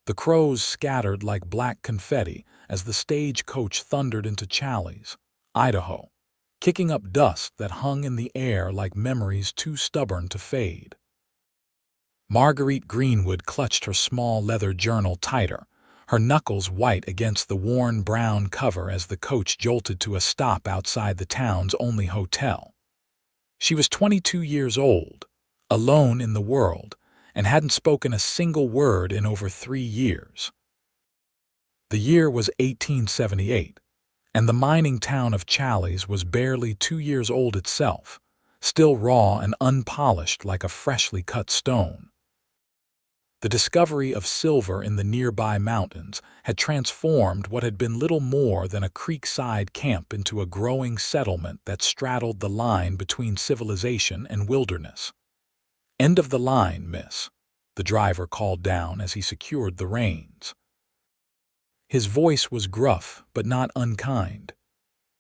The crows scattered like black confetti as the stagecoach thundered into Challis, Idaho, kicking up dust that hung in the air like memories too stubborn to fade. Marguerite Greenwood clutched her small leather journal tighter, her knuckles white against the worn brown cover as the coach jolted to a stop outside the town's only hotel. She was 22 years old, alone in the world, and hadn't spoken a single word in over 3 years. The year was 1878, and the mining town of Challis was barely 2 years old itself, still raw and unpolished like a freshly cut stone. The discovery of silver in the nearby mountains had transformed what had been little more than a creekside camp into a growing settlement that straddled the line between civilization and wilderness. "End of the line, miss," the driver called down as he secured the reins. His voice was gruff but not unkind.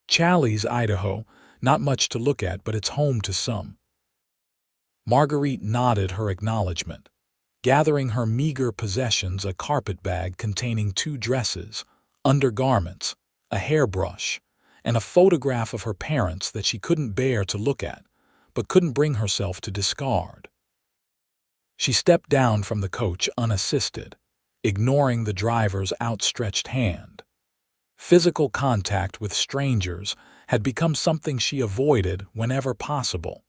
"Challis, Idaho, not much to look at, but it's home to some." Marguerite nodded her acknowledgement, gathering her meager possessions, a carpetbag containing 2 dresses, undergarments, a hairbrush, and a photograph of her parents that she couldn't bear to look at, but couldn't bring herself to discard. She stepped down from the coach unassisted, ignoring the driver's outstretched hand. Physical contact with strangers had become something she avoided whenever possible.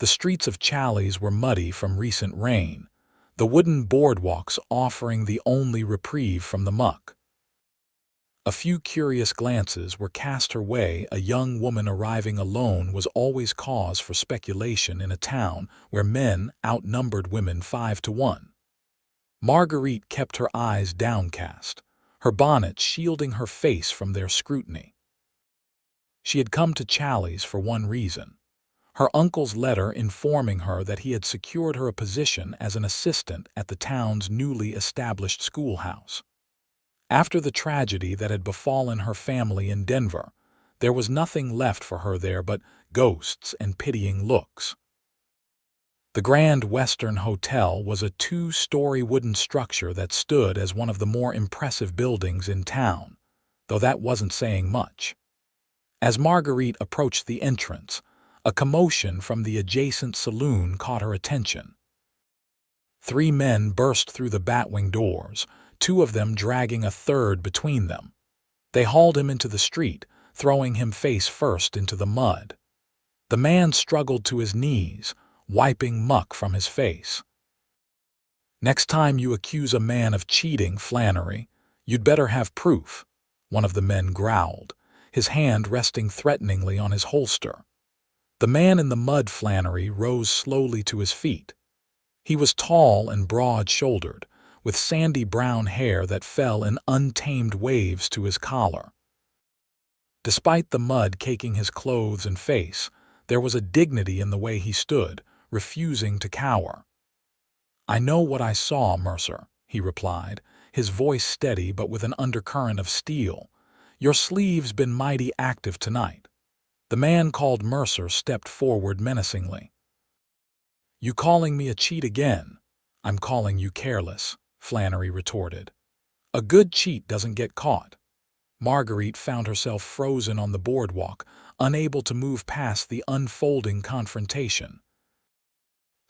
The streets of Challis were muddy from recent rain, the wooden boardwalks offering the only reprieve from the muck. A few curious glances were cast her way. A young woman arriving alone was always cause for speculation in a town where men outnumbered women 5 to 1. Marguerite kept her eyes downcast, her bonnet shielding her face from their scrutiny. She had come to Challis for one reason: her uncle's letter informing her that he had secured her a position as an assistant at the town's newly established schoolhouse. After the tragedy that had befallen her family in Denver, there was nothing left for her there but ghosts and pitying looks. The Grand Western Hotel was a 2-story wooden structure that stood as one of the more impressive buildings in town, though that wasn't saying much. As Marguerite approached the entrance, a commotion from the adjacent saloon caught her attention. 3 men burst through the batwing doors, 2 of them dragging a third between them. They hauled him into the street, throwing him face first into the mud. The man struggled to his knees, wiping muck from his face. "Next time you accuse a man of cheating, Flannery, you'd better have proof," one of the men growled, his hand resting threateningly on his holster. The man in the mud, Flannery, rose slowly to his feet. He was tall and broad-shouldered, with sandy brown hair that fell in untamed waves to his collar. Despite the mud caking his clothes and face, there was a dignity in the way he stood, refusing to cower. "I know what I saw, Mercer," he replied, his voice steady but with an undercurrent of steel. "Your sleeve's been mighty active tonight." The man called Mercer stepped forward menacingly. "You calling me a cheat again?" "I'm calling you careless," Flannery retorted. "A good cheat doesn't get caught." Marguerite found herself frozen on the boardwalk, unable to move past the unfolding confrontation.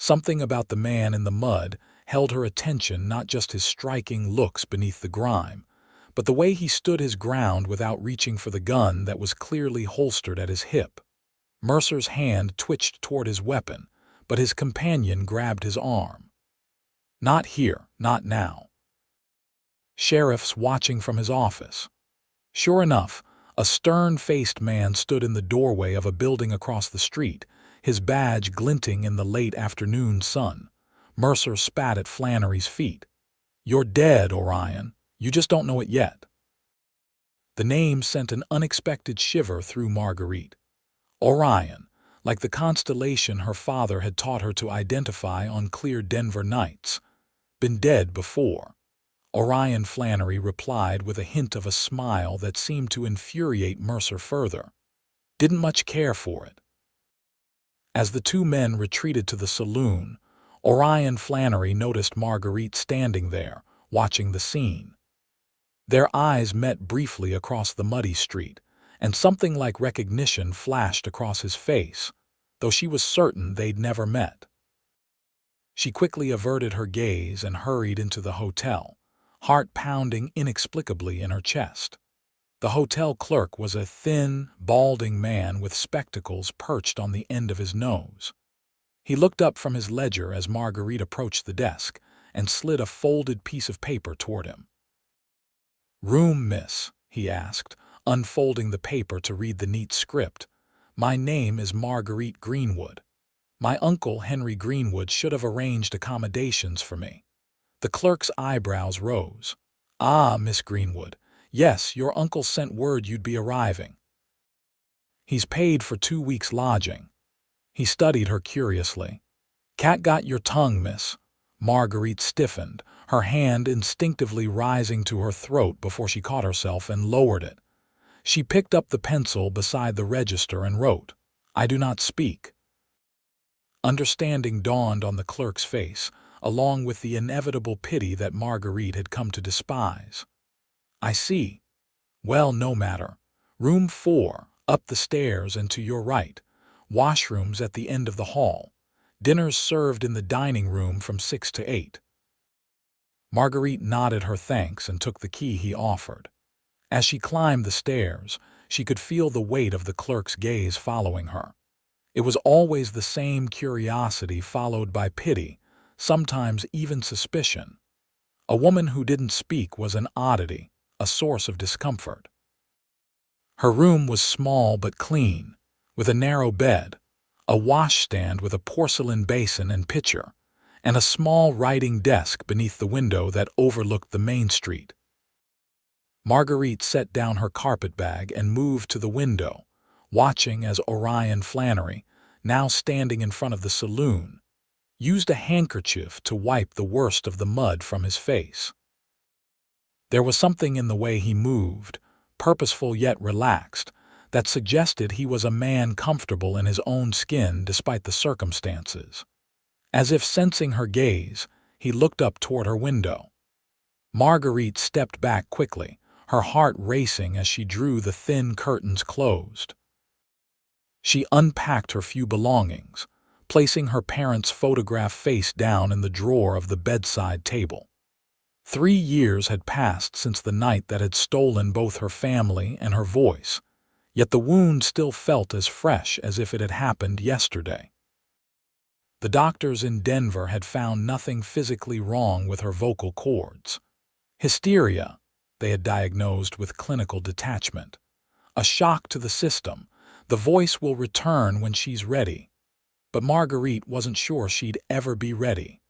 Something about the man in the mud held her attention, not just his striking looks beneath the grime, but the way he stood his ground without reaching for the gun that was clearly holstered at his hip. Mercer's hand twitched toward his weapon, but his companion grabbed his arm. "Not here, not now." "Sheriff's watching from his office." Sure enough, a stern-faced man stood in the doorway of a building across the street, his badge glinting in the late afternoon sun. Mercer spat at Flannery's feet. "You're dead, Orion. You just don't know it yet." The name sent an unexpected shiver through Marguerite. Orion, like the constellation her father had taught her to identify on clear Denver nights. Been dead before. Orion Flannery replied with a hint of a smile that seemed to infuriate Mercer further. Didn't much care for it. As the 2 men retreated to the saloon, Orion Flannery noticed Marguerite standing there, watching the scene. Their eyes met briefly across the muddy street, and something like recognition flashed across his face, though she was certain they'd never met. She quickly averted her gaze and hurried into the hotel, heart pounding inexplicably in her chest. The hotel clerk was a thin, balding man with spectacles perched on the end of his nose. He looked up from his ledger as Marguerite approached the desk and slid a folded piece of paper toward him. "Room, miss?" he asked, unfolding the paper to read the neat script. "My name is Marguerite Greenwood. My uncle, Henry Greenwood, should have arranged accommodations for me." The clerk's eyebrows rose. "Ah, Miss Greenwood. Yes, your uncle sent word you'd be arriving. He's paid for 2 weeks' lodging." He studied her curiously. "Cat got your tongue, miss." Marguerite stiffened, her hand instinctively rising to her throat before she caught herself and lowered it. She picked up the pencil beside the register and wrote, "I do not speak." Understanding dawned on the clerk's face, along with the inevitable pity that Marguerite had come to despise. "I see. Well, no matter. Room 4, up the stairs and to your right. Washrooms at the end of the hall. Dinners served in the dining room from 6 to 8. Marguerite nodded her thanks and took the key he offered. As she climbed the stairs, she could feel the weight of the clerk's gaze following her. It was always the same curiosity followed by pity, sometimes even suspicion. A woman who didn't speak was an oddity, a source of discomfort. Her room was small but clean, with a narrow bed, a washstand with a porcelain basin and pitcher, and a small writing desk beneath the window that overlooked the main street. Marguerite set down her carpetbag and moved to the window, watching as Orion Flannery, now standing in front of the saloon, used a handkerchief to wipe the worst of the mud from his face. There was something in the way he moved, purposeful yet relaxed, that suggested he was a man comfortable in his own skin despite the circumstances. As if sensing her gaze, he looked up toward her window. Marguerite stepped back quickly, her heart racing as she drew the thin curtains closed. She unpacked her few belongings, placing her parents' photograph face down in the drawer of the bedside table. 3 years had passed since the night that had stolen both her family and her voice, yet the wound still felt as fresh as if it had happened yesterday. The doctors in Denver had found nothing physically wrong with her vocal cords. Hysteria, they had diagnosed with clinical detachment. A shock to the system. The voice will return when she's ready. But Marguerite wasn't sure she'd ever be ready.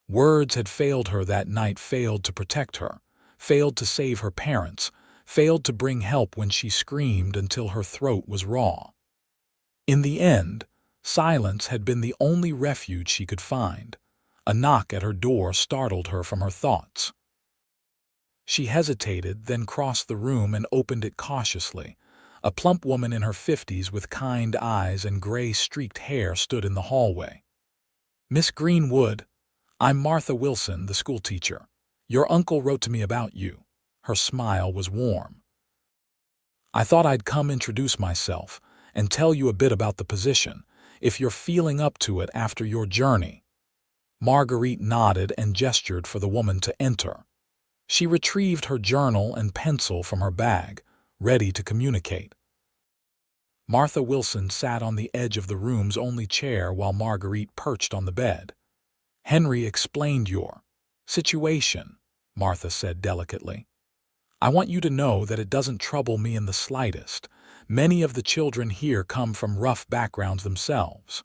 Words had failed her that night, failed to protect her, failed to save her parents, failed to bring help when she screamed until her throat was raw. In the end, silence had been the only refuge she could find. A knock at her door startled her from her thoughts. She hesitated, then crossed the room and opened it cautiously. A plump woman in her 50s with kind eyes and gray-streaked hair stood in the hallway. "Miss Greenwood, I'm Martha Wilson, the schoolteacher. Your uncle wrote to me about you." Her smile was warm. "I thought I'd come introduce myself and tell you a bit about the position, if you're feeling up to it after your journey." Marguerite nodded and gestured for the woman to enter. She retrieved her journal and pencil from her bag, ready to communicate. Martha Wilson sat on the edge of the room's only chair while Marguerite perched on the bed. "Henry explained your situation," Martha said delicately. "I want you to know that it doesn't trouble me in the slightest. Many of the children here come from rough backgrounds themselves.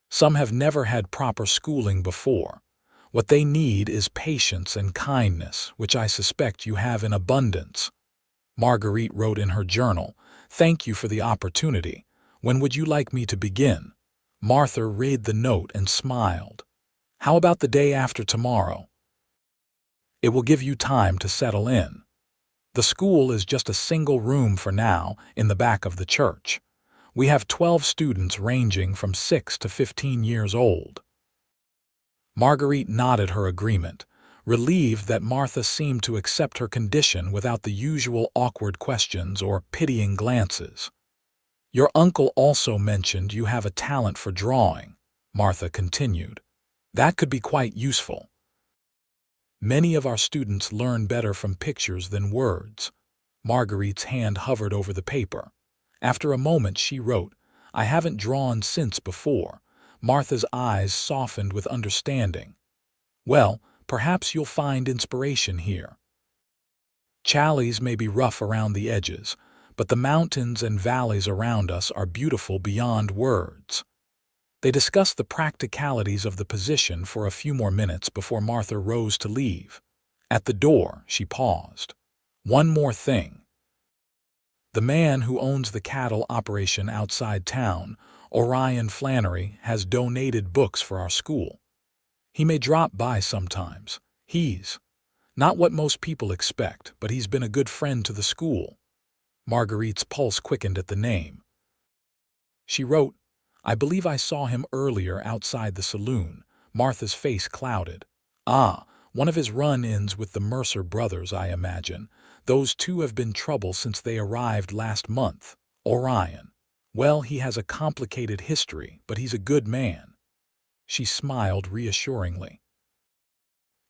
Some have never had proper schooling before. What they need is patience and kindness, which I suspect you have in abundance." Marguerite wrote in her journal, "Thank you for the opportunity. When would you like me to begin?" Martha read the note and smiled. "How about the day after tomorrow? It will give you time to settle in. The school is just a single room for now in the back of the church. We have 12 students ranging from 6 to 15 years old." Marguerite nodded her agreement, relieved that Martha seemed to accept her condition without the usual awkward questions or pitying glances. "Your uncle also mentioned you have a talent for drawing," Martha continued. "That could be quite useful. Many of our students learn better from pictures than words." Marguerite's hand hovered over the paper. After a moment she wrote, "I haven't drawn since before." Martha's eyes softened with understanding. "Well, perhaps you'll find inspiration here. Challis may be rough around the edges, but the mountains and valleys around us are beautiful beyond words." They discussed the practicalities of the position for a few more minutes before Martha rose to leave. At the door, she paused. "One more thing. The man who owns the cattle operation outside town, Orion Flannery, has donated books for our school. He may drop by sometimes. He's not what most people expect, but he's been a good friend to the school." Marguerite's pulse quickened at the name. She wrote, "I believe I saw him earlier outside the saloon." Martha's face clouded. "Ah, one of his run-ins with the Mercer brothers, I imagine. Those two have been trouble since they arrived last month. Orion. Well, he has a complicated history, but he's a good man." She smiled reassuringly.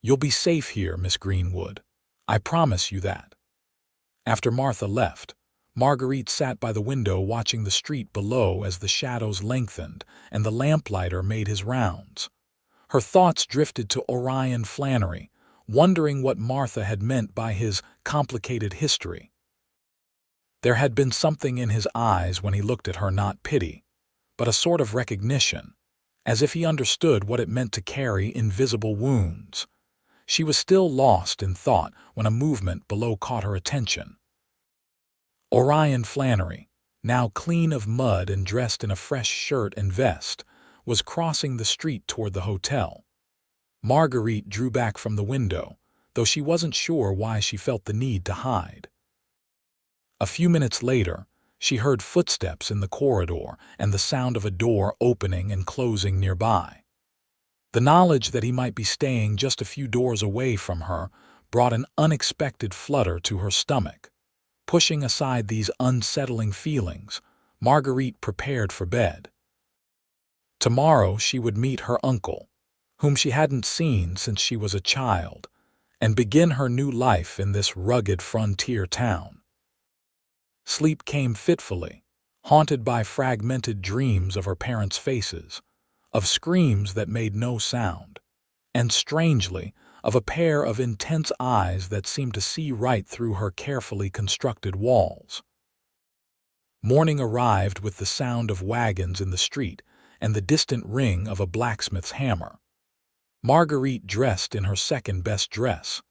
"You'll be safe here, Miss Greenwood. I promise you that." After Martha left, Marguerite sat by the window watching the street below as the shadows lengthened and the lamplighter made his rounds. Her thoughts drifted to Orion Flannery, wondering what Martha had meant by his complicated history. There had been something in his eyes when he looked at her, not pity, but a sort of recognition, as if he understood what it meant to carry invisible wounds. She was still lost in thought when a movement below caught her attention. Orion Flannery, now clean of mud and dressed in a fresh shirt and vest, was crossing the street toward the hotel. Marguerite drew back from the window, though she wasn't sure why she felt the need to hide. A few minutes later, she heard footsteps in the corridor and the sound of a door opening and closing nearby. The knowledge that he might be staying just a few doors away from her brought an unexpected flutter to her stomach. Pushing aside these unsettling feelings, Marguerite prepared for bed. Tomorrow she would meet her uncle, whom she hadn't seen since she was a child, and begin her new life in this rugged frontier town. Sleep came fitfully, haunted by fragmented dreams of her parents' faces, of screams that made no sound, and strangely, of a pair of intense eyes that seemed to see right through her carefully constructed walls. Morning arrived with the sound of wagons in the street and the distant ring of a blacksmith's hammer. Marguerite dressed in her second-best dress,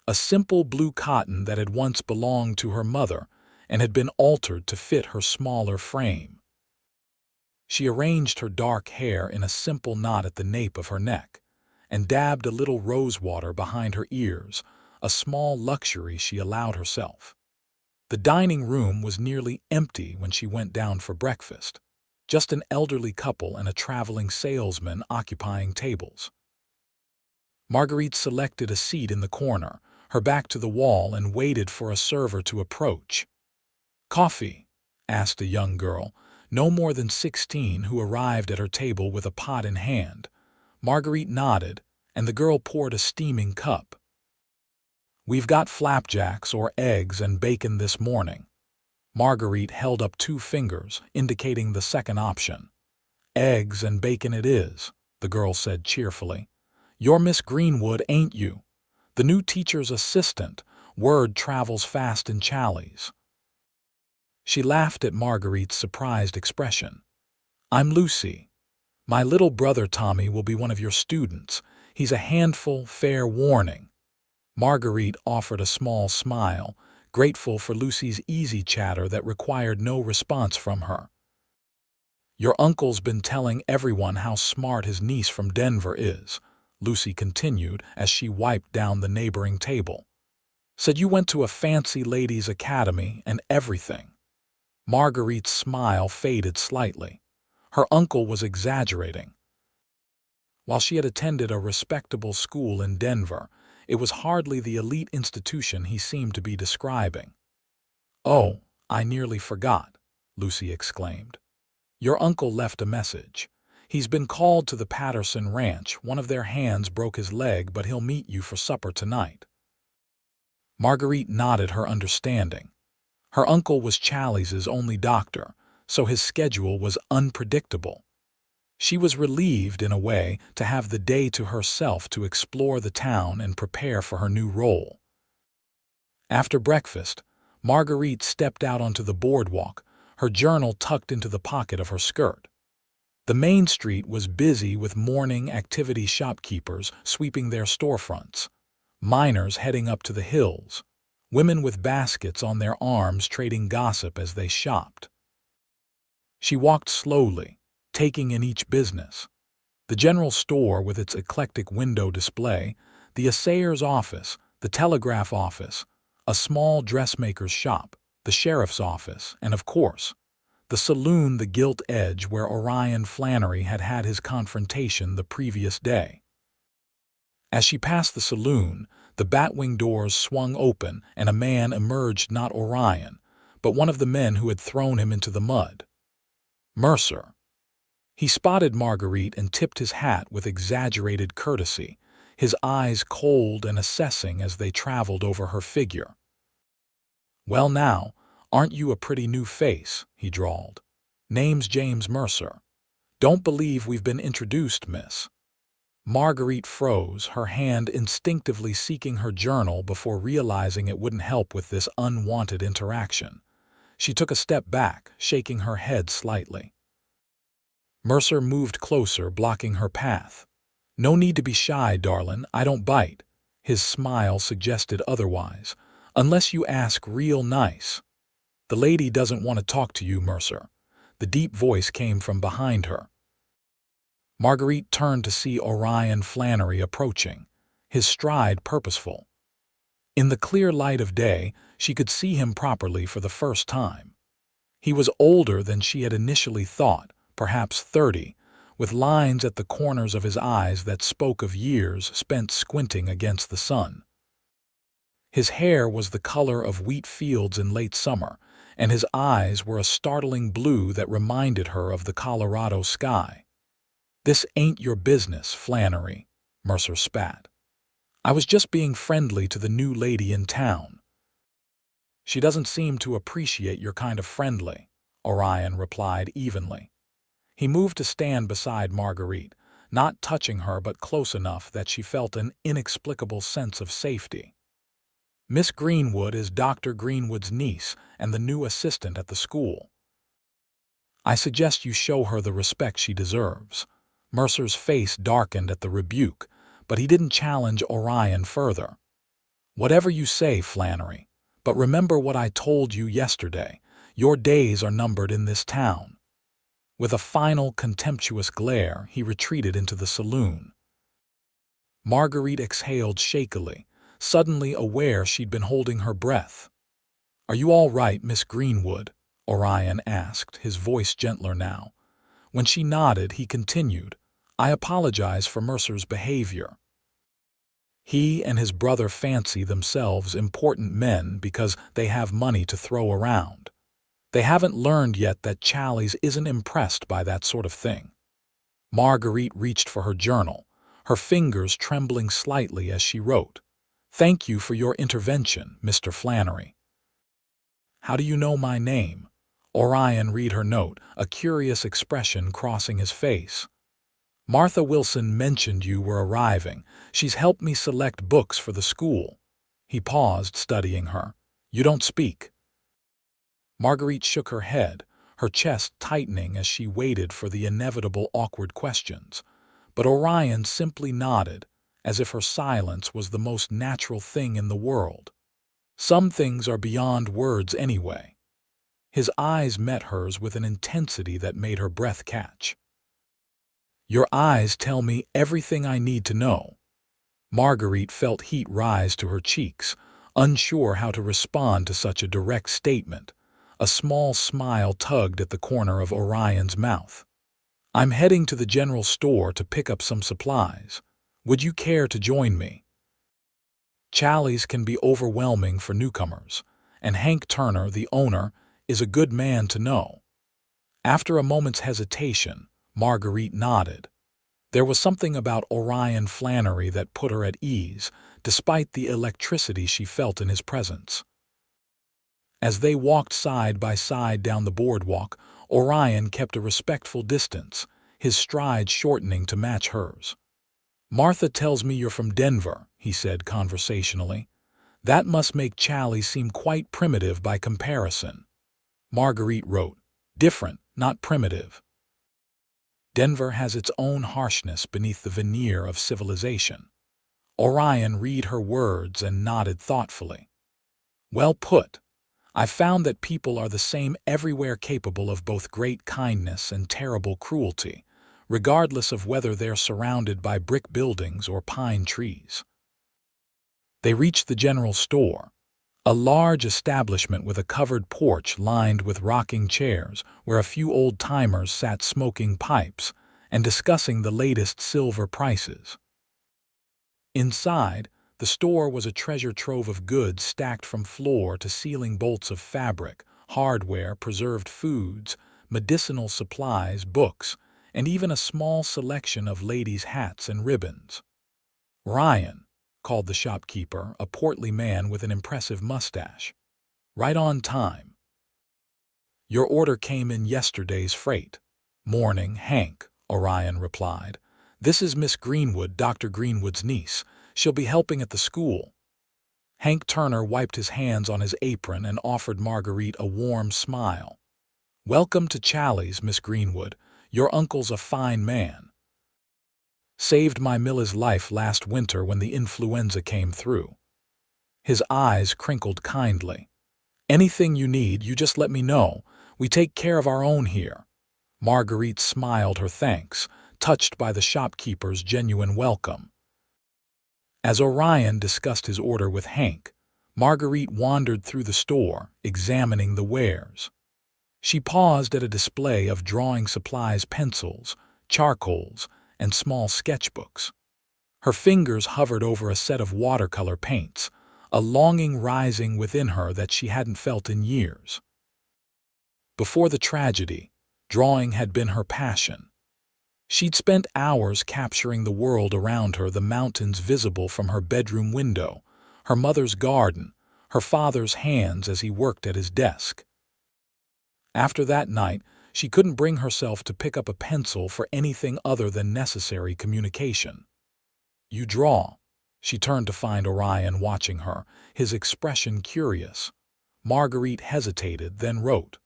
a simple blue cotton that had once belonged to her mother and had been altered to fit her smaller frame. She arranged her dark hair in a simple knot at the nape of her neck, and dabbed a little rose water behind her ears, a small luxury she allowed herself. The dining room was nearly empty when she went down for breakfast, just an elderly couple and a traveling salesman occupying tables. Marguerite selected a seat in the corner, her back to the wall, and waited for a server to approach. "Coffee?" asked a young girl, no more than 16, who arrived at her table with a pot in hand. Marguerite nodded, and the girl poured a steaming cup. "We've got flapjacks or eggs and bacon this morning." Marguerite held up 2 fingers, indicating the second option. "Eggs and bacon it is," the girl said cheerfully. "You're Miss Greenwood, ain't you? The new teacher's assistant. Word travels fast in Challis." She laughed at Marguerite's surprised expression. "I'm Lucy. My little brother Tommy will be one of your students. He's a handful, fair warning." Marguerite offered a small smile, grateful for Lucy's easy chatter that required no response from her. "Your uncle's been telling everyone how smart his niece from Denver is," Lucy continued as she wiped down the neighboring table. "Said you went to a fancy ladies' academy and everything." Marguerite's smile faded slightly. Her uncle was exaggerating. While she had attended a respectable school in Denver, It was hardly the elite institution he seemed to be describing. "Oh, I nearly forgot," Lucy exclaimed. "Your uncle left a message. He's been called to the Patterson Ranch. One of their hands broke his leg, but he'll meet you for supper tonight." Marguerite nodded her understanding. Her uncle was Challis's only doctor, so his schedule was unpredictable. She was relieved, in a way, to have the day to herself to explore the town and prepare for her new role. After breakfast, Marguerite stepped out onto the boardwalk, her journal tucked into the pocket of her skirt. The main street was busy with morning activity shopkeepers sweeping their storefronts, miners heading up to the hills, women with baskets on their arms trading gossip as they shopped. She walked slowly, taking in each business. The general store with its eclectic window display, the assayer's office, the telegraph office, a small dressmaker's shop, the sheriff's office, and of course, the saloon, the Gilt Edge, where Orion Flannery had had his confrontation the previous day. As she passed the saloon, the batwing doors swung open and a man emerged, not Orion, but one of the men who had thrown him into the mud. Mercer. He spotted Marguerite and tipped his hat with exaggerated courtesy, his eyes cold and assessing as they traveled over her figure. "Well now, aren't you a pretty new face?" he drawled. "Name's James Mercer. Don't believe we've been introduced, miss." Marguerite froze, her hand instinctively seeking her journal before realizing it wouldn't help with this unwanted interaction. She took a step back, shaking her head slightly. Mercer moved closer, blocking her path. "No need to be shy, darlin', I don't bite." His smile suggested otherwise. "Unless you ask real nice." "The lady doesn't want to talk to you, Mercer." The deep voice came from behind her. Marguerite turned to see Orion Flannery approaching, his stride purposeful. In the clear light of day, she could see him properly for the first time. He was older than she had initially thought, perhaps 30, with lines at the corners of his eyes that spoke of years spent squinting against the sun. His hair was the color of wheat fields in late summer, and his eyes were a startling blue that reminded her of the Colorado sky. "This ain't your business, Flannery," Mercer spat. "I was just being friendly to the new lady in town." "She doesn't seem to appreciate your kind of friendly," Orion replied evenly. He moved to stand beside Marguerite, not touching her but close enough that she felt an inexplicable sense of safety. "Miss Greenwood is Dr. Greenwood's niece and the new assistant at the school. I suggest you show her the respect she deserves." Mercer's face darkened at the rebuke, but he didn't challenge Orion further. "Whatever you say, Flannery, but remember what I told you yesterday. Your days are numbered in this town." With a final contemptuous glare, he retreated into the saloon. Marguerite exhaled shakily, suddenly aware she'd been holding her breath. "Are you all right, Miss Greenwood?" Orion asked, his voice gentler now. When she nodded, he continued, "I apologize for Mercer's behavior. He and his brother fancy themselves important men because they have money to throw around. They haven't learned yet that Challis isn't impressed by that sort of thing." Marguerite reached for her journal, her fingers trembling slightly as she wrote, "Thank you for your intervention, Mr. Flannery." "How do you know my name?" Orion read her note, a curious expression crossing his face. "Martha Wilson mentioned you were arriving. She's helped me select books for the school." He paused, studying her. "You don't speak." Marguerite shook her head, her chest tightening as she waited for the inevitable awkward questions. But Orion simply nodded, as if her silence was the most natural thing in the world. Some things are beyond words anyway. His eyes met hers with an intensity that made her breath catch. "Your eyes tell me everything I need to know." Marguerite felt heat rise to her cheeks, unsure how to respond to such a direct statement. A small smile tugged at the corner of Orion's mouth. "I'm heading to the general store to pick up some supplies. Would you care to join me?" Challis can be overwhelming for newcomers, and Hank Turner, the owner, is a good man to know. After a moment's hesitation, Marguerite nodded. There was something about Orion Flannery that put her at ease, despite the electricity she felt in his presence. As they walked side by side down the boardwalk, Orion kept a respectful distance, his stride shortening to match hers. "Martha tells me you're from Denver," he said conversationally. "That must make Challis seem quite primitive by comparison." Marguerite wrote, "Different, not primitive." Denver has its own harshness beneath the veneer of civilization. Orion read her words and nodded thoughtfully. "Well put. I've found that people are the same everywhere, capable of both great kindness and terrible cruelty, regardless of whether they're surrounded by brick buildings or pine trees." They reached the general store, a large establishment with a covered porch lined with rocking chairs where a few old-timers sat smoking pipes and discussing the latest silver prices. Inside, the store was a treasure trove of goods stacked from floor to ceiling: bolts of fabric, hardware, preserved foods, medicinal supplies, books, and even a small selection of ladies' hats and ribbons. "Ryan," called the shopkeeper, a portly man with an impressive mustache. "Right on time. Your order came in yesterday's freight." "Morning, Hank," Orion replied. "This is Miss Greenwood, Dr. Greenwood's niece. She'll be helping at the school." Hank Turner wiped his hands on his apron and offered Marguerite a warm smile. "Welcome to Challis, Miss Greenwood. Your uncle's a fine man. Saved my Milla's life last winter when the influenza came through." His eyes crinkled kindly. "Anything you need, you just let me know. We take care of our own here." Marguerite smiled her thanks, touched by the shopkeeper's genuine welcome. As Orion discussed his order with Hank, Marguerite wandered through the store, examining the wares. She paused at a display of drawing supplies: pencils, charcoals, and small sketchbooks. Her fingers hovered over a set of watercolor paints, a longing rising within her that she hadn't felt in years. Before the tragedy, drawing had been her passion. She'd spent hours capturing the world around her: the mountains visible from her bedroom window, her mother's garden, her father's hands as he worked at his desk. After that night, she couldn't bring herself to pick up a pencil for anything other than necessary communication. "You draw?" She turned to find Orion watching her, his expression curious. Marguerite hesitated, then wrote,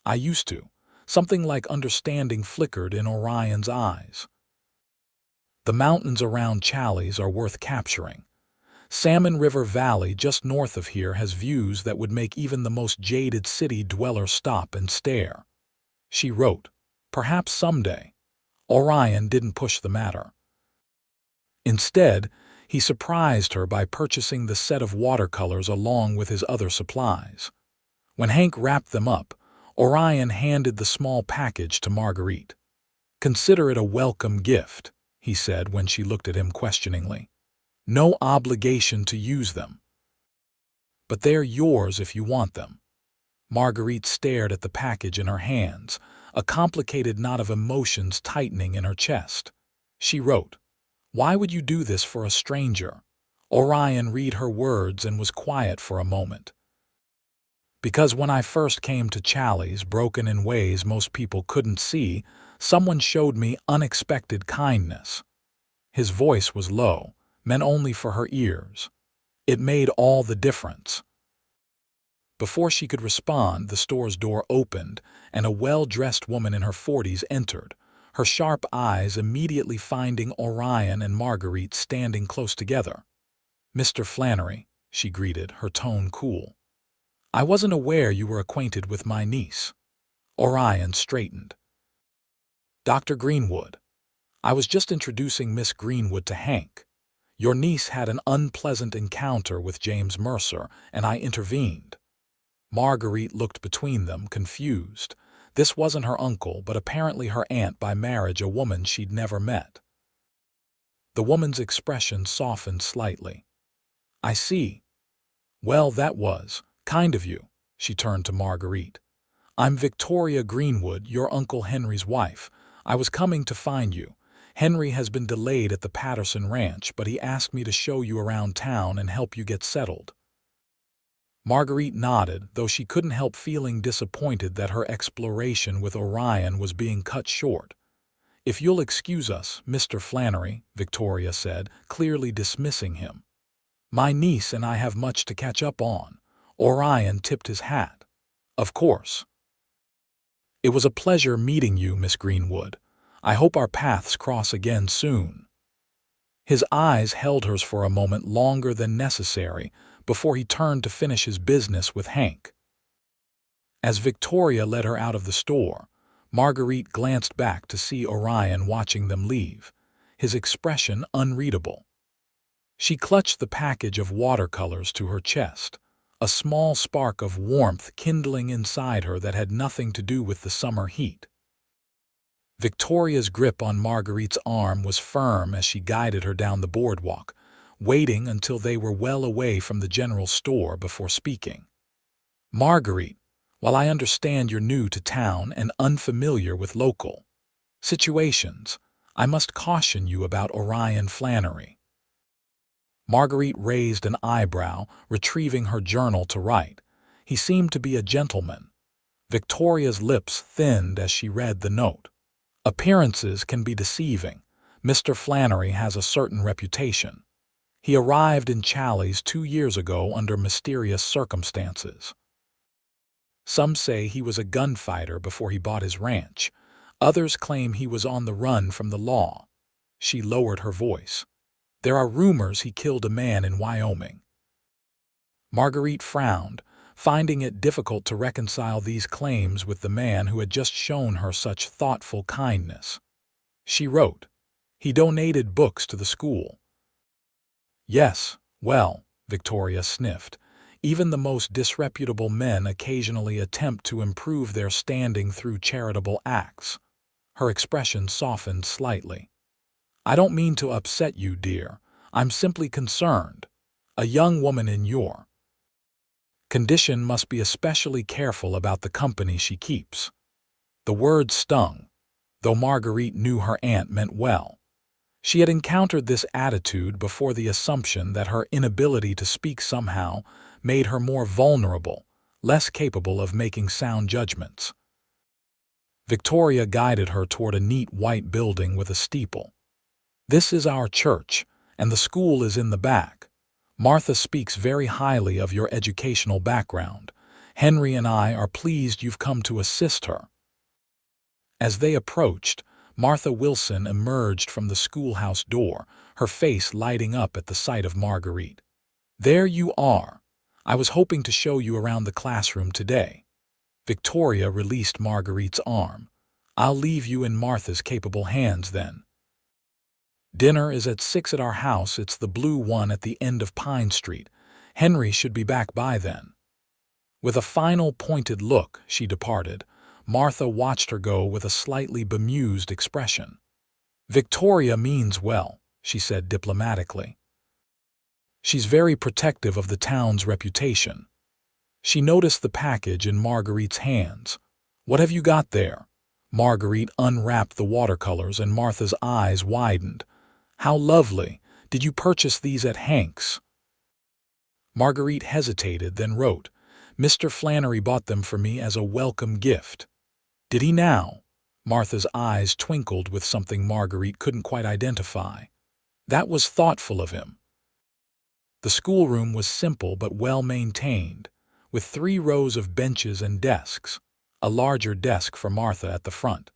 "I used to." Something like understanding flickered in Orion's eyes. "The mountains around Challis are worth capturing. Salmon River Valley just north of here has views that would make even the most jaded city dweller stop and stare." She wrote, "Perhaps someday." Orion didn't push the matter. Instead, he surprised her by purchasing the set of watercolors along with his other supplies. When Hank wrapped them up, Orion handed the small package to Marguerite. "Consider it a welcome gift," he said when she looked at him questioningly. "No obligation to use them. But they're yours if you want them." Marguerite stared at the package in her hands, a complicated knot of emotions tightening in her chest. She wrote, "Why would you do this for a stranger?" Orion read her words and was quiet for a moment. "Because when I first came to Challis, broken in ways most people couldn't see, someone showed me unexpected kindness." His voice was low, meant only for her ears. It made all the difference. Before she could respond, the store's door opened, and a well-dressed woman in her 40s entered, her sharp eyes immediately finding Orion and Marguerite standing close together. "Mr. Flannery," she greeted, her tone cool. "I wasn't aware you were acquainted with my niece." Orion straightened. "Dr. Greenwood. I was just introducing Miss Greenwood to Hank. Your niece had an unpleasant encounter with James Mercer, and I intervened." Marguerite looked between them, confused. This wasn't her uncle, but apparently her aunt by marriage, a woman she'd never met. The woman's expression softened slightly. I see. Well, that was kind of you. She turned to Marguerite. I'm Victoria Greenwood, your Uncle Henry's wife. I was coming to find you. Henry has been delayed at the Patterson Ranch, but he asked me to show you around town and help you get settled. Marguerite nodded, though she couldn't help feeling disappointed that her exploration with Orion was being cut short. If you'll excuse us, Mr. Flannery, Victoria said, clearly dismissing him. My niece and I have much to catch up on. Orion tipped his hat. Of course. It was a pleasure meeting you, Miss Greenwood. I hope our paths cross again soon. His eyes held hers for a moment longer than necessary before he turned to finish his business with Hank. As Victoria led her out of the store, Marguerite glanced back to see Orion watching them leave, his expression unreadable. She clutched the package of watercolors to her chest, a small spark of warmth kindling inside her that had nothing to do with the summer heat. Victoria's grip on Marguerite's arm was firm as she guided her down the boardwalk, waiting until they were well away from the general store before speaking. Marguerite, while I understand you're new to town and unfamiliar with local situations, I must caution you about Orion Flannery. Marguerite raised an eyebrow, retrieving her journal to write. He seemed to be a gentleman. Victoria's lips thinned as she read the note. Appearances can be deceiving. Mr. Flannery has a certain reputation. He arrived in Challis 2 years ago under mysterious circumstances. Some say he was a gunfighter before he bought his ranch. Others claim he was on the run from the law. She lowered her voice. There are rumors he killed a man in Wyoming. Marguerite frowned, finding it difficult to reconcile these claims with the man who had just shown her such thoughtful kindness. She wrote, "He donated books to the school." Yes, well, Victoria sniffed. Even the most disreputable men occasionally attempt to improve their standing through charitable acts. Her expression softened slightly. I don't mean to upset you, dear. I'm simply concerned. A young woman in your condition must be especially careful about the company she keeps. The word stung, though Marguerite knew her aunt meant well. She had encountered this attitude before, the assumption that her inability to speak somehow made her more vulnerable, less capable of making sound judgments. Victoria guided her toward a neat white building with a steeple. This is our church, and the school is in the back. Martha speaks very highly of your educational background. Henry and I are pleased you've come to assist her. As they approached, Martha Wilson emerged from the schoolhouse door, her face lighting up at the sight of Marguerite. There you are. I was hoping to show you around the classroom today. Victoria released Marguerite's arm. I'll leave you in Martha's capable hands then. Dinner is at 6 at our house. It's the blue one at the end of Pine Street. Henry should be back by then. With a final pointed look, she departed. Martha watched her go with a slightly bemused expression. Victoria means well, she said diplomatically. She's very protective of the town's reputation. She noticed the package in Marguerite's hands. What have you got there? Marguerite unwrapped the watercolors and Martha's eyes widened. How lovely. Did you purchase these at Hank's? Marguerite hesitated, then wrote, Mr. Flannery bought them for me as a welcome gift. Did he now? Martha's eyes twinkled with something Marguerite couldn't quite identify. That was thoughtful of him. The schoolroom was simple but well maintained, with 3 rows of benches and desks, a larger desk for Martha at the front,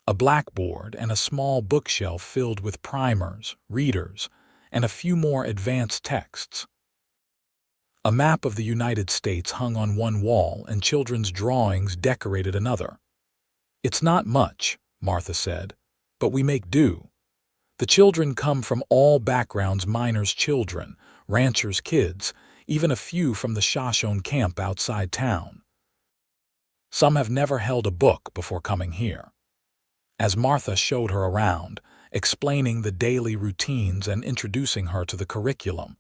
a blackboard and a small bookshelf filled with primers, readers, and a few more advanced texts. A map of the United States hung on one wall and children's drawings decorated another. It's not much, Martha said, but we make do. The children come from all backgrounds: miners' children, ranchers' kids, even a few from the Shoshone camp outside town. Some have never held a book before coming here. As Martha showed her around, explaining the daily routines and introducing her to the curriculum,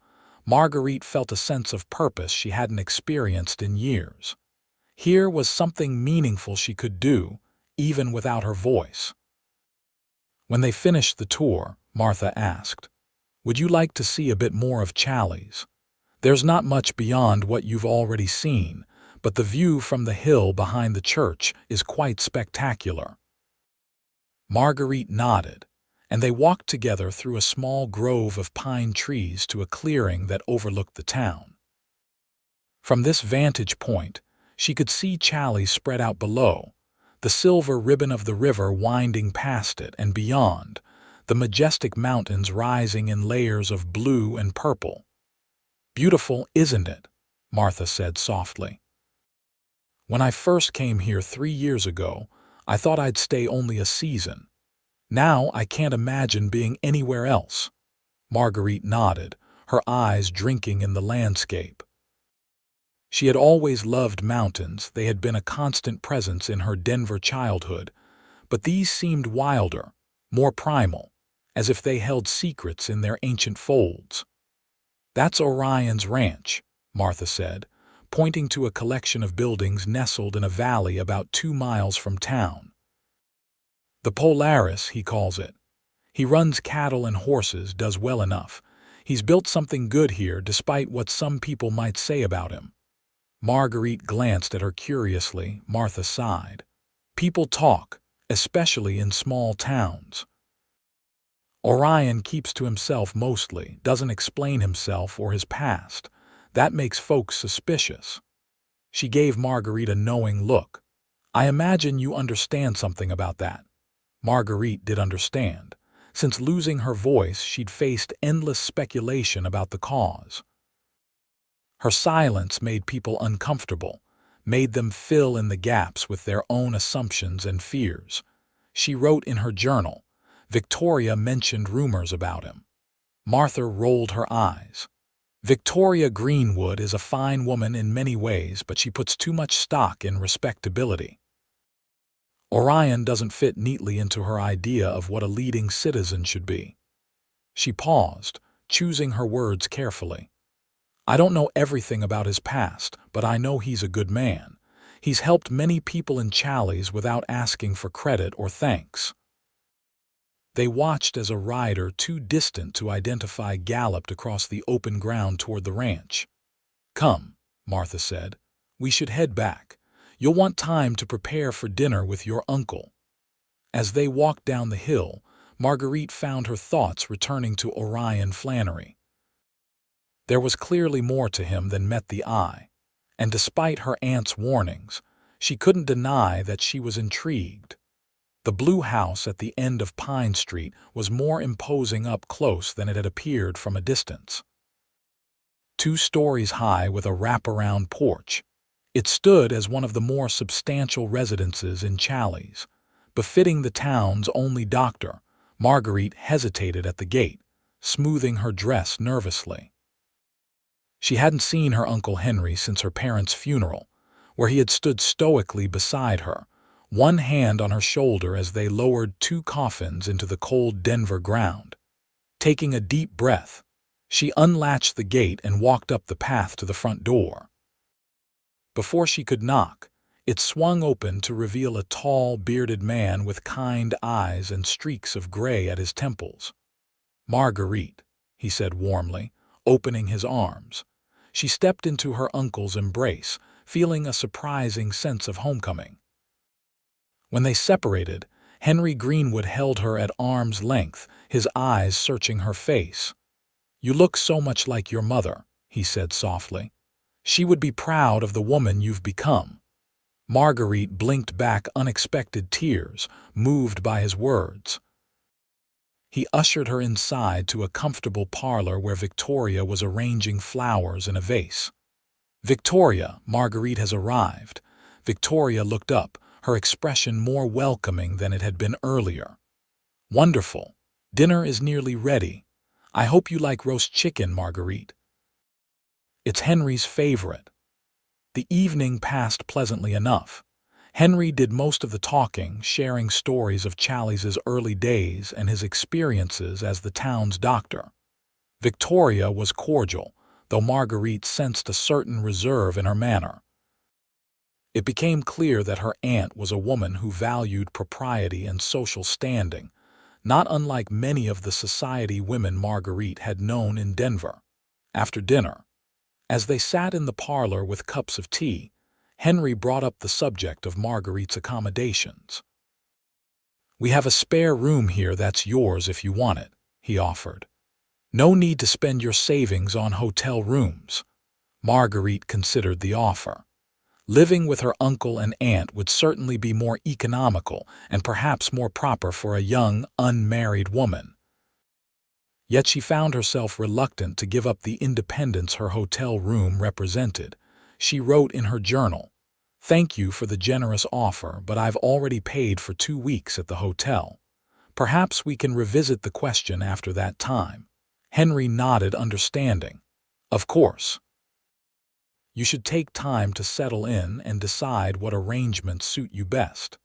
Marguerite felt a sense of purpose she hadn't experienced in years. Here was something meaningful she could do, even without her voice. When they finished the tour, Martha asked, "Would you like to see a bit more of Challis? There's not much beyond what you've already seen, but the view from the hill behind the church is quite spectacular." Marguerite nodded, and they walked together through a small grove of pine trees to a clearing that overlooked the town. From this vantage point, she could see Challis spread out below, the silver ribbon of the river winding past it, and beyond, the majestic mountains rising in layers of blue and purple. "Beautiful, isn't it?" Martha said softly. "When I first came here 3 years ago, I thought I'd stay only a season. Now I can't imagine being anywhere else." Marguerite nodded, her eyes drinking in the landscape. She had always loved mountains. They had been a constant presence in her Denver childhood, but these seemed wilder, more primal, as if they held secrets in their ancient folds. "That's Orion's ranch," Martha said, pointing to a collection of buildings nestled in a valley about 2 miles from town. "The Polaris, he calls it. He runs cattle and horses, does well enough. He's built something good here despite what some people might say about him." Marguerite glanced at her curiously. Martha sighed. "People talk, especially in small towns. Orion keeps to himself mostly, doesn't explain himself or his past. That makes folks suspicious." She gave Marguerite a knowing look. "I imagine you understand something about that." Marguerite did understand. Since losing her voice, she'd faced endless speculation about the cause. Her silence made people uncomfortable, made them fill in the gaps with their own assumptions and fears. She wrote in her journal, "Victoria mentioned rumors about him." Martha rolled her eyes. "Victoria Greenwood is a fine woman in many ways, but she puts too much stock in respectability. Orion doesn't fit neatly into her idea of what a leading citizen should be." She paused, choosing her words carefully. "I don't know everything about his past, but I know he's a good man. He's helped many people in Challis without asking for credit or thanks." They watched as a rider too distant to identify galloped across the open ground toward the ranch. "Come," Martha said. "We should head back. You'll want time to prepare for dinner with your uncle." As they walked down the hill, Marguerite found her thoughts returning to Orion Flannery. There was clearly more to him than met the eye, and despite her aunt's warnings, she couldn't deny that she was intrigued. The blue house at the end of Pine Street was more imposing up close than it had appeared from a distance. 2 stories high with a wraparound porch, it stood as one of the more substantial residences in Challis. Befitting the town's only doctor, Marguerite hesitated at the gate, smoothing her dress nervously. She hadn't seen her Uncle Henry since her parents' funeral, where he had stood stoically beside her, one hand on her shoulder as they lowered 2 coffins into the cold Denver ground. Taking a deep breath, she unlatched the gate and walked up the path to the front door. Before she could knock, it swung open to reveal a tall, bearded man with kind eyes and streaks of gray at his temples. "Marguerite," he said warmly, opening his arms. She stepped into her uncle's embrace, feeling a surprising sense of homecoming. When they separated, Henry Greenwood held her at arm's length, his eyes searching her face. "You look so much like your mother," he said softly. "She would be proud of the woman you've become." Marguerite blinked back unexpected tears, moved by his words. He ushered her inside to a comfortable parlor where Victoria was arranging flowers in a vase. "Victoria, Marguerite has arrived." Victoria looked up, her expression more welcoming than it had been earlier. "Wonderful. Dinner is nearly ready. I hope you like roast chicken, Marguerite." "It's Henry's favorite." The evening passed pleasantly enough. Henry did most of the talking, sharing stories of Challis's early days and his experiences as the town's doctor. Victoria was cordial, though Marguerite sensed a certain reserve in her manner. It became clear that her aunt was a woman who valued propriety and social standing, not unlike many of the society women Marguerite had known in Denver. After dinner, as they sat in the parlor with cups of tea, Henry brought up the subject of Marguerite's accommodations. "We have a spare room here that's yours if you want it," he offered. "No need to spend your savings on hotel rooms." Marguerite considered the offer. Living with her uncle and aunt would certainly be more economical and perhaps more proper for a young, unmarried woman. Yet she found herself reluctant to give up the independence her hotel room represented. She wrote in her journal, "Thank you for the generous offer, but I've already paid for 2 weeks at the hotel. Perhaps we can revisit the question after that time." Henry nodded, understanding. "Of course. You should take time to settle in and decide what arrangements suit you best."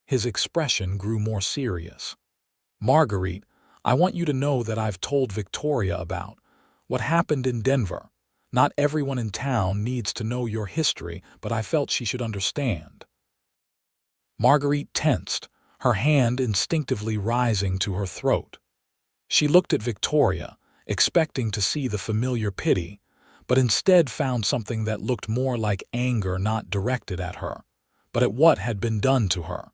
His expression grew more serious. "Marguerite, I want you to know that I've told Victoria about what happened in Denver. Not everyone in town needs to know your history, but I felt she should understand." Marguerite tensed, her hand instinctively rising to her throat. She looked at Victoria, expecting to see the familiar pity, but instead found something that looked more like anger, not directed at her, but at what had been done to her.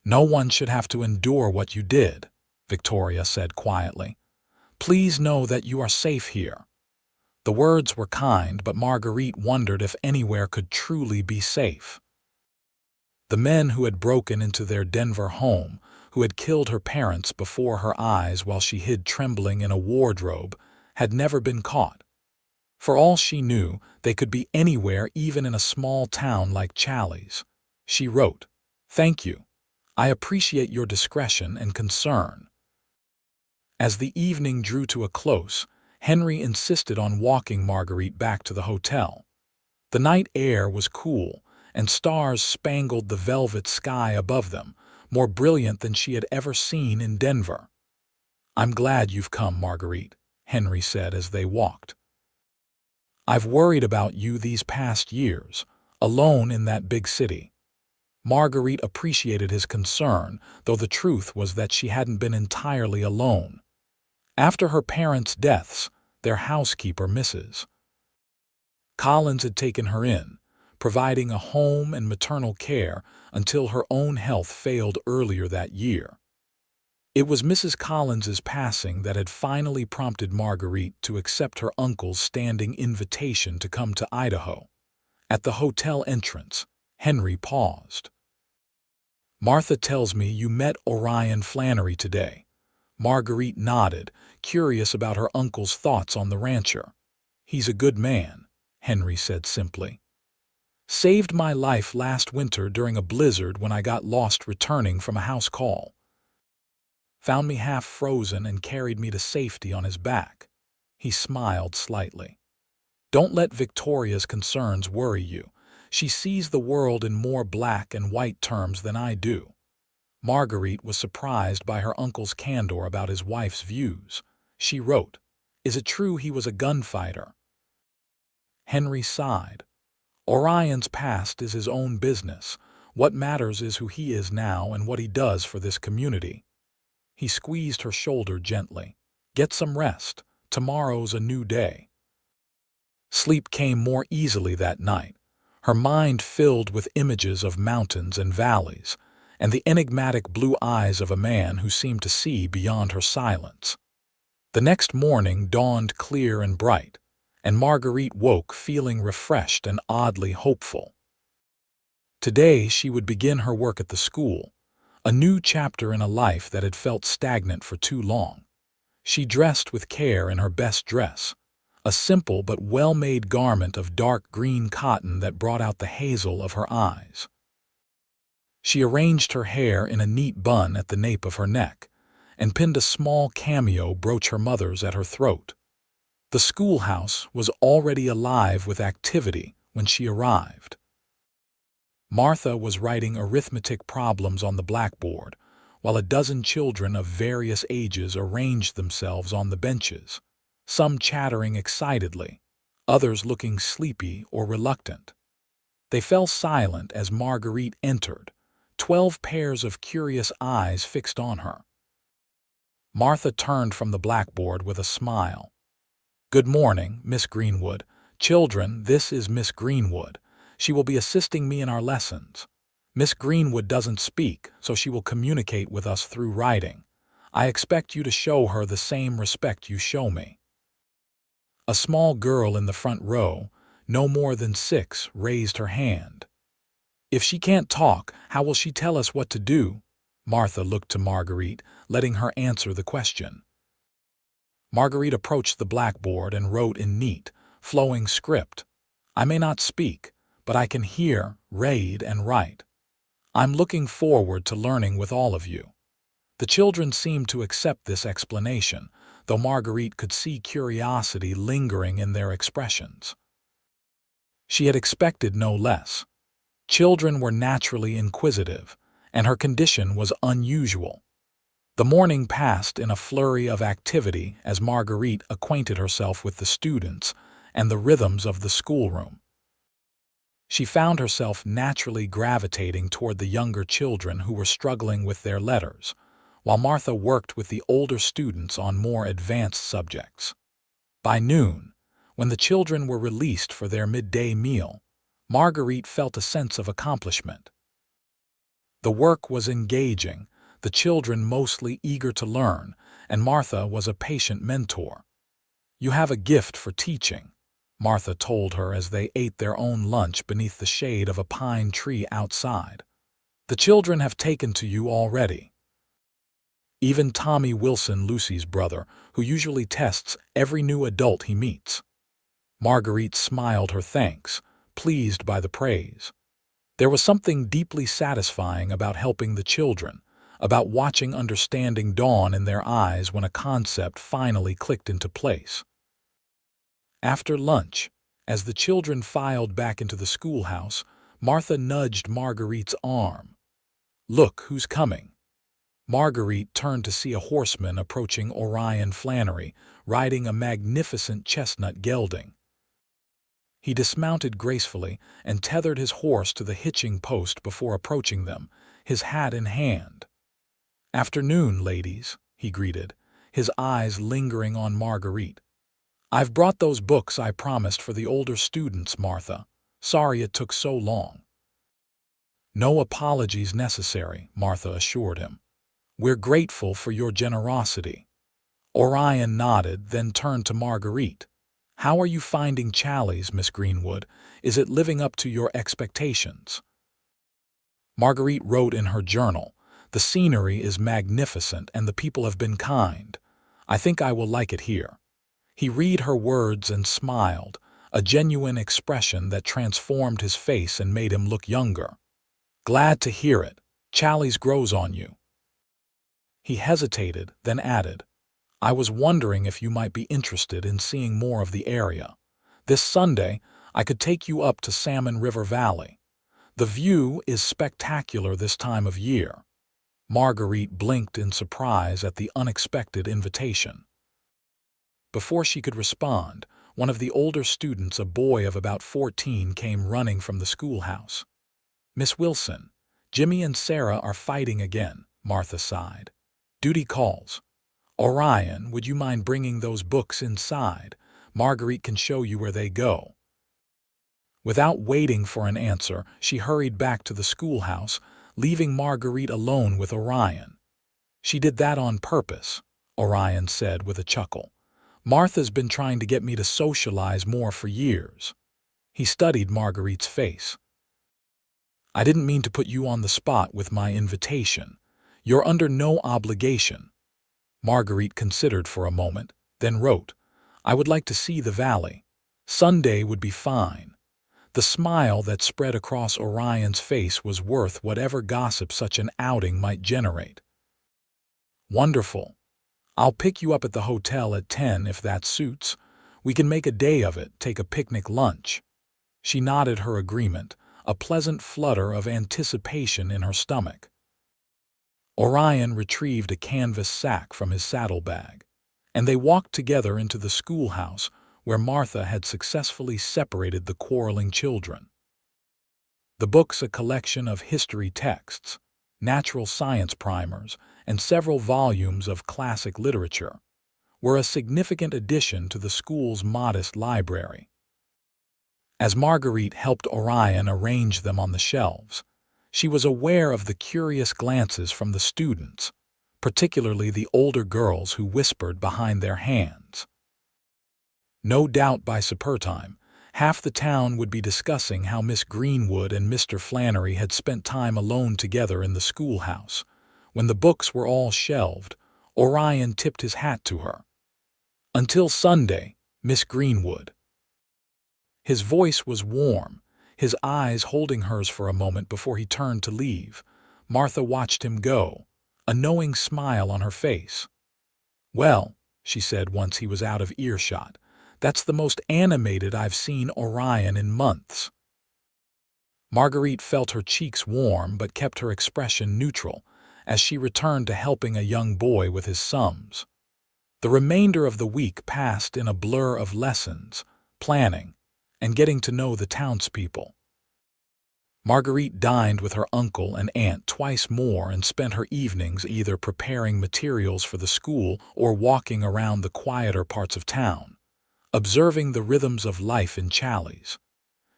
"No one should have to endure what you did," Victoria said quietly. "Please know that you are safe here." The words were kind, but Marguerite wondered if anywhere could truly be safe. The men who had broken into their Denver home, who had killed her parents before her eyes while she hid trembling in a wardrobe, had never been caught. For all she knew, they could be anywhere, even in a small town like Challis. She wrote, "Thank you. I appreciate your discretion and concern." As the evening drew to a close, Henry insisted on walking Marguerite back to the hotel. The night air was cool, and stars spangled the velvet sky above them, more brilliant than she had ever seen in Denver. "I'm glad you've come, Marguerite," Henry said as they walked. "I've worried about you these past years, alone in that big city." Marguerite appreciated his concern, though the truth was that she hadn't been entirely alone. After her parents' deaths, their housekeeper, Mrs. Collins, had taken her in, providing a home and maternal care until her own health failed earlier that year. It was Mrs. Collins's passing that had finally prompted Marguerite to accept her uncle's standing invitation to come to Idaho. At the hotel entrance, Henry paused. "Martha tells me you met Orion Flannery today." Marguerite nodded, curious about her uncle's thoughts on the rancher. "He's a good man," Henry said simply. "Saved my life last winter during a blizzard when I got lost returning from a house call. Found me half frozen and carried me to safety on his back." He smiled slightly. "Don't let Victoria's concerns worry you. She sees the world in more black and white terms than I do." Marguerite was surprised by her uncle's candor about his wife's views. She wrote, "Is it true he was a gunfighter?" Henry sighed. "Orion's past is his own business. What matters is who he is now and what he does for this community." He squeezed her shoulder gently. "Get some rest. Tomorrow's a new day." Sleep came more easily that night, her mind filled with images of mountains and valleys, and the enigmatic blue eyes of a man who seemed to see beyond her silence. The next morning dawned clear and bright, and Marguerite woke feeling refreshed and oddly hopeful. Today she would begin her work at the school, a new chapter in a life that had felt stagnant for too long. She dressed with care in her best dress, a simple but well-made garment of dark green cotton that brought out the hazel of her eyes. She arranged her hair in a neat bun at the nape of her neck, and pinned a small cameo brooch, her mother's, at her throat. The schoolhouse was already alive with activity when she arrived. Martha was writing arithmetic problems on the blackboard, while a dozen children of various ages arranged themselves on the benches. some chattering excitedly, others looking sleepy or reluctant. They fell silent as Marguerite entered, 12 pairs of curious eyes fixed on her. Martha turned from the blackboard with a smile. "Good morning, Miss Greenwood. Children, this is Miss Greenwood. She will be assisting me in our lessons. Miss Greenwood doesn't speak, so she will communicate with us through writing. I expect you to show her the same respect you show me." A small girl in the front row, no more than 6, raised her hand. "If she can't talk, how will she tell us what to do?" Martha looked to Marguerite, letting her answer the question. Marguerite approached the blackboard and wrote in neat, flowing script. "I may not speak, but I can hear, read, and write. I'm looking forward to learning with all of you." The children seemed to accept this explanation, though Marguerite could see curiosity lingering in their expressions. She had expected no less. Children were naturally inquisitive, and her condition was unusual. The morning passed in a flurry of activity as Marguerite acquainted herself with the students and the rhythms of the schoolroom. She found herself naturally gravitating toward the younger children who were struggling with their letters, while Martha worked with the older students on more advanced subjects. By noon, when the children were released for their midday meal, Marguerite felt a sense of accomplishment. The work was engaging, the children mostly eager to learn, and Martha was a patient mentor. "You have a gift for teaching," Martha told her as they ate their own lunch beneath the shade of a pine tree outside. "The children have taken to you already." Even Tommy Wilson, Lucy's brother, who usually tests every new adult he meets. Marguerite smiled her thanks, pleased by the praise. There was something deeply satisfying about helping the children, about watching understanding dawn in their eyes when a concept finally clicked into place. After lunch, as the children filed back into the schoolhouse, Martha nudged Marguerite's arm. "Look who's coming." Marguerite turned to see a horseman approaching Orion Flannery, riding a magnificent chestnut gelding. He dismounted gracefully and tethered his horse to the hitching post before approaching them, his hat in hand. "Afternoon, ladies," he greeted, his eyes lingering on Marguerite. "I've brought those books I promised for the older students, Martha. Sorry it took so long." "No apologies necessary," Martha assured him. "We're grateful for your generosity." Orion nodded, then turned to Marguerite. "How are you finding Challis, Miss Greenwood? Is it living up to your expectations?" Marguerite wrote in her journal, "The scenery is magnificent and the people have been kind. I think I will like it here." He read her words and smiled, a genuine expression that transformed his face and made him look younger. "Glad to hear it. Challis grows on you." He hesitated, then added, "I was wondering if you might be interested in seeing more of the area. This Sunday, I could take you up to Salmon River Valley. The view is spectacular this time of year." Marguerite blinked in surprise at the unexpected invitation. Before she could respond, one of the older students, a boy of about 14, came running from the schoolhouse. "Miss Wilson, Jimmy and Sarah are fighting again," Martha sighed. "Duty calls. Orion, would you mind bringing those books inside? Marguerite can show you where they go." Without waiting for an answer, she hurried back to the schoolhouse, leaving Marguerite alone with Orion. "She did that on purpose," Orion said with a chuckle. "Martha's been trying to get me to socialize more for years." He studied Marguerite's face. "I didn't mean to put you on the spot with my invitation. You're under no obligation." Marguerite considered for a moment, then wrote, "I would like to see the valley. Sunday would be fine." The smile that spread across Orion's face was worth whatever gossip such an outing might generate. "Wonderful. I'll pick you up at the hotel at 10 if that suits. We can make a day of it, take a picnic lunch." She nodded her agreement, a pleasant flutter of anticipation in her stomach. Orion retrieved a canvas sack from his saddlebag. and they walked together into the schoolhouse where Martha had successfully separated the quarreling children. The book's a collection of history texts, natural science primers, and several volumes of classic literature, were a significant addition to the school's modest library. As Marguerite helped Orion arrange them on the shelves, she was aware of the curious glances from the students, particularly the older girls who whispered behind their hands. No doubt by supper time, half the town would be discussing how Miss Greenwood and Mr. Flannery had spent time alone together in the schoolhouse. When the books were all shelved, Orion tipped his hat to her. "Until Sunday, Miss Greenwood." His voice was warm, his eyes holding hers for a moment before he turned to leave. Martha watched him go, a knowing smile on her face. "Well," she said once he was out of earshot, "that's the most animated I've seen Orion in months." Marguerite felt her cheeks warm but kept her expression neutral as she returned to helping a young boy with his sums. The remainder of the week passed in a blur of lessons, planning, and getting to know the townspeople. Marguerite dined with her uncle and aunt twice more and spent her evenings either preparing materials for the school or walking around the quieter parts of town, observing the rhythms of life in Challis.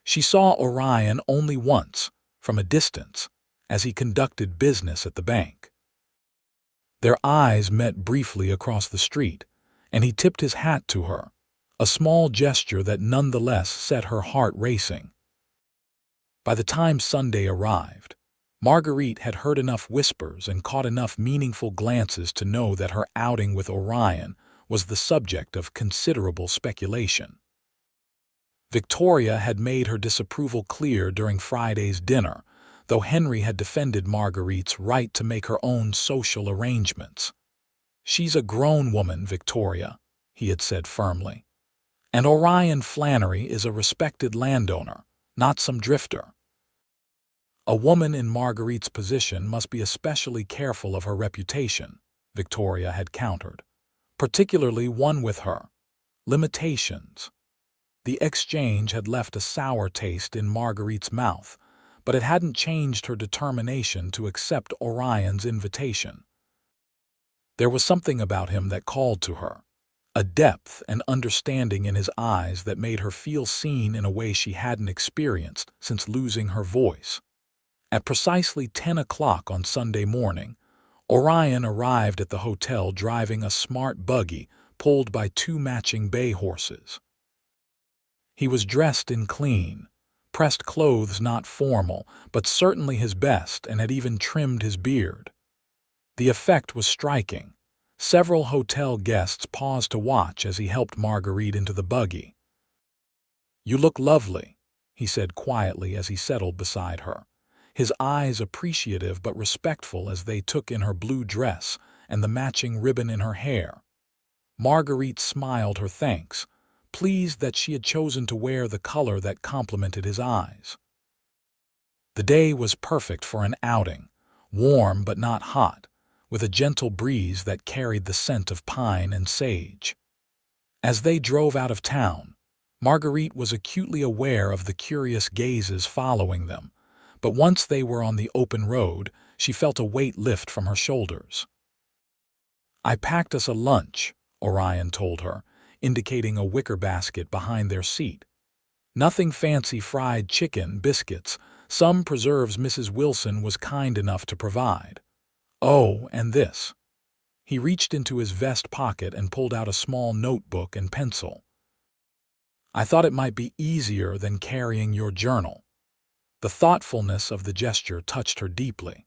She saw Orion only once, from a distance, as he conducted business at the bank. Their eyes met briefly across the street, and he tipped his hat to her, a small gesture that nonetheless set her heart racing. By the time Sunday arrived, Marguerite had heard enough whispers and caught enough meaningful glances to know that her outing with Orion was the subject of considerable speculation. Victoria had made her disapproval clear during Friday's dinner, though Henry had defended Marguerite's right to make her own social arrangements. "She's a grown woman, Victoria," he had said firmly. "And Orion Flannery is a respected landowner, not some drifter." "A woman in Marguerite's position must be especially careful of her reputation," Victoria had countered, "particularly one with her limitations." The exchange had left a sour taste in Marguerite's mouth, but it hadn't changed her determination to accept Orion's invitation. There was something about him that called to her, a depth and understanding in his eyes that made her feel seen in a way she hadn't experienced since losing her voice. At precisely 10 o'clock on Sunday morning, Orion arrived at the hotel driving a smart buggy pulled by 2 matching bay horses. He was dressed in clean, pressed clothes, not formal, but certainly his best, and had even trimmed his beard. The effect was striking. Several hotel guests paused to watch as he helped Marguerite into the buggy. "You look lovely," he said quietly as he settled beside her, his eyes appreciative but respectful as they took in her blue dress and the matching ribbon in her hair. Marguerite smiled her thanks, pleased that she had chosen to wear the color that complemented his eyes. The day was perfect for an outing, warm but not hot, with a gentle breeze that carried the scent of pine and sage. As they drove out of town, Marguerite was acutely aware of the curious gazes following them, but once they were on the open road, she felt a weight lift from her shoulders. "I packed us a lunch," Orion told her, indicating a wicker basket behind their seat. "Nothing fancy, fried chicken, biscuits, some preserves Mrs. Wilson was kind enough to provide. Oh, and this." He reached into his vest pocket and pulled out a small notebook and pencil. "I thought it might be easier than carrying your journal." The thoughtfulness of the gesture touched her deeply.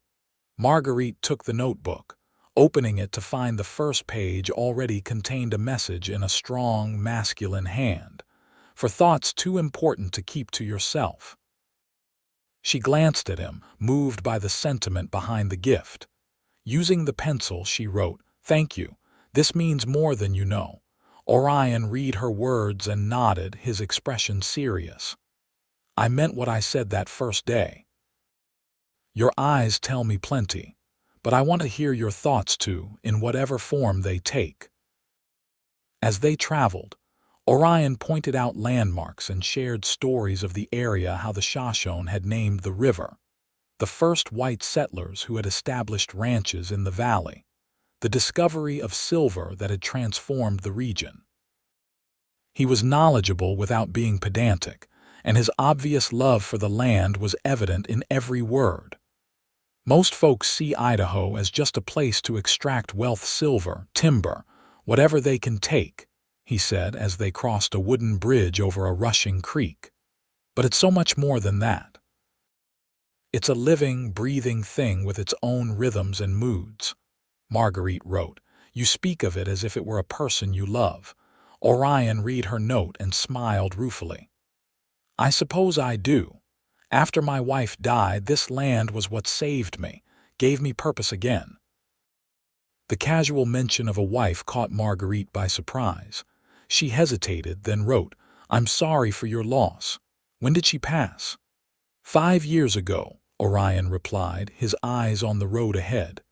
Marguerite took the notebook, opening it to find the first page already contained a message in a strong, masculine hand, "For thoughts too important to keep to yourself." She glanced at him, moved by the sentiment behind the gift. Using the pencil, she wrote, "Thank you. This means more than you know." Orion read her words and nodded, his expression serious. "I meant what I said that first day. Your eyes tell me plenty, but I want to hear your thoughts too, in whatever form they take." As they traveled, Orion pointed out landmarks and shared stories of the area, how the Shoshone had named the river, the first white settlers who had established ranches in the valley, the discovery of silver that had transformed the region. He was knowledgeable without being pedantic, and his obvious love for the land was evident in every word. Most folks see Idaho as just a place to extract wealth, silver, timber, whatever they can take, he said as they crossed a wooden bridge over a rushing creek. But it's so much more than that. It's a living, breathing thing with its own rhythms and moods. Marguerite wrote, "You speak of it as if it were a person you love." Orion read her note and smiled ruefully. "I suppose I do. After my wife died, this land was what saved me, gave me purpose again." The casual mention of a wife caught Marguerite by surprise. She hesitated, then wrote, "I'm sorry for your loss. When did she pass?" 5 years ago, Orion replied, his eyes on the road ahead.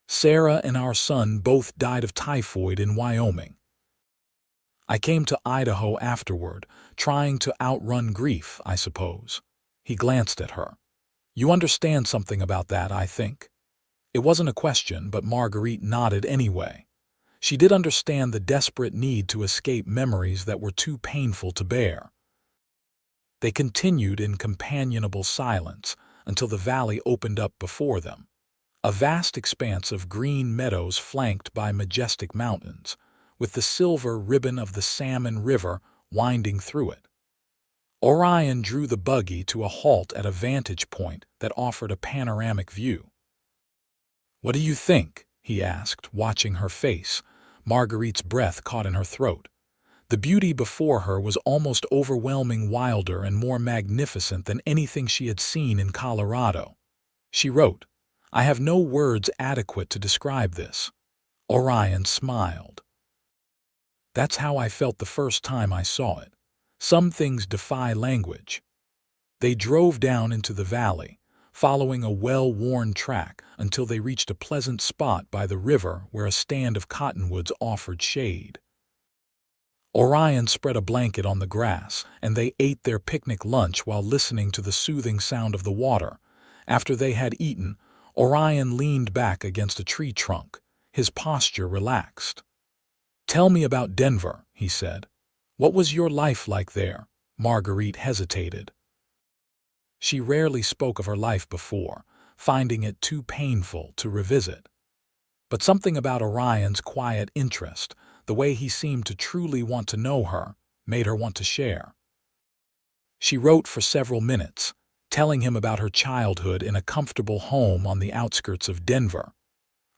"Sarah and our son both died of typhoid in Wyoming. I came to Idaho afterward, trying to outrun grief, I suppose." He glanced at her. "You understand something about that, I think." It wasn't a question, but Marguerite nodded anyway. She did understand the desperate need to escape memories that were too painful to bear. They continued in companionable silence until the valley opened up before them, a vast expanse of green meadows flanked by majestic mountains, with the silver ribbon of the Salmon River winding through it. Orion drew the buggy to a halt at a vantage point that offered a panoramic view. "What do you think?" he asked, watching her face. Marguerite's breath caught in her throat. The beauty before her was almost overwhelming, wilder and more magnificent than anything she had seen in Colorado. She wrote, "I have no words adequate to describe this." Orion smiled. "That's how I felt the first time I saw it. Some things defy language." They drove down into the valley, following a well-worn track until they reached a pleasant spot by the river where a stand of cottonwoods offered shade. Orion spread a blanket on the grass, and they ate their picnic lunch while listening to the soothing sound of the water. After they had eaten, Orion leaned back against a tree trunk, his posture relaxed. "Tell me about Denver," he said. "What was your life like there?" Marguerite hesitated. She rarely spoke of her life before, finding it too painful to revisit. But something about Orion's quiet interest, the way he seemed to truly want to know her, made her want to share. She wrote for several minutes, telling him about her childhood in a comfortable home on the outskirts of Denver,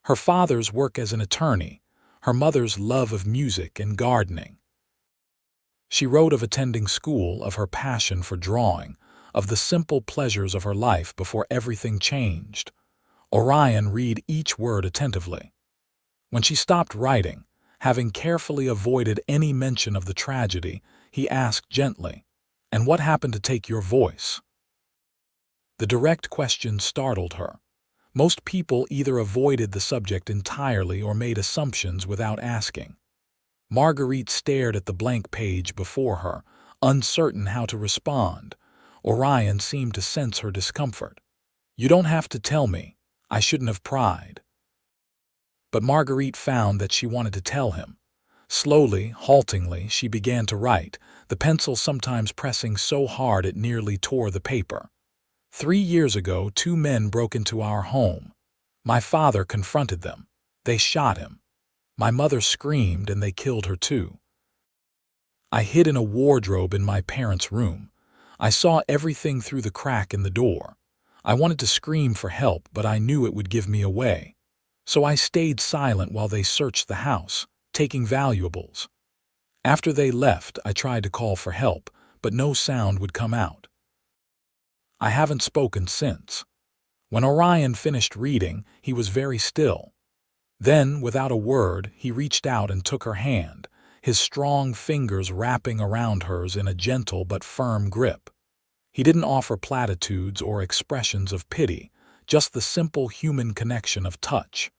her father's work as an attorney, her mother's love of music and gardening. She wrote of attending school, of her passion for drawing, of the simple pleasures of her life before everything changed. Orion read each word attentively. When she stopped writing, having carefully avoided any mention of the tragedy, he asked gently, "And what happened to take your voice?" The direct question startled her. Most people either avoided the subject entirely or made assumptions without asking. Marguerite stared at the blank page before her, uncertain how to respond. Orion seemed to sense her discomfort. "You don't have to tell me. I shouldn't have pried." But Marguerite found that she wanted to tell him. Slowly, haltingly, she began to write, the pencil sometimes pressing so hard it nearly tore the paper. 3 years ago, 2 men broke into our home. My father confronted them. They shot him. My mother screamed and they killed her too. I hid in a wardrobe in my parents' room. I saw everything through the crack in the door. I wanted to scream for help, but I knew it would give me away. So I stayed silent while they searched the house, taking valuables. After they left, I tried to call for help, but no sound would come out. I haven't spoken since. When Orion finished reading, he was very still. Then, without a word, he reached out and took her hand, his strong fingers wrapping around hers in a gentle but firm grip. He didn't offer platitudes or expressions of pity, just the simple human connection of touch.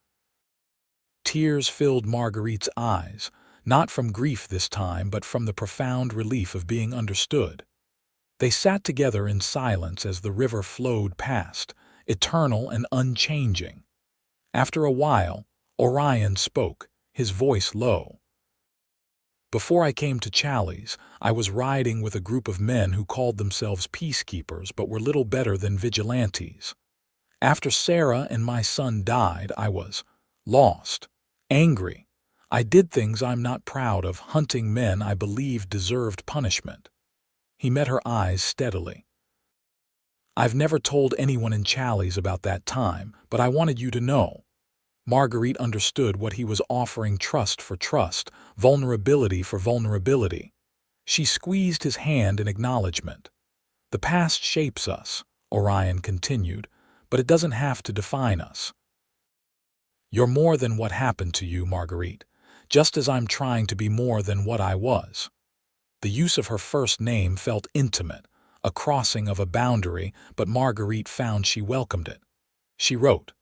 Tears filled Marguerite's eyes, not from grief this time, but from the profound relief of being understood. They sat together in silence as the river flowed past, eternal and unchanging. After a while, Orion spoke, his voice low. "Before I came to Challis, I was riding with a group of men who called themselves peacekeepers but were little better than vigilantes. After Sarah and my son died, I was lost, angry. I did things I'm not proud of, hunting men I believed deserved punishment." He met her eyes steadily. "I've never told anyone in Challis about that time, but I wanted you to know." Marguerite understood what he was offering, trust for trust, vulnerability for vulnerability. She squeezed his hand in acknowledgement. "The past shapes us," Orion continued, "but it doesn't have to define us. You're more than what happened to you, Marguerite, just as I'm trying to be more than what I was." The use of her first name felt intimate, a crossing of a boundary, but Marguerite found she welcomed it. She wrote,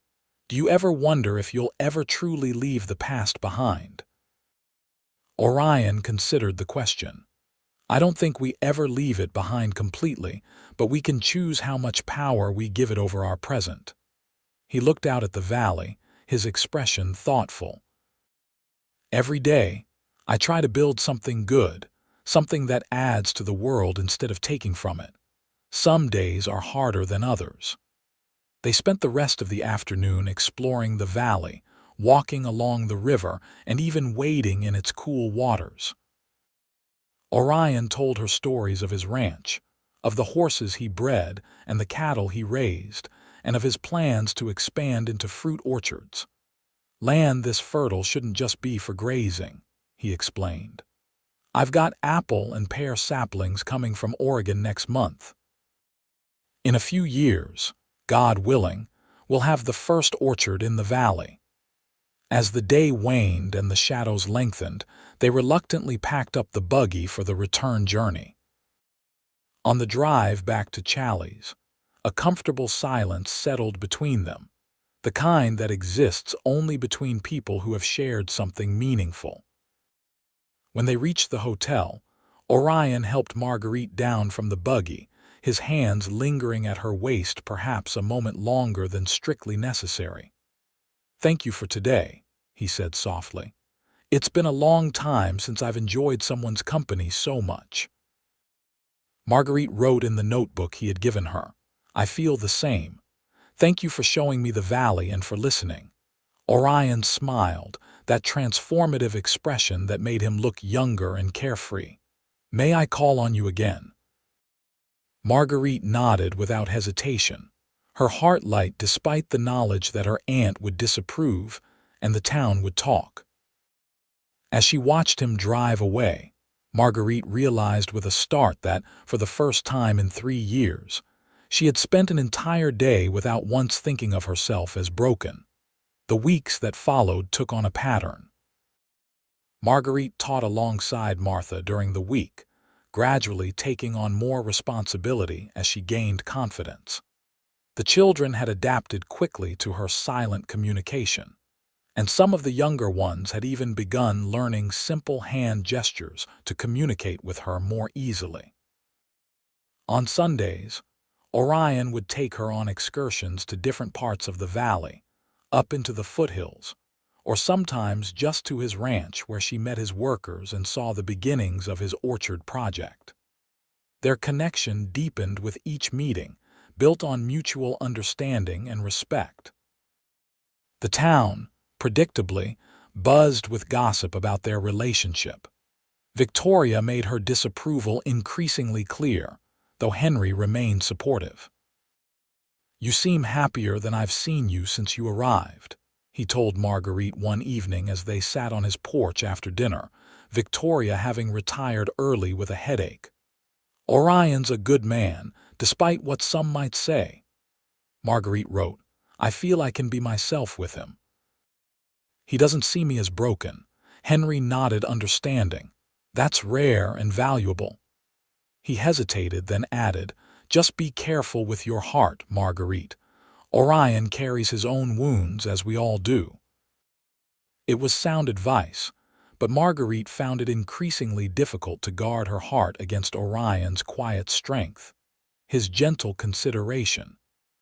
"Do you ever wonder if you'll ever truly leave the past behind?" Orion considered the question. "I don't think we ever leave it behind completely, but we can choose how much power we give it over our present." He looked out at the valley, his expression thoughtful. "Every day, I try to build something good, something that adds to the world instead of taking from it. Some days are harder than others." They spent the rest of the afternoon exploring the valley, walking along the river, and even wading in its cool waters. Orion told her stories of his ranch, of the horses he bred and the cattle he raised, and of his plans to expand into fruit orchards. "Land this fertile shouldn't just be for grazing," he explained. "I've got apple and pear saplings coming from Oregon next month. In a few years, God willing, we'll have the first orchard in the valley." As the day waned and the shadows lengthened, they reluctantly packed up the buggy for the return journey. On the drive back to Challis, a comfortable silence settled between them, the kind that exists only between people who have shared something meaningful. When they reached the hotel, Orion helped Marguerite down from the buggy, his hands lingering at her waist perhaps a moment longer than strictly necessary. "Thank you for today," he said softly. "It's been a long time since I've enjoyed someone's company so much." Marguerite wrote in the notebook he had given her, "I feel the same. Thank you for showing me the valley and for listening." Orion smiled, that transformative expression that made him look younger and carefree. "May I call on you again?" Marguerite nodded without hesitation, her heart light despite the knowledge that her aunt would disapprove and the town would talk. As she watched him drive away, Marguerite realized with a start that, for the first time in 3 years, she had spent an entire day without once thinking of herself as broken. The weeks that followed took on a pattern. Marguerite taught alongside Martha during the week, gradually taking on more responsibility as she gained confidence. The children had adapted quickly to her silent communication, and some of the younger ones had even begun learning simple hand gestures to communicate with her more easily. On Sundays, Orion would take her on excursions to different parts of the valley, up into the foothills, or sometimes just to his ranch where she met his workers and saw the beginnings of his orchard project. Their connection deepened with each meeting, built on mutual understanding and respect. The town, predictably, buzzed with gossip about their relationship. Victoria made her disapproval increasingly clear, though Henry remained supportive. "You seem happier than I've seen you since you arrived," he told Marguerite one evening as they sat on his porch after dinner, Victoria having retired early with a headache. "Orion's a good man, despite what some might say." Marguerite wrote, "I feel I can be myself with him. He doesn't see me as broken." Henry nodded understanding. "That's rare and valuable." He hesitated, then added, "Just be careful with your heart, Marguerite. Orion carries his own wounds, as we all do." It was sound advice, but Marguerite found it increasingly difficult to guard her heart against Orion's quiet strength, his gentle consideration,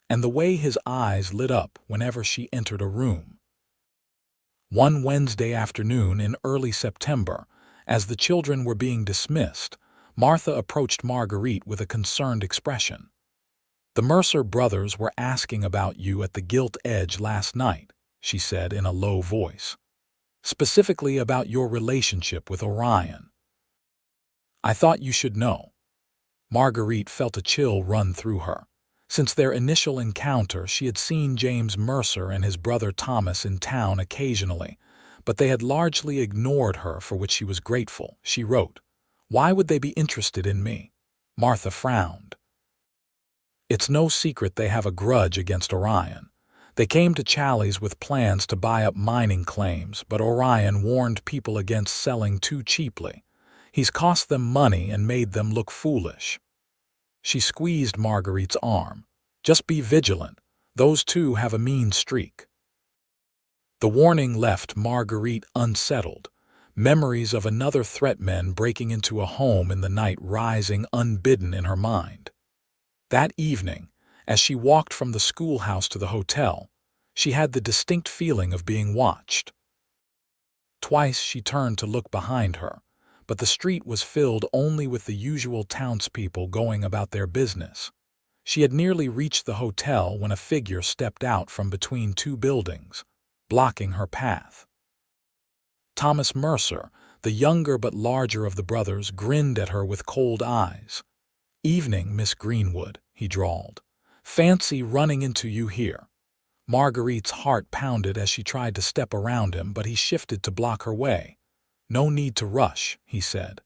and the way his eyes lit up whenever she entered a room. One Wednesday afternoon in early September, as the children were being dismissed, Martha approached Marguerite with a concerned expression. "The Mercer brothers were asking about you at the Gilt Edge last night," she said in a low voice. "Specifically about your relationship with Orion. I thought you should know." Marguerite felt a chill run through her. Since their initial encounter, she had seen James Mercer and his brother Thomas in town occasionally, but they had largely ignored her, for which she was grateful. She wrote, "Why would they be interested in me?" Martha frowned. "It's no secret they have a grudge against Orion. They came to Challis with plans to buy up mining claims, but Orion warned people against selling too cheaply. He's cost them money and made them look foolish." She squeezed Marguerite's arm. "Just be vigilant. Those two have a mean streak." The warning left Marguerite unsettled, memories of another threatman breaking into a home in the night rising unbidden in her mind. That evening, as she walked from the schoolhouse to the hotel, she had the distinct feeling of being watched. Twice she turned to look behind her, but the street was filled only with the usual townspeople going about their business. She had nearly reached the hotel when a figure stepped out from between two buildings, blocking her path. Thomas Mercer, the younger but larger of the brothers, grinned at her with cold eyes. "Evening, Miss Greenwood," he drawled. "Fancy running into you here." Marguerite's heart pounded as she tried to step around him, but he shifted to block her way. "No need to rush," he said.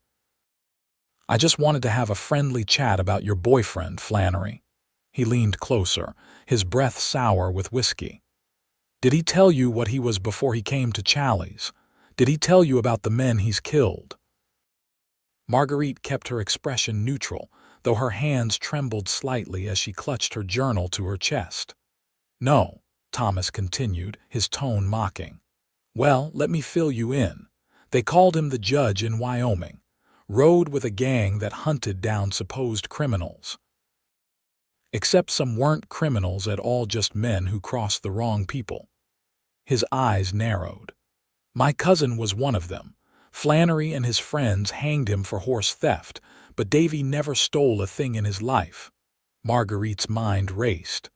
"I just wanted to have a friendly chat about your boyfriend, Flannery." He leaned closer, his breath sour with whiskey. "Did he tell you what he was before he came to Challis? Did he tell you about the men he's killed?" Marguerite kept her expression neutral, though her hands trembled slightly as she clutched her journal to her chest. "No," Thomas continued, his tone mocking. "Well, let me fill you in. They called him the judge in Wyoming. Rode with a gang that hunted down supposed criminals. Except some weren't criminals at all, just men who crossed the wrong people." His eyes narrowed. "My cousin was one of them. Flannery and his friends hanged him for horse theft, but Davy never stole a thing in his life." Marguerite's mind raced.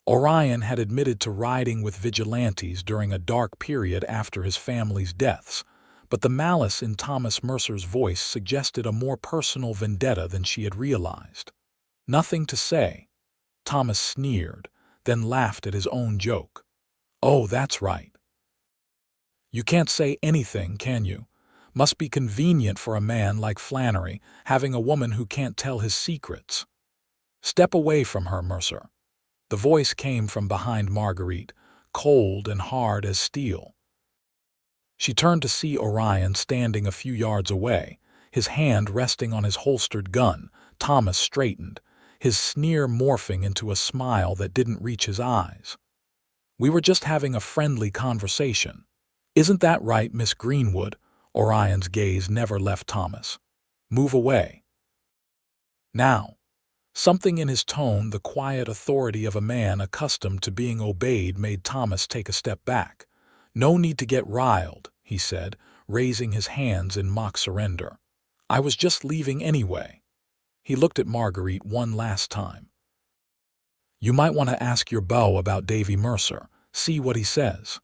Orion had admitted to riding with vigilantes during a dark period after his family's deaths, but the malice in Thomas Mercer's voice suggested a more personal vendetta than she had realized. "Nothing to say." Thomas sneered, then laughed at his own joke. "Oh, that's right. You can't say anything, can you? Must be convenient for a man like Flannery, having a woman who can't tell his secrets." "Step away from her, Mercer." The voice came from behind Marguerite, cold and hard as steel. She turned to see Orion standing a few yards away, his hand resting on his holstered gun. Thomas straightened, his sneer morphing into a smile that didn't reach his eyes. "We were just having a friendly conversation. Isn't that right, Miss Greenwood?" Orion's gaze never left Thomas. "Move away." Now. Something in his tone, the quiet authority of a man accustomed to being obeyed, made Thomas take a step back. "No need to get riled," he said, raising his hands in mock surrender. "I was just leaving anyway." He looked at Marguerite one last time. "You might want to ask your beau about Davy Mercer, see what he says."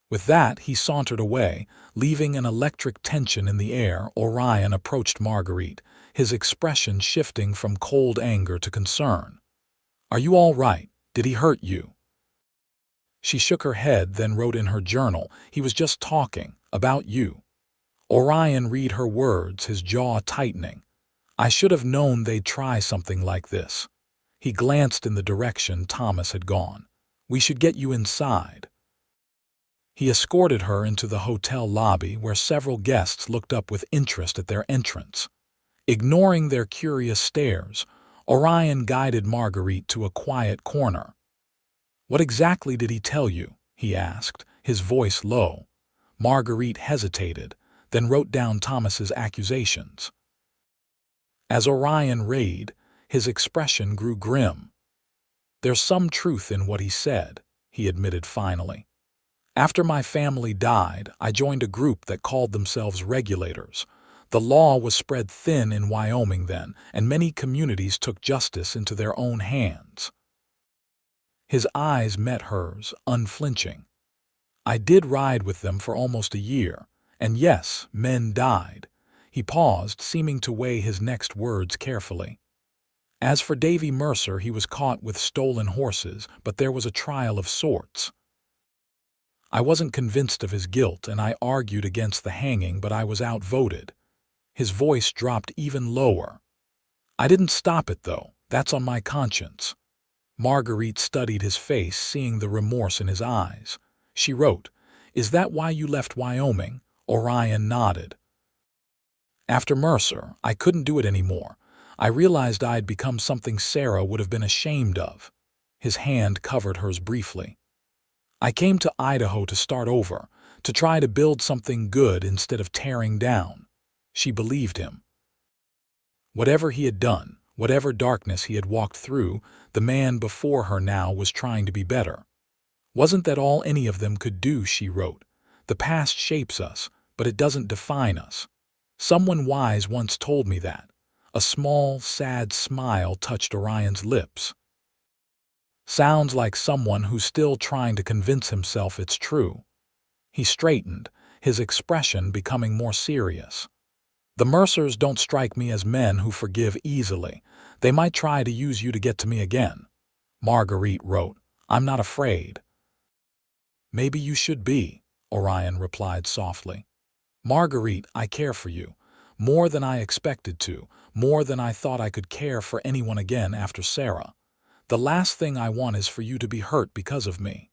With that, he sauntered away, leaving an electric tension in the air. Orion approached Marguerite, his expression shifting from cold anger to concern. "Are you all right? Did he hurt you?" She shook her head, then wrote in her journal, "He was just talking about you." Orion read her words, his jaw tightening. "I should have known they'd try something like this." He glanced in the direction Thomas had gone. "We should get you inside." He escorted her into the hotel lobby, where several guests looked up with interest at their entrance. Ignoring their curious stares, Orion guided Marguerite to a quiet corner. "What exactly did he tell you?" he asked, his voice low. Marguerite hesitated, then wrote down Thomas's accusations. As Orion read, his expression grew grim. "There's some truth in what he said," he admitted finally. "After my family died, I joined a group that called themselves regulators. The law was spread thin in Wyoming then, and many communities took justice into their own hands." His eyes met hers, unflinching. "I did ride with them for almost a year, and yes, men died." He paused, seeming to weigh his next words carefully. "As for Davy Mercer, he was caught with stolen horses, but there was a trial of sorts. I wasn't convinced of his guilt, and I argued against the hanging, but I was outvoted." His voice dropped even lower. "I didn't stop it, though. That's on my conscience." Marguerite studied his face, seeing the remorse in his eyes. She wrote, "Is that why you left Wyoming?" Orion nodded. "After Mercer, I couldn't do it anymore. I realized I'd become something Sarah would have been ashamed of." His hand covered hers briefly. "I came to Idaho to start over, to try to build something good instead of tearing down." She believed him. Whatever he had done, whatever darkness he had walked through, the man before her now was trying to be better. "Wasn't that all any of them could do?" she wrote. "The past shapes us, but it doesn't define us. Someone wise once told me that." A small, sad smile touched Orion's lips. "Sounds like someone who's still trying to convince himself it's true." He straightened, his expression becoming more serious. "The Mercers don't strike me as men who forgive easily. They might try to use you to get to me again." Marguerite wrote, "I'm not afraid." "Maybe you should be," Orion replied softly. "Marguerite, I care for you. More than I expected to, more than I thought I could care for anyone again after Sarah. The last thing I want is for you to be hurt because of me."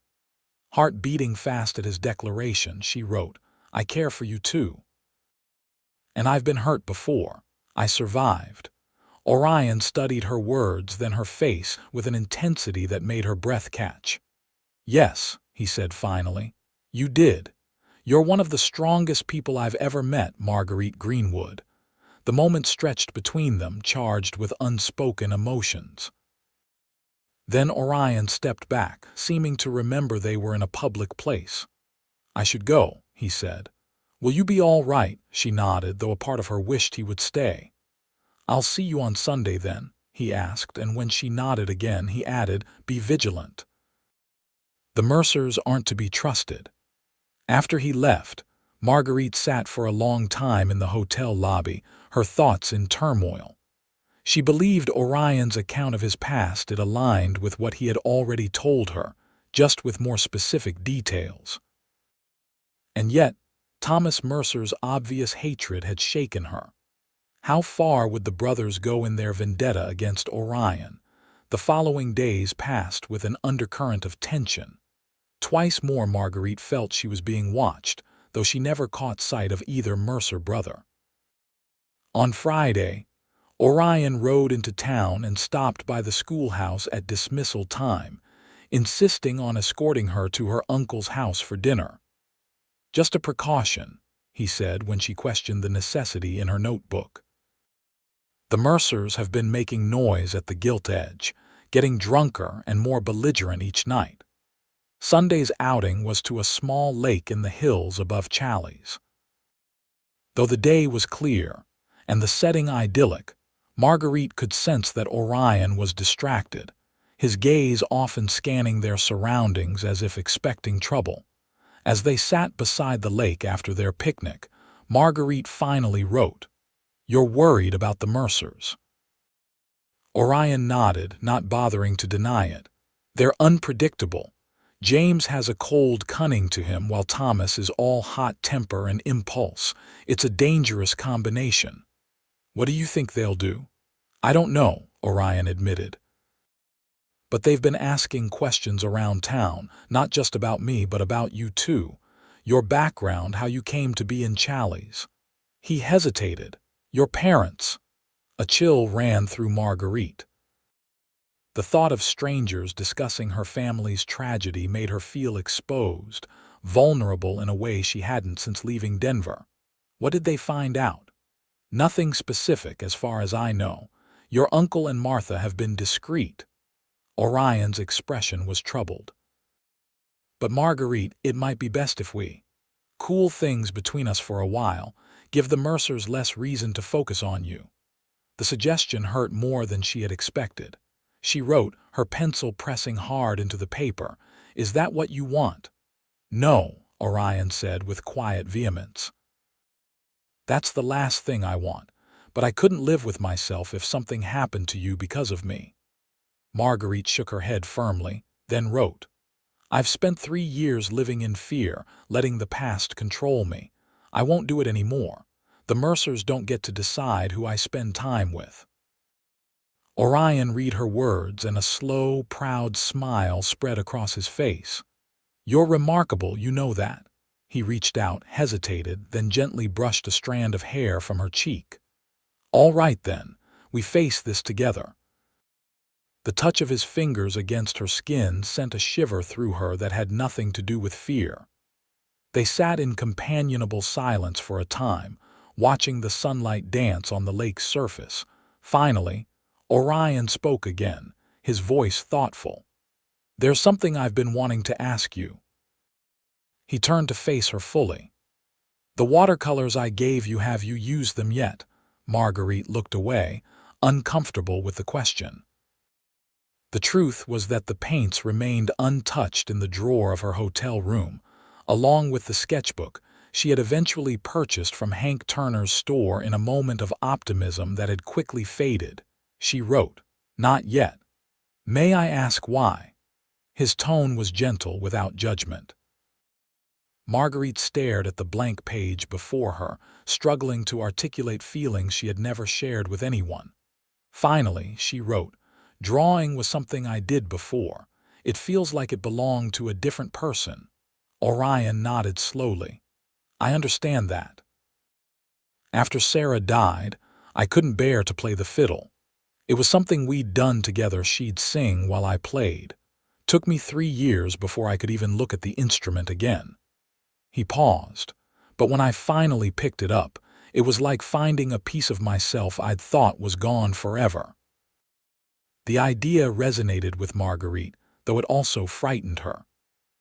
Heart beating fast at his declaration, she wrote, "I care for you too. And I've been hurt before. I survived." Orion studied her words, then her face, with an intensity that made her breath catch. "Yes," he said finally, "you did. You're one of the strongest people I've ever met, Marguerite Greenwood." The moment stretched between them, charged with unspoken emotions. Then Orion stepped back, seeming to remember they were in a public place. "I should go," he said. "Will you be all right?" She nodded, though a part of her wished he would stay. "I'll see you on Sunday then," he asked, and when she nodded again, he added, "Be vigilant. The Mercers aren't to be trusted." After he left, Marguerite sat for a long time in the hotel lobby, her thoughts in turmoil. She believed Orion's account of his past. It aligned with what he had already told her, just with more specific details. And yet, Thomas Mercer's obvious hatred had shaken her. How far would the brothers go in their vendetta against Orion? The following days passed with an undercurrent of tension. Twice more Marguerite felt she was being watched, though she never caught sight of either Mercer brother. On Friday, Orion rode into town and stopped by the schoolhouse at dismissal time, insisting on escorting her to her uncle's house for dinner. "Just a precaution," he said when she questioned the necessity in her notebook. "The Mercers have been making noise at the gilt edge, getting drunker and more belligerent each night." Sunday's outing was to a small lake in the hills above Challis. Though the day was clear and the setting idyllic, Marguerite could sense that Orion was distracted, his gaze often scanning their surroundings as if expecting trouble. As they sat beside the lake after their picnic, Marguerite finally wrote, "You're worried about the Mercers." Orion nodded, not bothering to deny it. "They're unpredictable. James has a cold cunning to him, while Thomas is all hot temper and impulse. It's a dangerous combination." "What do you think they'll do?" "I don't know," Orion admitted. "But they've been asking questions around town, not just about me, but about you too. Your background, how you came to be in Challis." He hesitated. "Your parents." A chill ran through Marguerite. The thought of strangers discussing her family's tragedy made her feel exposed, vulnerable in a way she hadn't since leaving Denver. What did they find out? Nothing specific as far as I know. Your uncle and Martha have been discreet. Orion's expression was troubled. But Marguerite, it might be best if we cool things between us for a while, give the Mercers less reason to focus on you. The suggestion hurt more than she had expected. She wrote, her pencil pressing hard into the paper. Is that what you want? No, Orion said with quiet vehemence. That's the last thing I want, but I couldn't live with myself if something happened to you because of me. Marguerite shook her head firmly, then wrote, I've spent 3 years living in fear, letting the past control me. I won't do it anymore. The Mercers don't get to decide who I spend time with. Orion read her words, and a slow, proud smile spread across his face. You're remarkable, you know that. He reached out, hesitated, then gently brushed a strand of hair from her cheek. All right then, we face this together. The touch of his fingers against her skin sent a shiver through her that had nothing to do with fear. They sat in companionable silence for a time, watching the sunlight dance on the lake's surface. Finally, Orion spoke again, his voice thoughtful. There's something I've been wanting to ask you. He turned to face her fully. The watercolors I gave you, have you used them yet? Marguerite looked away, uncomfortable with the question. The truth was that the paints remained untouched in the drawer of her hotel room, along with the sketchbook she had eventually purchased from Hank Turner's store in a moment of optimism that had quickly faded. She wrote, Not yet. May I ask why? His tone was gentle, without judgment. Marguerite stared at the blank page before her, struggling to articulate feelings she had never shared with anyone. Finally, she wrote, Drawing was something I did before. It feels like it belonged to a different person. Orion nodded slowly. I understand that. After Sarah died, I couldn't bear to play the fiddle. It was something we'd done together. She'd sing while I played. Took me 3 years before I could even look at the instrument again. He paused, but when I finally picked it up, it was like finding a piece of myself I'd thought was gone forever. The idea resonated with Marguerite, though it also frightened her.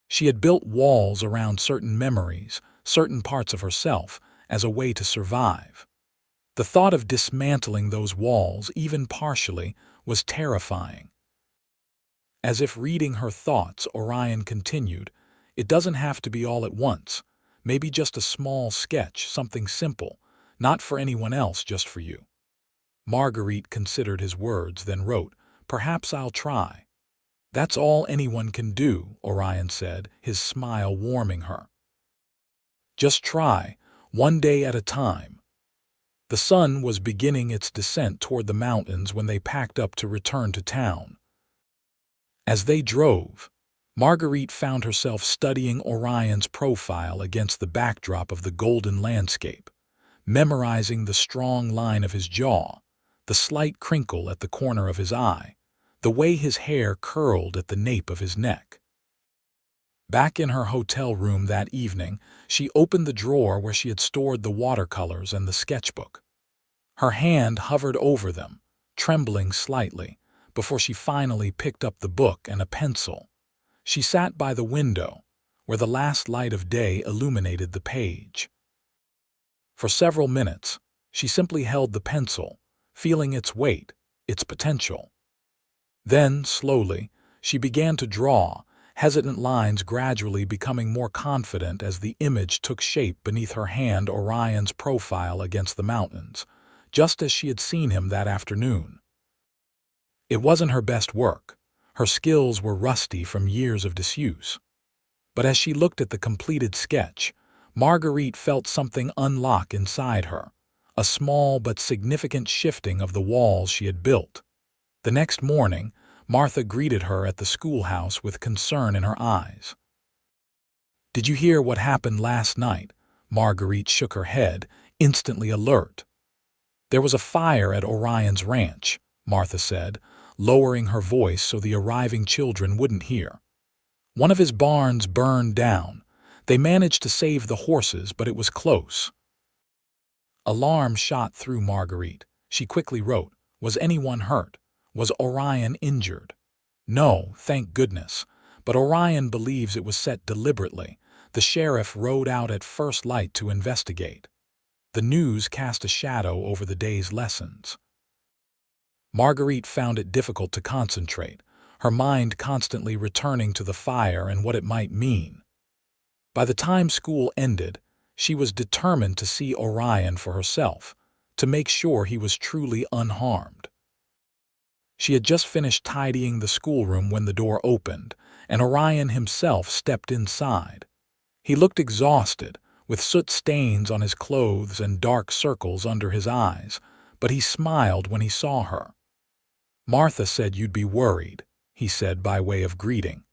She had built walls around certain memories, certain parts of herself, as a way to survive. The thought of dismantling those walls, even partially, was terrifying. As if reading her thoughts, Orion continued, It doesn't have to be all at once. Maybe just a small sketch, something simple, not for anyone else, just for you. Marguerite considered his words, then wrote, Perhaps I'll try. That's all anyone can do, Orion said, his smile warming her. Just try, one day at a time. The sun was beginning its descent toward the mountains when they packed up to return to town. As they drove, Marguerite found herself studying Orion's profile against the backdrop of the golden landscape, memorizing the strong line of his jaw, the slight crinkle at the corner of his eye, the way his hair curled at the nape of his neck. Back in her hotel room that evening, she opened the drawer where she had stored the watercolors and the sketchbook. Her hand hovered over them, trembling slightly, before she finally picked up the book and a pencil. She sat by the window, where the last light of day illuminated the page. For several minutes, she simply held the pencil, feeling its weight, its potential. Then, slowly, she began to draw, hesitant lines gradually becoming more confident as the image took shape beneath her hand, Orion's profile against the mountains, just as she had seen him that afternoon. It wasn't her best work. Her skills were rusty from years of disuse. But as she looked at the completed sketch, Marguerite felt something unlock inside her, a small but significant shifting of the walls she had built. The next morning, Martha greeted her at the schoolhouse with concern in her eyes. Did you hear what happened last night? Marguerite shook her head, instantly alert. There was a fire at Orion's ranch, Martha said, lowering her voice so the arriving children wouldn't hear. One of his barns burned down. They managed to save the horses, but it was close. Alarm shot through Marguerite. She quickly wrote, "Was anyone hurt? Was Orion injured?" "No, thank goodness. But Orion believes it was set deliberately. The sheriff rode out at first light to investigate." The news cast a shadow over the day's lessons. Marguerite found it difficult to concentrate, her mind constantly returning to the fire and what it might mean. By the time school ended, she was determined to see Orion for herself, to make sure he was truly unharmed. She had just finished tidying the schoolroom when the door opened, and Orion himself stepped inside. He looked exhausted, with soot stains on his clothes and dark circles under his eyes, but he smiled when he saw her. "Martha said you'd be worried," he said by way of greeting.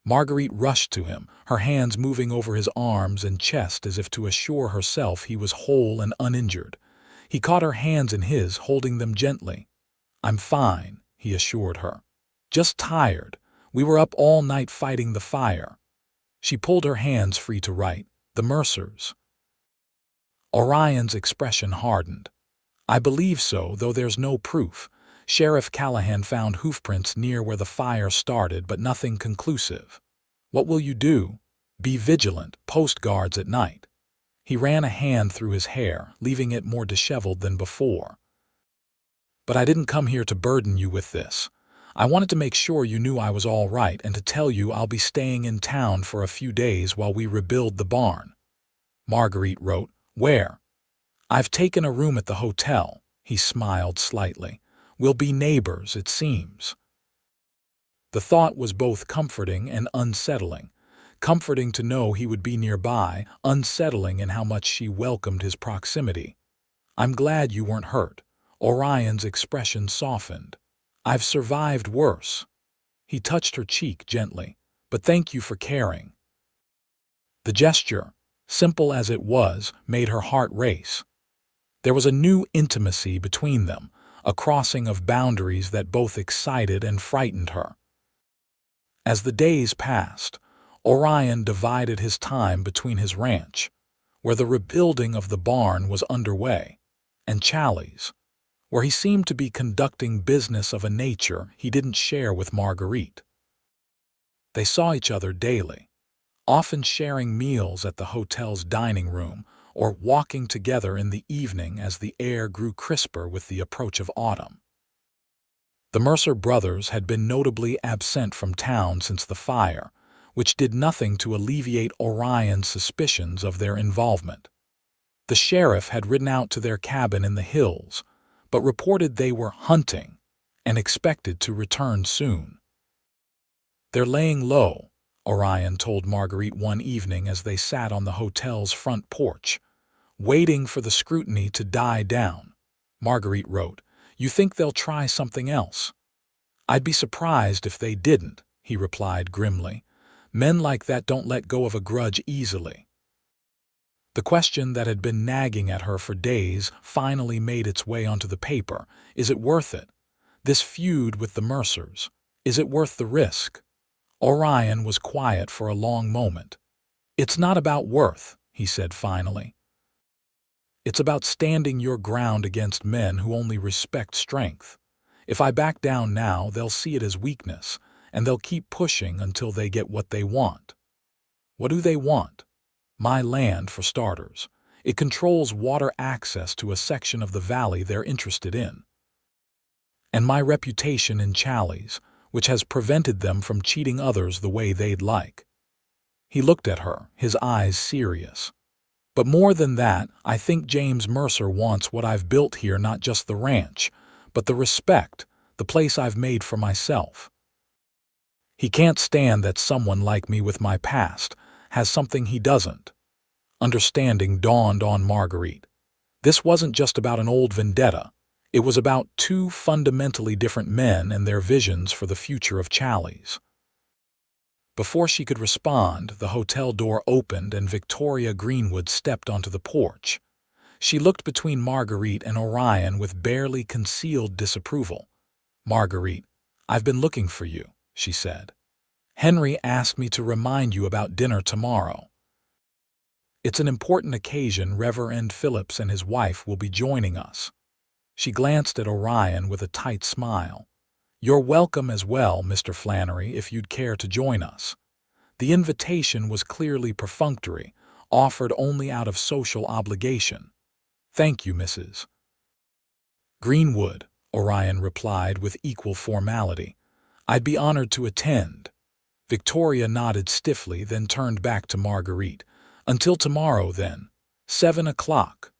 Marguerite rushed to him, her hands moving over his arms and chest as if to assure herself he was whole and uninjured. He caught her hands in his, holding them gently. "I'm fine," he assured her. "Just tired. We were up all night fighting the fire." She pulled her hands free to write, "The Mercers." Orion's expression hardened. "I believe so, though there's no proof. Sheriff Callahan found hoofprints near where the fire started, but nothing conclusive." "What will you do?" "Be vigilant, post guards at night." He ran a hand through his hair, leaving it more disheveled than before. "But I didn't come here to burden you with this. I wanted to make sure you knew I was all right and to tell you I'll be staying in town for a few days while we rebuild the barn." Marguerite wrote, "Where?" "I've taken a room at the hotel." He smiled slightly. "We'll be neighbors, it seems." The thought was both comforting and unsettling. Comforting to know he would be nearby, unsettling in how much she welcomed his proximity. "I'm glad you weren't hurt." Orion's expression softened. "I've survived worse." He touched her cheek gently. "But thank you for caring." The gesture, simple as it was, made her heart race. There was a new intimacy between them, a crossing of boundaries that both excited and frightened her. As the days passed, Orion divided his time between his ranch, where the rebuilding of the barn was underway, and Challis, where he seemed to be conducting business of a nature he didn't share with Marguerite. They saw each other daily, often sharing meals at the hotel's dining room or walking together in the evening as the air grew crisper with the approach of autumn. The Mercer brothers had been notably absent from town since the fire, which did nothing to alleviate Orion's suspicions of their involvement. The sheriff had ridden out to their cabin in the hills, but reported they were hunting and expected to return soon. "They're laying low," Orion told Marguerite one evening as they sat on the hotel's front porch, waiting for the scrutiny to die down. Marguerite wrote, "You think they'll try something else?" "I'd be surprised if they didn't," he replied grimly. "Men like that don't let go of a grudge easily." The question that had been nagging at her for days finally made its way onto the paper. Is it worth it? This feud with the Mercers. Is it worth the risk? Orion was quiet for a long moment. "It's not about worth," he said finally. "It's about standing your ground against men who only respect strength. If I back down now, they'll see it as weakness, and they'll keep pushing until they get what they want." "What do they want?" "My land, for starters. It controls water access to a section of the valley they're interested in. And my reputation in Challis, which has prevented them from cheating others the way they'd like." He looked at her, his eyes serious. "But more than that, I think James Mercer wants what I've built here, not just the ranch, but the respect, the place I've made for myself. He can't stand that someone like me with my past has something he doesn't." Understanding dawned on Marguerite. This wasn't just about an old vendetta. It was about two fundamentally different men and their visions for the future of Challis. Before she could respond, the hotel door opened and Victoria Greenwood stepped onto the porch. She looked between Marguerite and Orion with barely concealed disapproval. "Marguerite, I've been looking for you," she said. Henry asked me to remind you about dinner tomorrow. It's an important occasion. Reverend Phillips and his wife will be joining us. She glanced at Orion with a tight smile. You're welcome as well, Mr. Flannery, if you'd care to join us. The invitation was clearly perfunctory, offered only out of social obligation. Thank you, Mrs. Greenwood, Orion replied with equal formality. I'd be honored to attend. Victoria nodded stiffly, then turned back to Marguerite. Until tomorrow, then. 7 o'clock.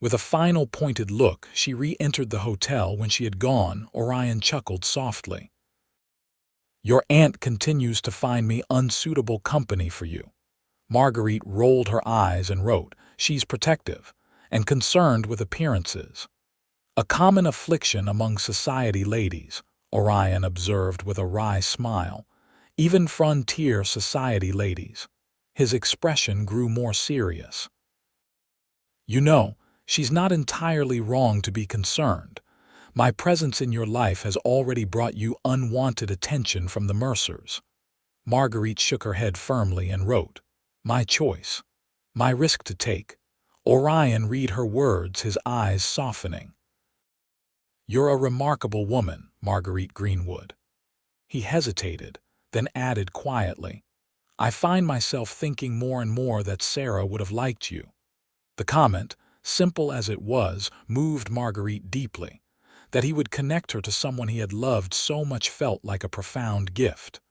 With a final pointed look, she re-entered the hotel. When she had gone, Orion chuckled softly. Your aunt continues to find me unsuitable company for you. Marguerite rolled her eyes and wrote, She's protective and concerned with appearances. A common affliction among society ladies, Orion observed with a wry smile. Even frontier society ladies. His expression grew more serious. You know, she's not entirely wrong to be concerned. My presence in your life has already brought you unwanted attention from the Mercers. Marguerite shook her head firmly and wrote, My choice. My risk to take. Orion read her words, his eyes softening. You're a remarkable woman, Marguerite Greenwood. He hesitated, then added quietly, I find myself thinking more and more that Sarah would have liked you. The comment, simple as it was, moved Marguerite deeply. That he would connect her to someone he had loved so much felt like a profound gift.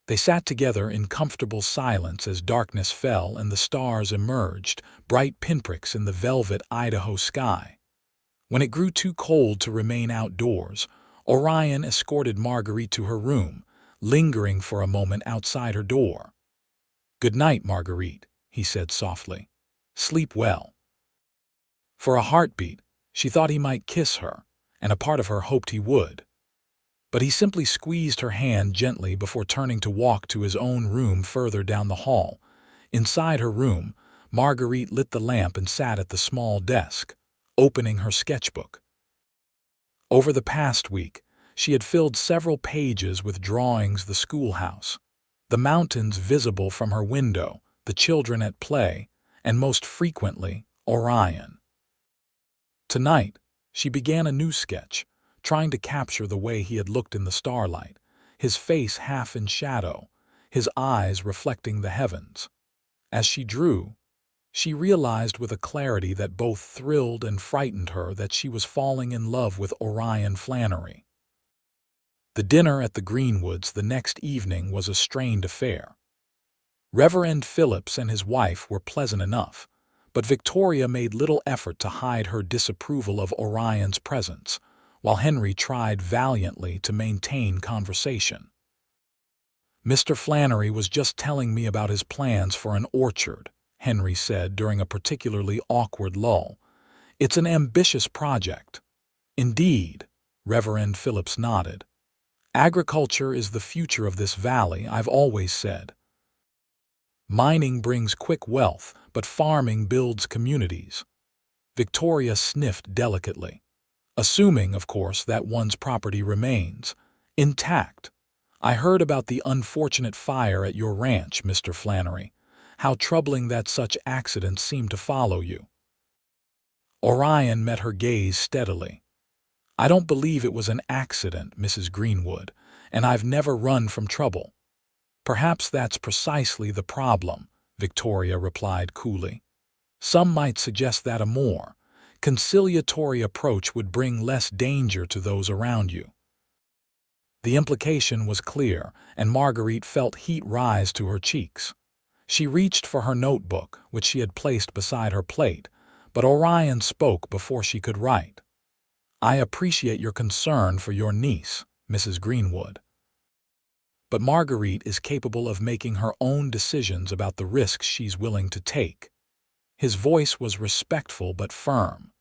They sat together in comfortable silence as darkness fell and the stars emerged, bright pinpricks in the velvet Idaho sky. When it grew too cold to remain outdoors, Orion escorted Marguerite to her room, lingering for a moment outside her door. Good night, Marguerite, he said softly. Sleep well. For a heartbeat, she thought he might kiss her, and a part of her hoped he would. But he simply squeezed her hand gently before turning to walk to his own room further down the hall. Inside her room, Marguerite lit the lamp and sat at the small desk, opening her sketchbook. Over the past week, she had filled several pages with drawings: the schoolhouse, the mountains visible from her window, the children at play, and most frequently, Orion. Tonight, she began a new sketch, trying to capture the way he had looked in the starlight, his face half in shadow, his eyes reflecting the heavens. As she drew, she realized with a clarity that both thrilled and frightened her that she was falling in love with Orion Flannery. The dinner at the Greenwoods the next evening was a strained affair. Reverend Phillips and his wife were pleasant enough, but Victoria made little effort to hide her disapproval of Orion's presence, while Henry tried valiantly to maintain conversation. Mr. Flannery was just telling me about his plans for an orchard, Henry said during a particularly awkward lull. It's an ambitious project. Indeed, Reverend Phillips nodded. Agriculture is the future of this valley, I've always said. Mining brings quick wealth, but farming builds communities. Victoria sniffed delicately. Assuming, of course, that one's property remains intact. I heard about the unfortunate fire at your ranch, Mr. Flannery. How troubling that such accidents seem to follow you. Orion met her gaze steadily. I don't believe it was an accident, Mrs. Greenwood, and I've never run from trouble. Perhaps that's precisely the problem, Victoria replied coolly. Some might suggest that a more conciliatory approach would bring less danger to those around you. The implication was clear, and Marguerite felt heat rise to her cheeks. She reached for her notebook, which she had placed beside her plate, but Orion spoke before she could write. I appreciate your concern for your niece, Mrs. Greenwood. But Marguerite is capable of making her own decisions about the risks she's willing to take. His voice was respectful but firm,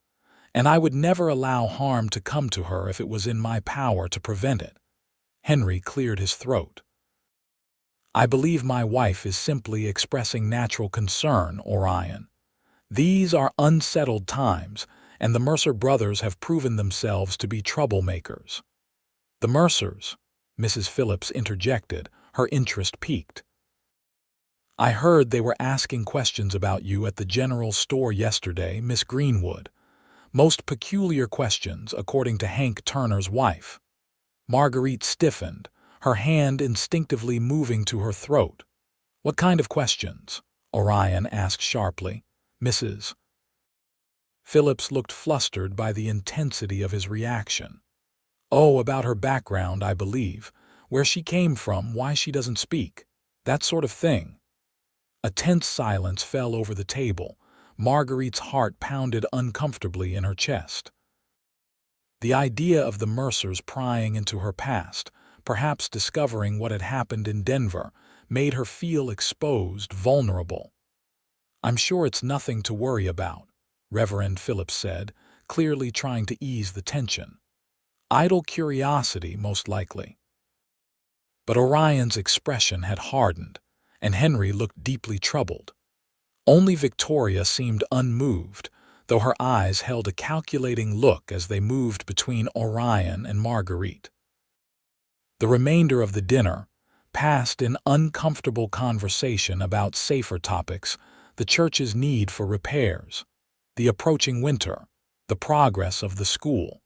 and I would never allow harm to come to her if it was in my power to prevent it. Henry cleared his throat. I believe my wife is simply expressing natural concern, Orion. These are unsettled times, and the Mercer brothers have proven themselves to be troublemakers. The Mercers, Mrs. Phillips interjected, her interest piqued. "I heard they were asking questions about you at the general store yesterday, Miss Greenwood. Most peculiar questions, according to Hank Turner's wife." Marguerite stiffened, her hand instinctively moving to her throat. "What kind of questions?" Orion asked sharply. Mrs. Phillips looked flustered by the intensity of his reaction. "Oh, about her background, I believe. Where she came from, why she doesn't speak. That sort of thing." A tense silence fell over the table. Marguerite's heart pounded uncomfortably in her chest. The idea of the Mercers prying into her past, perhaps discovering what had happened in Denver, made her feel exposed, vulnerable. "I'm sure it's nothing to worry about," Reverend Phillips said, clearly trying to ease the tension. "Idle curiosity, most likely." But Orion's expression had hardened, and Henry looked deeply troubled. Only Victoria seemed unmoved, though her eyes held a calculating look as they moved between Orion and Marguerite. The remainder of the dinner passed in uncomfortable conversation about safer topics: the church's need for repairs, the approaching winter, the progress of the school.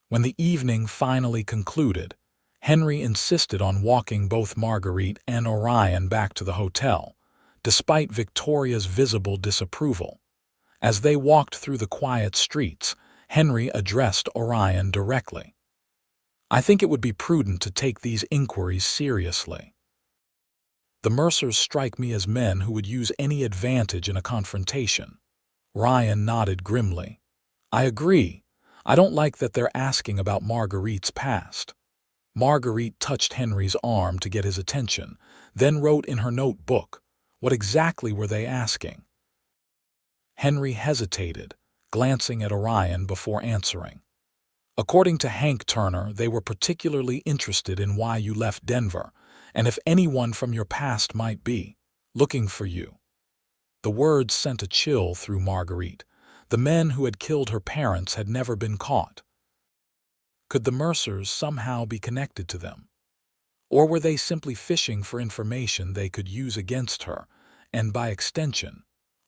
When the evening finally concluded, Henry insisted on walking both Marguerite and Orion back to the hotel, despite Victoria's visible disapproval. As they walked through the quiet streets, Henry addressed Orion directly. "I think it would be prudent to take these inquiries seriously. The Mercers strike me as men who would use any advantage in a confrontation." Orion nodded grimly. "I agree. I don't like that they're asking about Marguerite's past." Marguerite touched Henry's arm to get his attention, then wrote in her notebook, "What exactly were they asking?" Henry hesitated, glancing at Orion before answering. "According to Hank Turner, they were particularly interested in why you left Denver, and if anyone from your past might be looking for you." The words sent a chill through Marguerite. The men who had killed her parents had never been caught. Could the Mercers somehow be connected to them? Or were they simply fishing for information they could use against her, and by extension,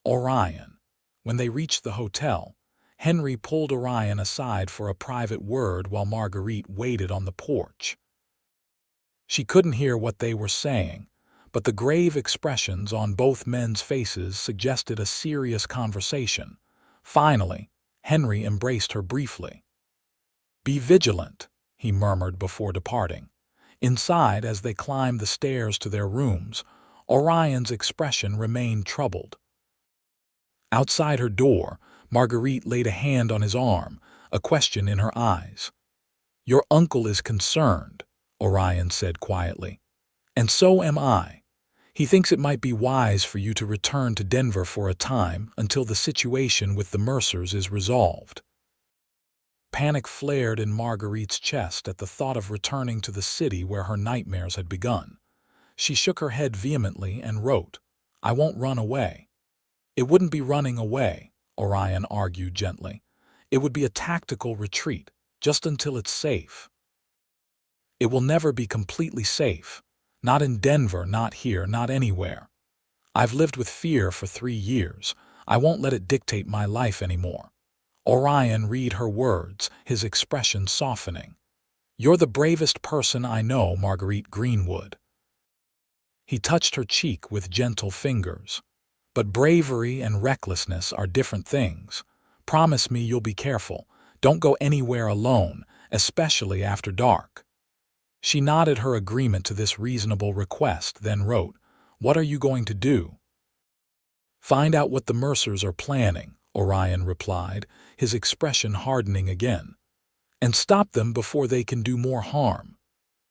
Orion? When they reached the hotel, Henry pulled Orion aside for a private word while Marguerite waited on the porch. She couldn't hear what they were saying, but the grave expressions on both men's faces suggested a serious conversation. Finally, Henry embraced her briefly. "Be vigilant," he murmured before departing. Inside, as they climbed the stairs to their rooms, Orion's expression remained troubled. Outside her door, Marguerite laid a hand on his arm, a question in her eyes. "Your uncle is concerned," Orion said quietly. "And so am I. He thinks it might be wise for you to return to Denver for a time until the situation with the Mercers is resolved." Panic flared in Marguerite's chest at the thought of returning to the city where her nightmares had begun. She shook her head vehemently and wrote, "I won't run away." "It wouldn't be running away," Orion argued gently. "It would be a tactical retreat, just until it's safe." "It will never be completely safe. Not in Denver, not here, not anywhere. I've lived with fear for 3 years. I won't let it dictate my life anymore." Orion read her words, his expression softening. "You're the bravest person I know, Marguerite Greenwood." He touched her cheek with gentle fingers. "But bravery and recklessness are different things. Promise me you'll be careful. Don't go anywhere alone, especially after dark." She nodded her agreement to this reasonable request, then wrote, "What are you going to do?" "Find out what the Mercers are planning," Orion replied, his expression hardening again. "And stop them before they can do more harm."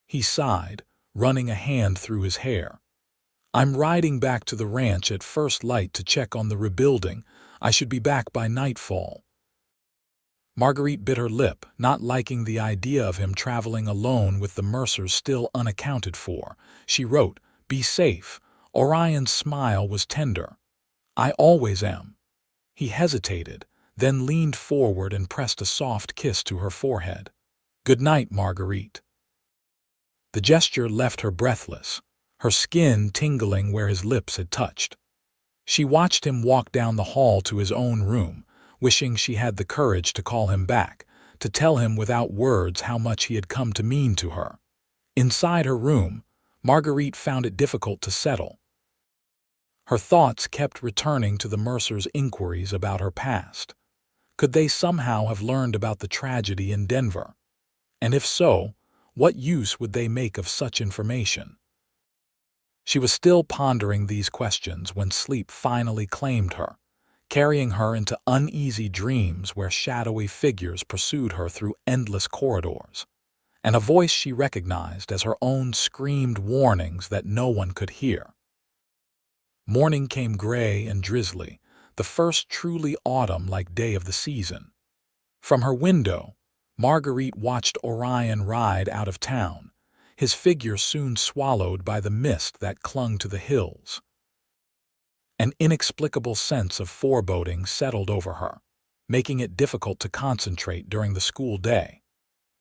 He sighed, running a hand through his hair. "I'm riding back to the ranch at first light to check on the rebuilding. I should be back by nightfall." Marguerite bit her lip, not liking the idea of him traveling alone with the Mercers still unaccounted for. She wrote, "Be safe." Orion's smile was tender. "I always am." He hesitated, then leaned forward and pressed a soft kiss to her forehead. "Good night, Marguerite." The gesture left her breathless, her skin tingling where his lips had touched. She watched him walk down the hall to his own room, wishing she had the courage to call him back, to tell him without words how much he had come to mean to her. Inside her room, Marguerite found it difficult to settle. Her thoughts kept returning to the Mercers' inquiries about her past. Could they somehow have learned about the tragedy in Denver? And if so, what use would they make of such information? She was still pondering these questions when sleep finally claimed her, carrying her into uneasy dreams where shadowy figures pursued her through endless corridors. And a voice she recognized as her own screamed warnings that no one could hear. Morning came gray and drizzly, the first truly autumn-like day of the season. From her window, Marguerite watched Orion ride out of town, his figure soon swallowed by the mist that clung to the hills. An inexplicable sense of foreboding settled over her, making it difficult to concentrate during the school day.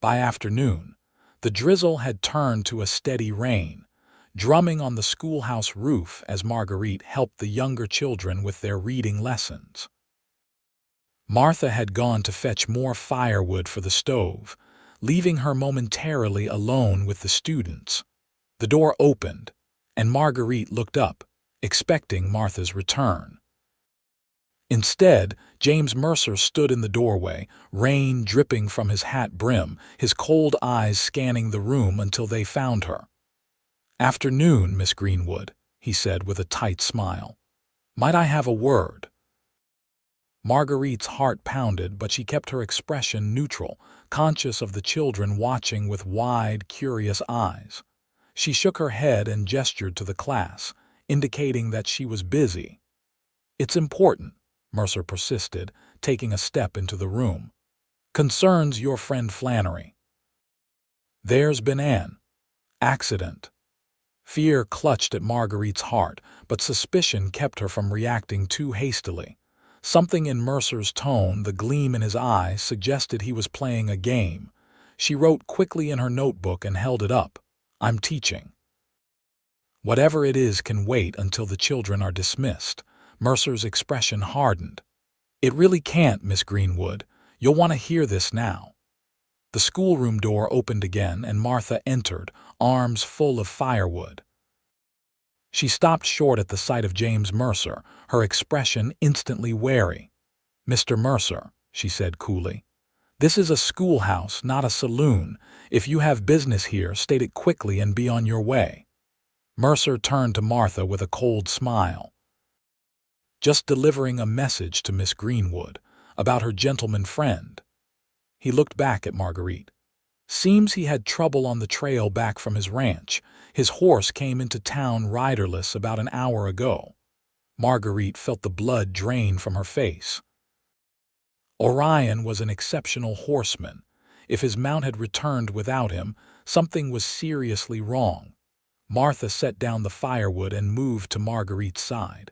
By afternoon, the drizzle had turned to a steady rain, drumming on the schoolhouse roof as Marguerite helped the younger children with their reading lessons. Martha had gone to fetch more firewood for the stove, leaving her momentarily alone with the students. The door opened, and Marguerite looked up, expecting Martha's return. Instead, James Mercer stood in the doorway, rain dripping from his hat brim, his cold eyes scanning the room until they found her. "Afternoon, Miss Greenwood," he said with a tight smile. "Might I have a word?" Marguerite's heart pounded, but she kept her expression neutral, conscious of the children watching with wide, curious eyes. She shook her head and gestured to the class, indicating that she was busy. "It's important," Mercer persisted, taking a step into the room. "Concerns your friend Flannery. There's been an accident." Fear clutched at Marguerite's heart, but suspicion kept her from reacting too hastily. Something in Mercer's tone, the gleam in his eye, suggested he was playing a game. She wrote quickly in her notebook and held it up. "I'm teaching." "Whatever it is can wait until the children are dismissed." Mercer's expression hardened. "It really can't, Miss Greenwood. You'll want to hear this now." The schoolroom door opened again and Martha entered, arms full of firewood. She stopped short at the sight of James Mercer, her expression instantly wary. "Mr. Mercer," she said coolly, "this is a schoolhouse, not a saloon. If you have business here, state it quickly and be on your way." Mercer turned to Martha with a cold smile. "Just delivering a message to Miss Greenwood about her gentleman friend." He looked back at Marguerite. "Seems he had trouble on the trail back from his ranch. His horse came into town riderless about an hour ago." Marguerite felt the blood drain from her face. Orion was an exceptional horseman. If his mount had returned without him, something was seriously wrong. Martha set down the firewood and moved to Marguerite's side.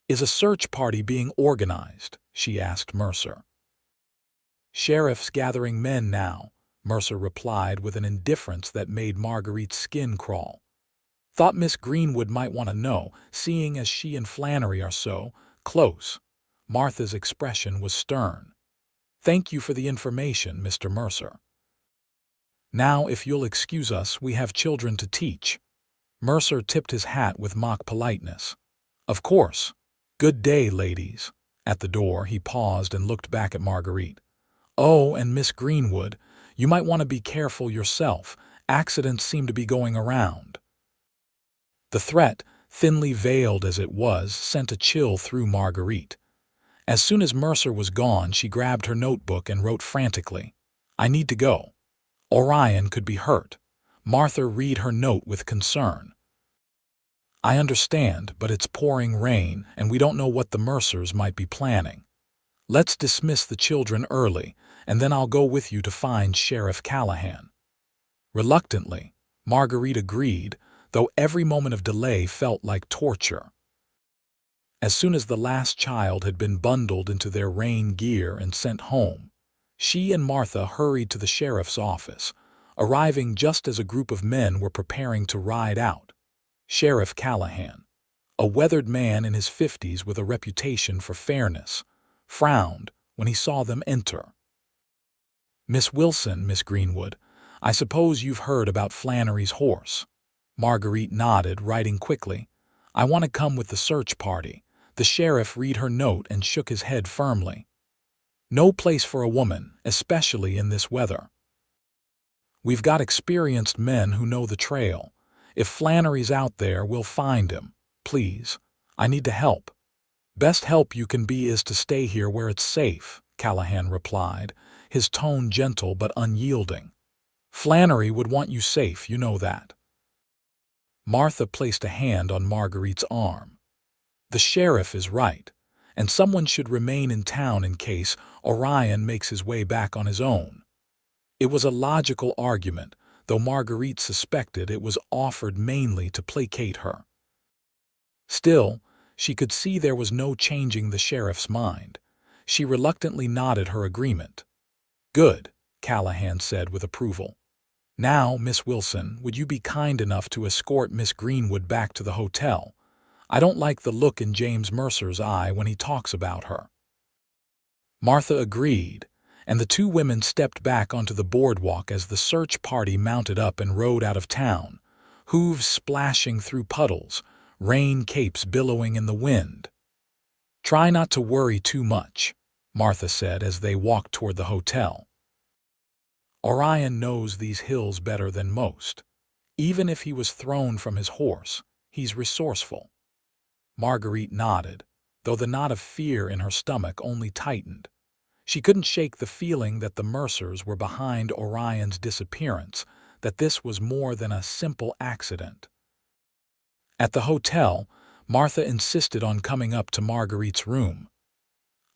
"Is a search party being organized?" she asked Mercer. "Sheriff's gathering men now," Mercer replied with an indifference that made Marguerite's skin crawl. "Thought Miss Greenwood might want to know, seeing as she and Flannery are so close." Martha's expression was stern. "Thank you for the information, Mr. Mercer. Now, if you'll excuse us, we have children to teach." Mercer tipped his hat with mock politeness. "Of course. Good day, ladies." At the door, he paused and looked back at Marguerite. "Oh, and Miss Greenwood, you might want to be careful yourself. Accidents seem to be going around." The threat, thinly veiled as it was, sent a chill through Marguerite. As soon as Mercer was gone, she grabbed her notebook and wrote frantically, "I need to go. Orion could be hurt." Martha read her note with concern. "I understand, but it's pouring rain, and we don't know what the Mercers might be planning. Let's dismiss the children early, and then I'll go with you to find Sheriff Callahan." Reluctantly, Marguerite agreed, though every moment of delay felt like torture. As soon as the last child had been bundled into their rain gear and sent home, she and Martha hurried to the sheriff's office. arriving just as a group of men were preparing to ride out. Sheriff Callahan, a weathered man in his 50s with a reputation for fairness, frowned when he saw them enter. "Miss Wilson, Miss Greenwood, I suppose you've heard about Flannery's horse." Marguerite nodded, writing quickly. "I want to come with the search party." The sheriff read her note and shook his head firmly. "No place for a woman, especially in this weather. We've got experienced men who know the trail. If Flannery's out there, we'll find him. Please, I need to help." "Best help you can be is to stay here where it's safe," Callahan replied, his tone gentle but unyielding. "Flannery would want you safe, you know that." Martha placed a hand on Marguerite's arm. "The sheriff is right, and someone should remain in town in case Orion makes his way back on his own." It was a logical argument, though Marguerite suspected it was offered mainly to placate her. Still, she could see there was no changing the sheriff's mind. She reluctantly nodded her agreement. "Good," Callahan said with approval. "Now, Miss Wilson, would you be kind enough to escort Miss Greenwood back to the hotel? I don't like the look in James Mercer's eye when he talks about her." Martha agreed, and the two women stepped back onto the boardwalk as the search party mounted up and rode out of town, hooves splashing through puddles, rain capes billowing in the wind. "Try not to worry too much," Martha said as they walked toward the hotel. "Orion knows these hills better than most. Even if he was thrown from his horse, he's resourceful." Marguerite nodded, though the knot of fear in her stomach only tightened. She couldn't shake the feeling that the Mercers were behind Orion's disappearance, that this was more than a simple accident. At the hotel, Martha insisted on coming up to Marguerite's room.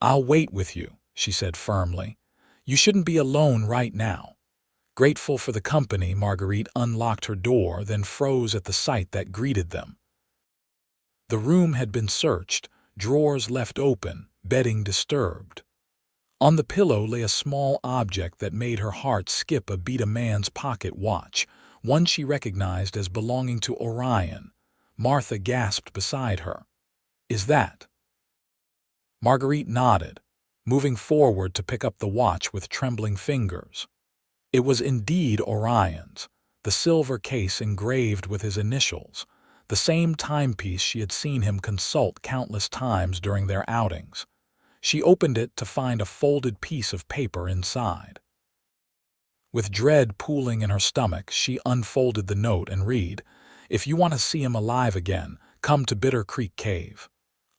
"I'll wait with you," she said firmly. "You shouldn't be alone right now." Grateful for the company, Marguerite unlocked her door, then froze at the sight that greeted them. The room had been searched, drawers left open, bedding disturbed. On the pillow lay a small object that made her heart skip a beat, a man's pocket watch, one she recognized as belonging to Orion. Martha gasped beside her. "Is that?" Marguerite nodded, moving forward to pick up the watch with trembling fingers. It was indeed Orion's, the silver case engraved with his initials, the same timepiece she had seen him consult countless times during their outings. She opened it to find a folded piece of paper inside. With dread pooling in her stomach, she unfolded the note and read, "If you want to see him alive again, come to Bitter Creek Cave.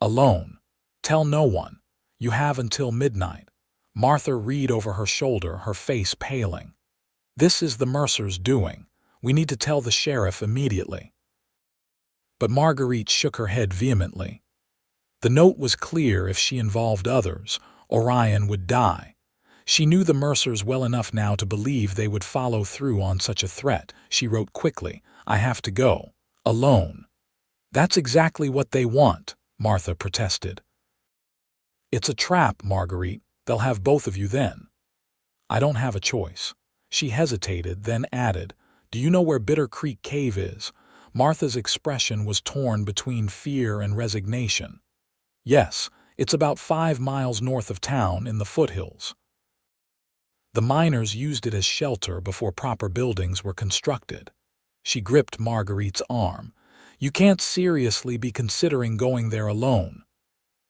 Alone. Tell no one. You have until midnight." Martha read over her shoulder, her face paling. "This is the Mercer's doing. We need to tell the sheriff immediately." But Marguerite shook her head vehemently. The note was clear: if she involved others, Orion would die. She knew the Mercers well enough now to believe they would follow through on such a threat. She wrote quickly, "I have to go. Alone." "That's exactly what they want," Martha protested. "It's a trap, Marguerite. They'll have both of you then." "I don't have a choice." She hesitated, then added, "Do you know where Bitter Creek Cave is?" Martha's expression was torn between fear and resignation. "Yes, it's about 5 miles north of town in the foothills. The miners used it as shelter before proper buildings were constructed." She gripped Marguerite's arm. "You can't seriously be considering going there alone."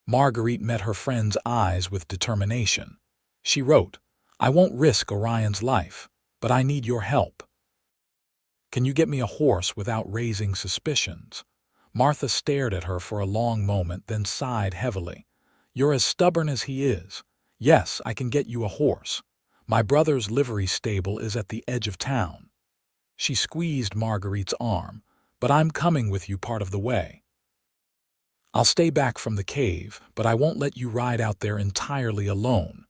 Marguerite met her friend's eyes with determination. She wrote, "I won't risk Orion's life, but I need your help. Can you get me a horse without raising suspicions?" Martha stared at her for a long moment, then sighed heavily. "You're as stubborn as he is. Yes, I can get you a horse. My brother's livery stable is at the edge of town." She squeezed Marguerite's arm. "But I'm coming with you part of the way. I'll stay back from the cave, but I won't let you ride out there entirely alone."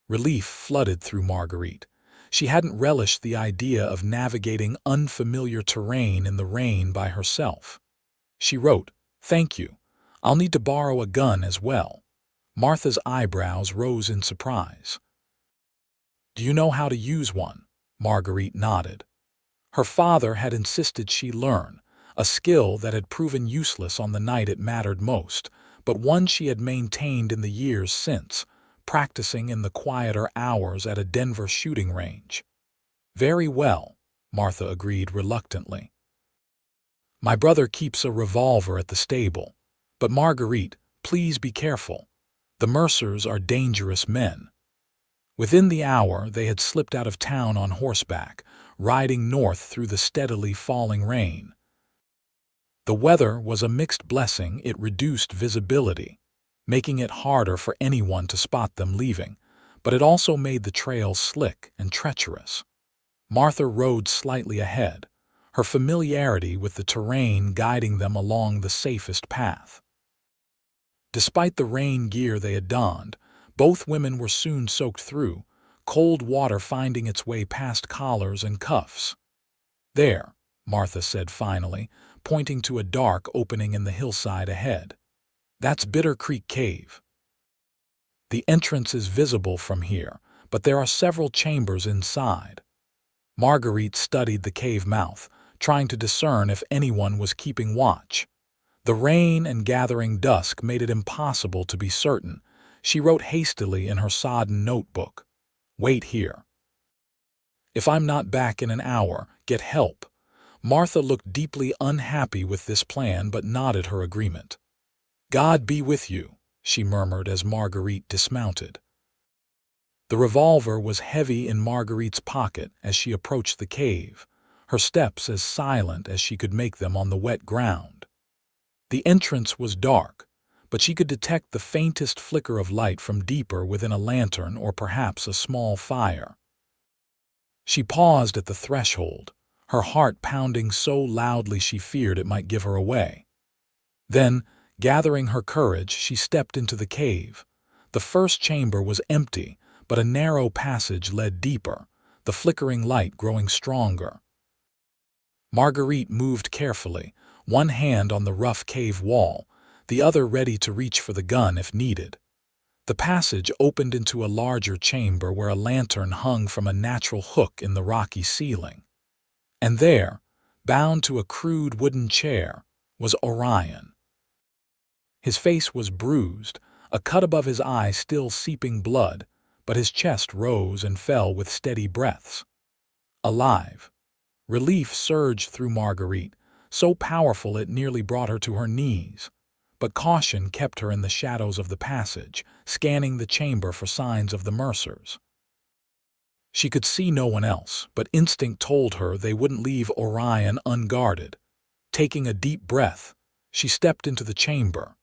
Relief flooded through Marguerite. She hadn't relished the idea of navigating unfamiliar terrain in the rain by herself. She wrote, "Thank you. I'll need to borrow a gun as well." Martha's eyebrows rose in surprise. "Do you know how to use one?" Marguerite nodded. Her father had insisted she learn, a skill that had proven useless on the night it mattered most, but one she had maintained in the years since, practicing in the quieter hours at a Denver shooting range. "Very well," Martha agreed reluctantly. "My brother keeps a revolver at the stable. But Marguerite, please be careful. The Mercers are dangerous men." Within the hour, they had slipped out of town on horseback, riding north through the steadily falling rain. The weather was a mixed blessing. It reduced visibility, making it harder for anyone to spot them leaving, but it also made the trail slick and treacherous. Martha rode slightly ahead, her familiarity with the terrain guiding them along the safest path. Despite the rain gear they had donned, both women were soon soaked through, cold water finding its way past collars and cuffs. "There," Martha said finally, pointing to a dark opening in the hillside ahead. "That's Bitter Creek Cave. The entrance is visible from here, but there are several chambers inside." Marguerite studied the cave mouth, trying to discern if anyone was keeping watch. The rain and gathering dusk made it impossible to be certain. She wrote hastily in her sodden notebook, "Wait here. If I'm not back in an hour, get help." Martha looked deeply unhappy with this plan but nodded her agreement. "God be with you," she murmured as Marguerite dismounted. The revolver was heavy in Marguerite's pocket as she approached the cave, her steps as silent as she could make them on the wet ground. The entrance was dark, but she could detect the faintest flicker of light from deeper within a lantern or perhaps a small fire. She paused at the threshold, her heart pounding so loudly she feared it might give her away. Then, gathering her courage, she stepped into the cave. The first chamber was empty, but a narrow passage led deeper, the flickering light growing stronger. Marguerite moved carefully, one hand on the rough cave wall, the other ready to reach for the gun if needed. The passage opened into a larger chamber where a lantern hung from a natural hook in the rocky ceiling. And there, bound to a crude wooden chair, was Orion. His face was bruised, a cut above his eye still seeping blood, but his chest rose and fell with steady breaths. Alive. Relief surged through Marguerite, so powerful it nearly brought her to her knees. But caution kept her in the shadows of the passage, scanning the chamber for signs of the Mercers. She could see no one else, but instinct told her they wouldn't leave Orion unguarded. Taking a deep breath, she stepped into the chamber.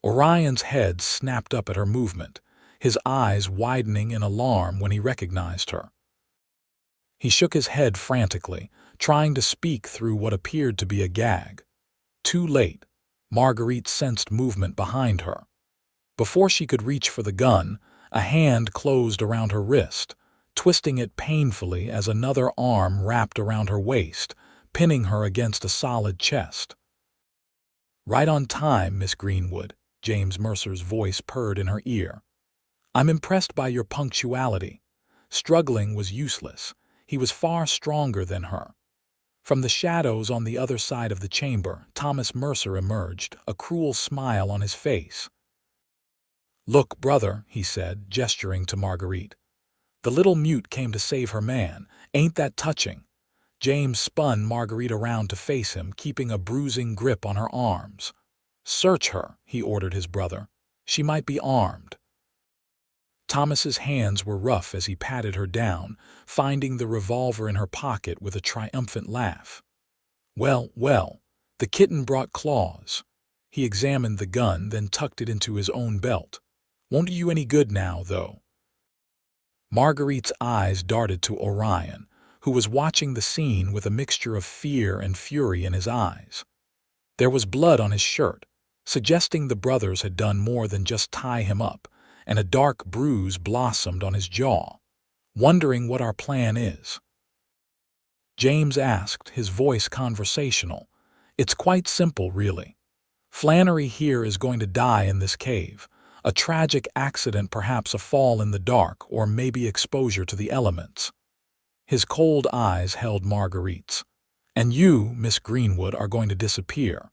Orion's head snapped up at her movement, his eyes widening in alarm when he recognized her. He shook his head frantically, trying to speak through what appeared to be a gag. Too late. Marguerite sensed movement behind her. Before she could reach for the gun, a hand closed around her wrist, twisting it painfully as another arm wrapped around her waist, pinning her against a solid chest. "Right on time, Miss Greenwood," James Mercer's voice purred in her ear. "I'm impressed by your punctuality." Struggling was useless. He was far stronger than her. From the shadows on the other side of the chamber, Thomas Mercer emerged, a cruel smile on his face. "Look, brother," he said, gesturing to Marguerite. "The little mute came to save her man. Ain't that touching?" James spun Marguerite around to face him, keeping a bruising grip on her arms. "Search her," he ordered his brother. "She might be armed." Thomas's hands were rough as he patted her down, finding the revolver in her pocket with a triumphant laugh. "Well, well, the kitten brought claws." He examined the gun, then tucked it into his own belt. "Won't do you any good now, though." Marguerite's eyes darted to Orion, who was watching the scene with a mixture of fear and fury in his eyes. There was blood on his shirt, suggesting the brothers had done more than just tie him up, and a dark bruise blossomed on his jaw. "Wondering what our plan is?" James asked, his voice conversational. "It's quite simple, really. Flannery here is going to die in this cave. A tragic accident, perhaps a fall in the dark, or maybe exposure to the elements." His cold eyes held Marguerite's. "And you, Miss Greenwood, are going to disappear.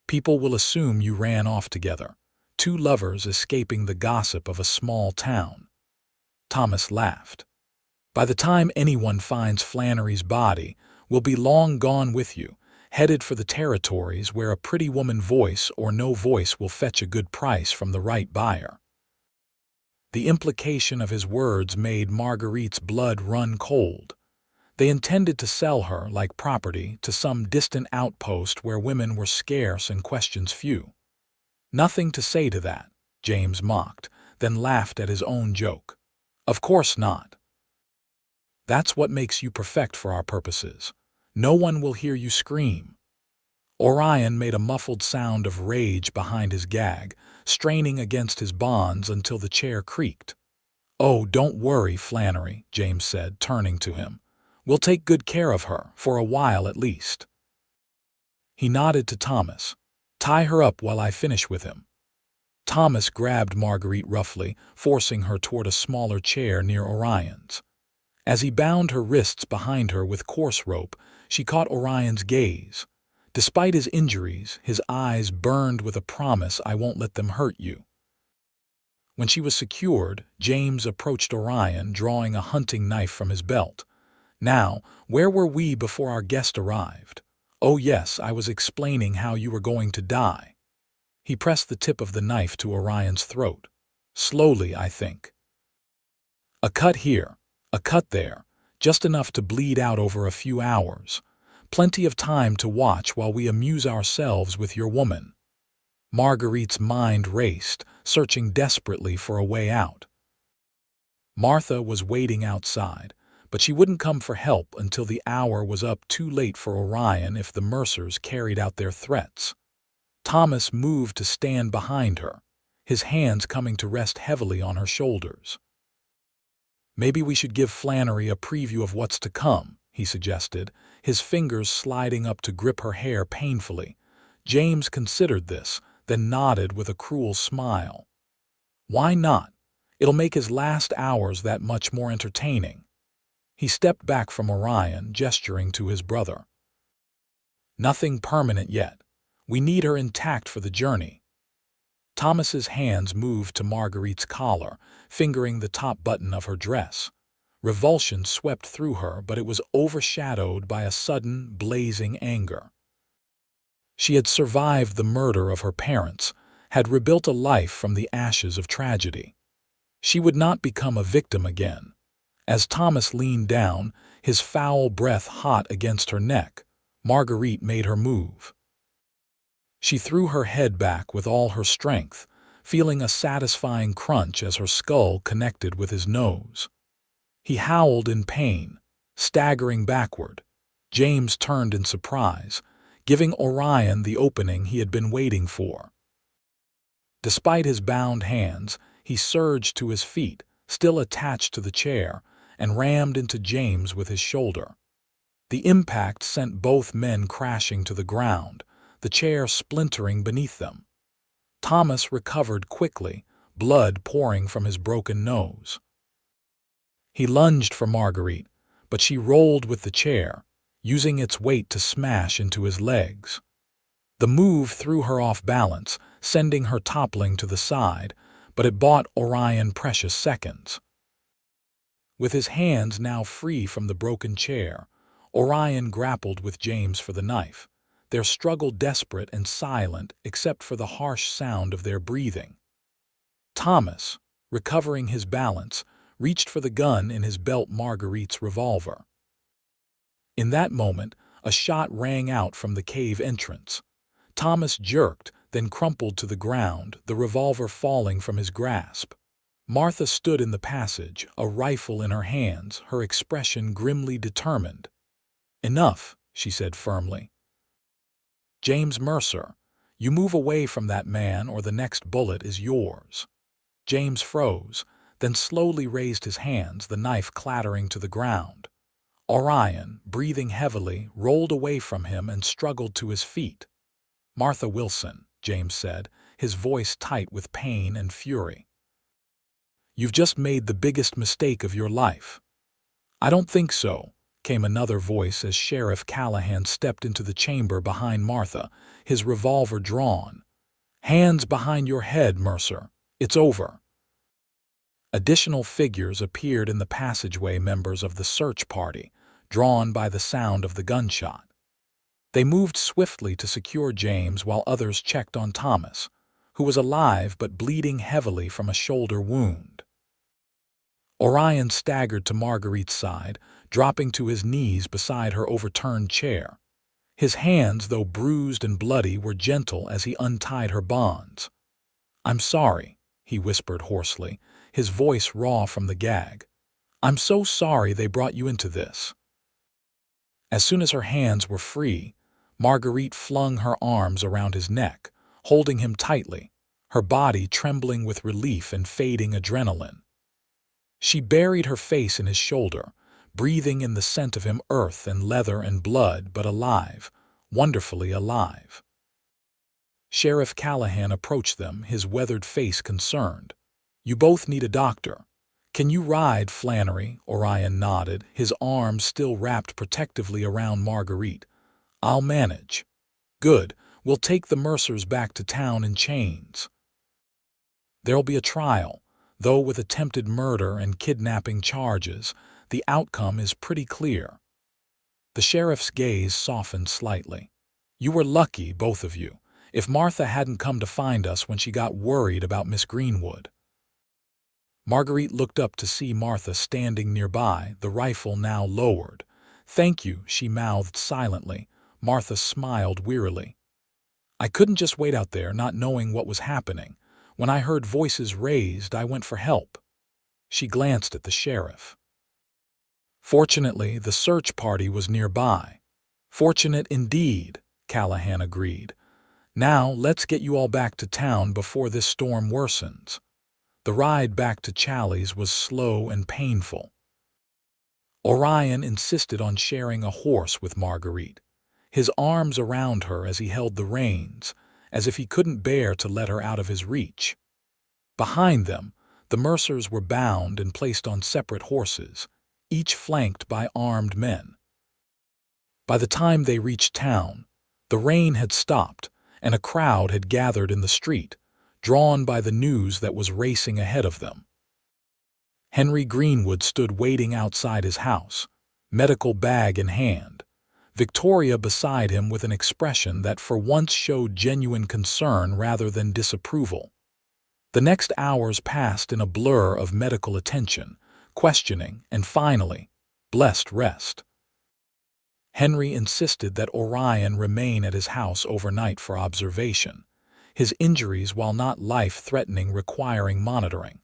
People will assume you ran off together, two lovers escaping the gossip of a small town." Thomas laughed. "By the time anyone finds Flannery's body, we'll be long gone with you, headed for the territories where a pretty woman voice or no voice will fetch a good price from the right buyer." The implication of his words made Marguerite's blood run cold. They intended to sell her like property to some distant outpost where women were scarce and questions few. "Nothing to say to that," James mocked, then laughed at his own joke. "Of course not. That's what makes you perfect for our purposes. No one will hear you scream." Orion made a muffled sound of rage behind his gag, straining against his bonds until the chair creaked. "Oh, don't worry, Flannery," James said, turning to him. "We'll take good care of her, for a while at least." He nodded to Thomas. "Tie her up while I finish with him." Thomas grabbed Marguerite roughly, forcing her toward a smaller chair near Orion's. As he bound her wrists behind her with coarse rope, she caught Orion's gaze. Despite his injuries, his eyes burned with a promise, "I won't let them hurt you." When she was secured, James approached Orion, drawing a hunting knife from his belt. "Now, where were we before our guest arrived?" "Oh yes, I was explaining how you were going to die." He pressed the tip of the knife to Orion's throat. "Slowly, I think. A cut here, a cut there, just enough to bleed out over a few hours. Plenty of time to watch while we amuse ourselves with your woman." Marguerite's mind raced, searching desperately for a way out. Martha was waiting outside, but she wouldn't come for help until the hour was up, too late for Orion if the Mercers carried out their threats. Thomas moved to stand behind her, his hands coming to rest heavily on her shoulders. "Maybe we should give Flannery a preview of what's to come," he suggested, his fingers sliding up to grip her hair painfully. James considered this, then nodded with a cruel smile. "Why not? It'll make his last hours that much more entertaining." He stepped back from Orion, gesturing to his brother. "Nothing permanent yet. We need her intact for the journey." Thomas's hands moved to Marguerite's collar, fingering the top button of her dress. Revulsion swept through her, but it was overshadowed by a sudden, blazing anger. She had survived the murder of her parents, had rebuilt a life from the ashes of tragedy. She would not become a victim again. As Thomas leaned down, his foul breath hot against her neck, Marguerite made her move. She threw her head back with all her strength, feeling a satisfying crunch as her skull connected with his nose. He howled in pain, staggering backward. James turned in surprise, giving Orion the opening he had been waiting for. Despite his bound hands, he surged to his feet, still attached to the chair, and rammed into James with his shoulder. The impact sent both men crashing to the ground, the chair splintering beneath them. Thomas recovered quickly, blood pouring from his broken nose. He lunged for Marguerite, but she rolled with the chair, using its weight to smash into his legs. The move threw her off balance, sending her toppling to the side, but it bought Orion precious seconds. With his hands now free from the broken chair, Orion grappled with James for the knife, their struggle desperate and silent except for the harsh sound of their breathing. Thomas, recovering his balance, reached for the gun in his belt, Marguerite's revolver. In that moment, a shot rang out from the cave entrance. Thomas jerked, then crumpled to the ground, the revolver falling from his grasp. Martha stood in the passage, a rifle in her hands, her expression grimly determined. "Enough," she said firmly. "James Mercer, you move away from that man or the next bullet is yours." James froze, then slowly raised his hands, the knife clattering to the ground. Orion, breathing heavily, rolled away from him and struggled to his feet. "Martha Wilson," James said, his voice tight with pain and fury. "You've just made the biggest mistake of your life." "I don't think so," came another voice as Sheriff Callahan stepped into the chamber behind Martha, his revolver drawn. "Hands behind your head, Mercer. It's over." Additional figures appeared in the passageway, members of the search party, drawn by the sound of the gunshot. They moved swiftly to secure James while others checked on Thomas, who was alive but bleeding heavily from a shoulder wound. Orion staggered to Marguerite's side, dropping to his knees beside her overturned chair. His hands, though bruised and bloody, were gentle as he untied her bonds. "I'm sorry," he whispered hoarsely, his voice raw from the gag. "I'm so sorry they brought you into this." As soon as her hands were free, Marguerite flung her arms around his neck, holding him tightly, her body trembling with relief and fading adrenaline. She buried her face in his shoulder, breathing in the scent of him, earth and leather and blood, but alive, wonderfully alive. Sheriff Callahan approached them, his weathered face concerned. "You both need a doctor. Can you ride, Flannery?" Orion nodded, his arms still wrapped protectively around Marguerite. "I'll manage." "Good. We'll take the Mercers back to town in chains. There'll be a trial, though with attempted murder and kidnapping charges, the outcome is pretty clear." The sheriff's gaze softened slightly. "You were lucky, both of you. If Martha hadn't come to find us when she got worried about Miss Greenwood." Marguerite looked up to see Martha standing nearby, the rifle now lowered. "Thank you," she mouthed silently. Martha smiled wearily. "I couldn't just wait out there not knowing what was happening. When I heard voices raised, I went for help." She glanced at the sheriff. "Fortunately, the search party was nearby." "Fortunate indeed," Callahan agreed. "Now let's get you all back to town before this storm worsens." The ride back to Challis was slow and painful. Orion insisted on sharing a horse with Marguerite, his arms around her as he held the reins, as if he couldn't bear to let her out of his reach. Behind them, the Mercers were bound and placed on separate horses, each flanked by armed men. By the time they reached town, the rain had stopped and a crowd had gathered in the street, drawn by the news that was racing ahead of them. Henry Greenwood stood waiting outside his house, medical bag in hand, Victoria beside him with an expression that for once showed genuine concern rather than disapproval. The next hours passed in a blur of medical attention, questioning, and finally, blessed rest. Henry insisted that Orion remain at his house overnight for observation, his injuries, while not life-threatening, requiring monitoring.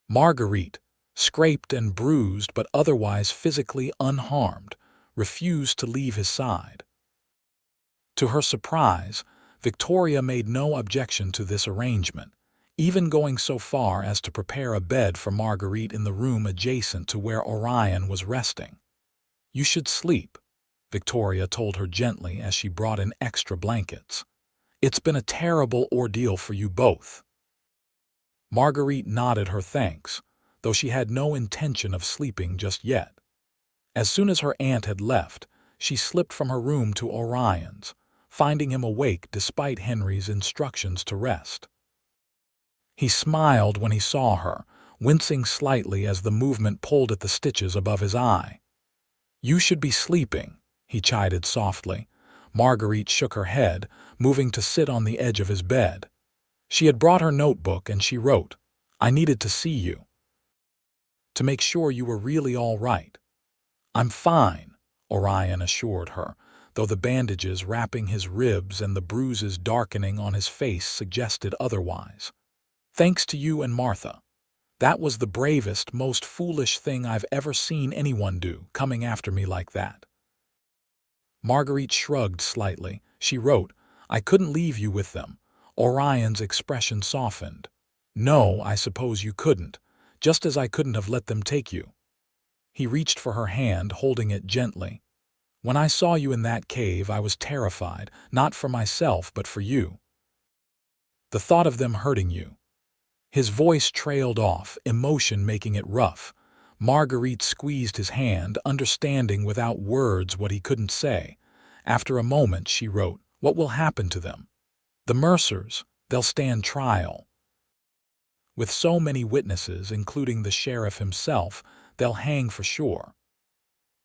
Marguerite, scraped and bruised but otherwise physically unharmed, refused to leave his side. To her surprise, Victoria made no objection to this arrangement, even going so far as to prepare a bed for Marguerite in the room adjacent to where Orion was resting. "You should sleep," Victoria told her gently as she brought in extra blankets. "It's been a terrible ordeal for you both." Marguerite nodded her thanks, though she had no intention of sleeping just yet. As soon as her aunt had left, she slipped from her room to Orion's, finding him awake despite Henry's instructions to rest. He smiled when he saw her, wincing slightly as the movement pulled at the stitches above his eye. "You should be sleeping," he chided softly. Marguerite shook her head, moving to sit on the edge of his bed. She had brought her notebook and she wrote, "I needed to see you, to make sure you were really all right." "I'm fine," Orion assured her, though the bandages wrapping his ribs and the bruises darkening on his face suggested otherwise. "Thanks to you and Martha. That was the bravest, most foolish thing I've ever seen anyone do, coming after me like that." Marguerite shrugged slightly. She wrote, "I couldn't leave you with them." Orion's expression softened. "No, I suppose you couldn't, just as I couldn't have let them take you." He reached for her hand, holding it gently. "When I saw you in that cave, I was terrified, not for myself but for you. The thought of them hurting you." His voice trailed off, emotion making it rough. Marguerite squeezed his hand, understanding without words what he couldn't say. After a moment, she wrote, "What will happen to them? The Mercers, they'll stand trial. With so many witnesses, including the sheriff himself, they'll hang for sure."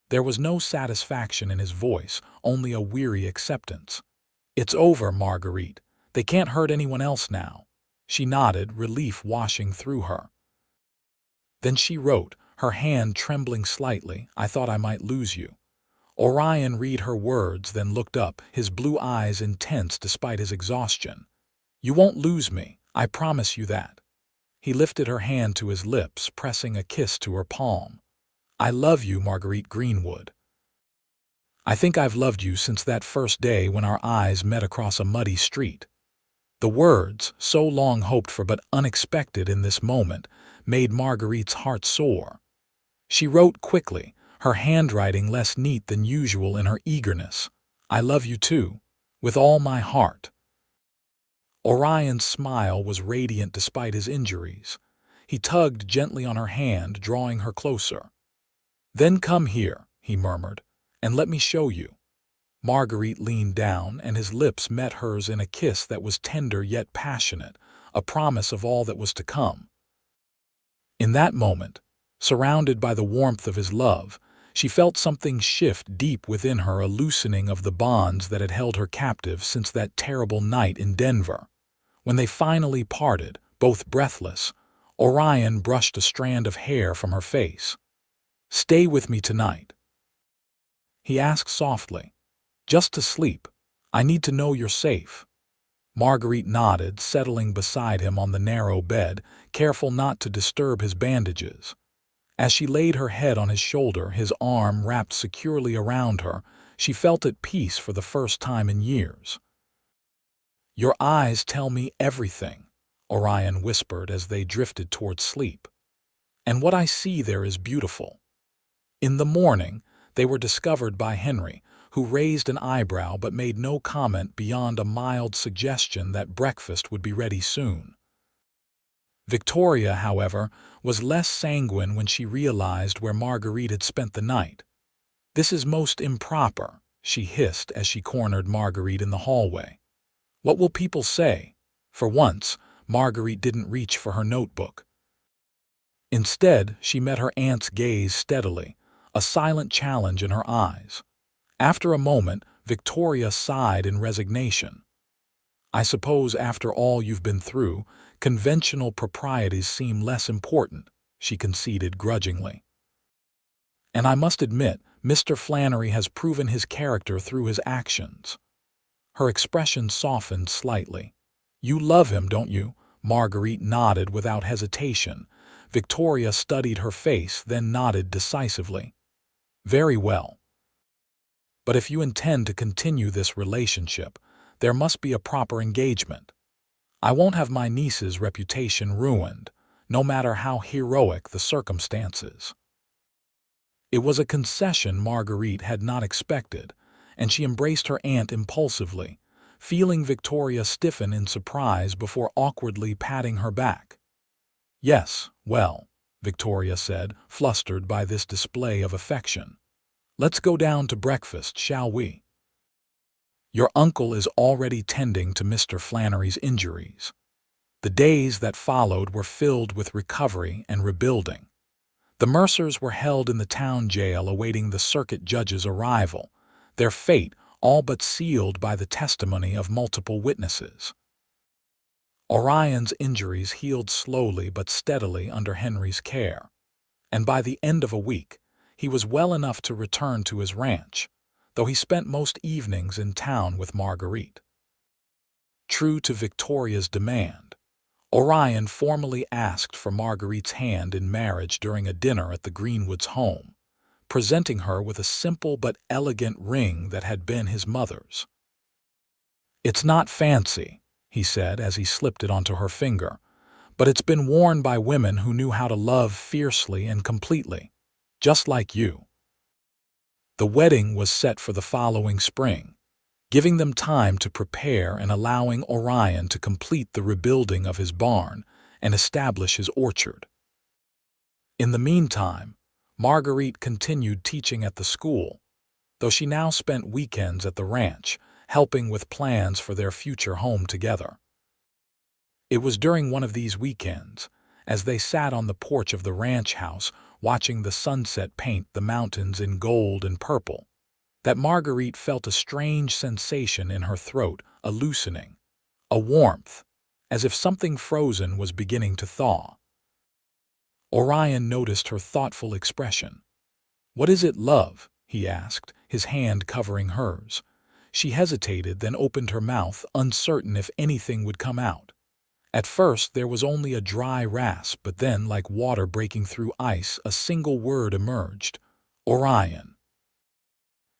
There was no satisfaction in his voice, only a weary acceptance. "It's over, Marguerite. They can't hurt anyone else now." She nodded, relief washing through her. Then she wrote, her hand trembling slightly, "I thought I might lose you." Orion read her words, then looked up, his blue eyes intense despite his exhaustion. "You won't lose me, I promise you that." He lifted her hand to his lips, pressing a kiss to her palm. "I love you, Marguerite Greenwood. I think I've loved you since that first day when our eyes met across a muddy street." The words, so long hoped for but unexpected in this moment, made Marguerite's heart soar. She wrote quickly, her handwriting less neat than usual in her eagerness. "I love you too, with all my heart." Orion's smile was radiant despite his injuries. He tugged gently on her hand, drawing her closer. "Then come here," he murmured, "and let me show you." Marguerite leaned down, and his lips met hers in a kiss that was tender yet passionate, a promise of all that was to come. In that moment, surrounded by the warmth of his love, she felt something shift deep within her, a loosening of the bonds that had held her captive since that terrible night in Denver. When they finally parted, both breathless, Orion brushed a strand of hair from her face. "Stay with me tonight," he asked softly. "Just to sleep. I need to know you're safe." Marguerite nodded, settling beside him on the narrow bed, careful not to disturb his bandages. As she laid her head on his shoulder, his arm wrapped securely around her, she felt at peace for the first time in years. "Your eyes tell me everything," Orion whispered as they drifted toward sleep. "And what I see there is beautiful." In the morning, they were discovered by Henry, who raised an eyebrow but made no comment beyond a mild suggestion that breakfast would be ready soon. Victoria, however, was less sanguine when she realized where Marguerite had spent the night. "This is most improper," she hissed as she cornered Marguerite in the hallway. "What will people say?" For once, Marguerite didn't reach for her notebook. Instead, she met her aunt's gaze steadily, a silent challenge in her eyes. After a moment, Victoria sighed in resignation. "I suppose after all you've been through, conventional proprieties seem less important," she conceded grudgingly. "And I must admit, Mr. Flannery has proven his character through his actions." Her expression softened slightly. "You love him, don't you?" Marguerite nodded without hesitation. Victoria studied her face, then nodded decisively. "Very well. But if you intend to continue this relationship, there must be a proper engagement. I won't have my niece's reputation ruined, no matter how heroic the circumstances." It was a concession Marguerite had not expected, and she embraced her aunt impulsively, feeling Victoria stiffen in surprise before awkwardly patting her back. "Yes, well," Victoria said, flustered by this display of affection. "Let's go down to breakfast, shall we? Your uncle is already tending to Mr. Flannery's injuries." The days that followed were filled with recovery and rebuilding. The Mercers were held in the town jail awaiting the circuit judge's arrival, their fate all but sealed by the testimony of multiple witnesses. Orion's injuries healed slowly but steadily under Henry's care, and by the end of a week, he was well enough to return to his ranch, though he spent most evenings in town with Marguerite. True to Victoria's demand, Orion formally asked for Marguerite's hand in marriage during a dinner at the Greenwoods' home, presenting her with a simple but elegant ring that had been his mother's. "It's not fancy," he said as he slipped it onto her finger, "but it's been worn by women who knew how to love fiercely and completely, just like you." The wedding was set for the following spring, giving them time to prepare and allowing Orion to complete the rebuilding of his barn and establish his orchard. In the meantime, Marguerite continued teaching at the school, though she now spent weekends at the ranch, helping with plans for their future home together. It was during one of these weekends, as they sat on the porch of the ranch house watching the sunset paint the mountains in gold and purple, that Marguerite felt a strange sensation in her throat, a loosening, a warmth, as if something frozen was beginning to thaw. Orion noticed her thoughtful expression. "What is it, love?" he asked, his hand covering hers. She hesitated, then opened her mouth, uncertain if anything would come out. At first there was only a dry rasp, but then, like water breaking through ice, a single word emerged: Orion.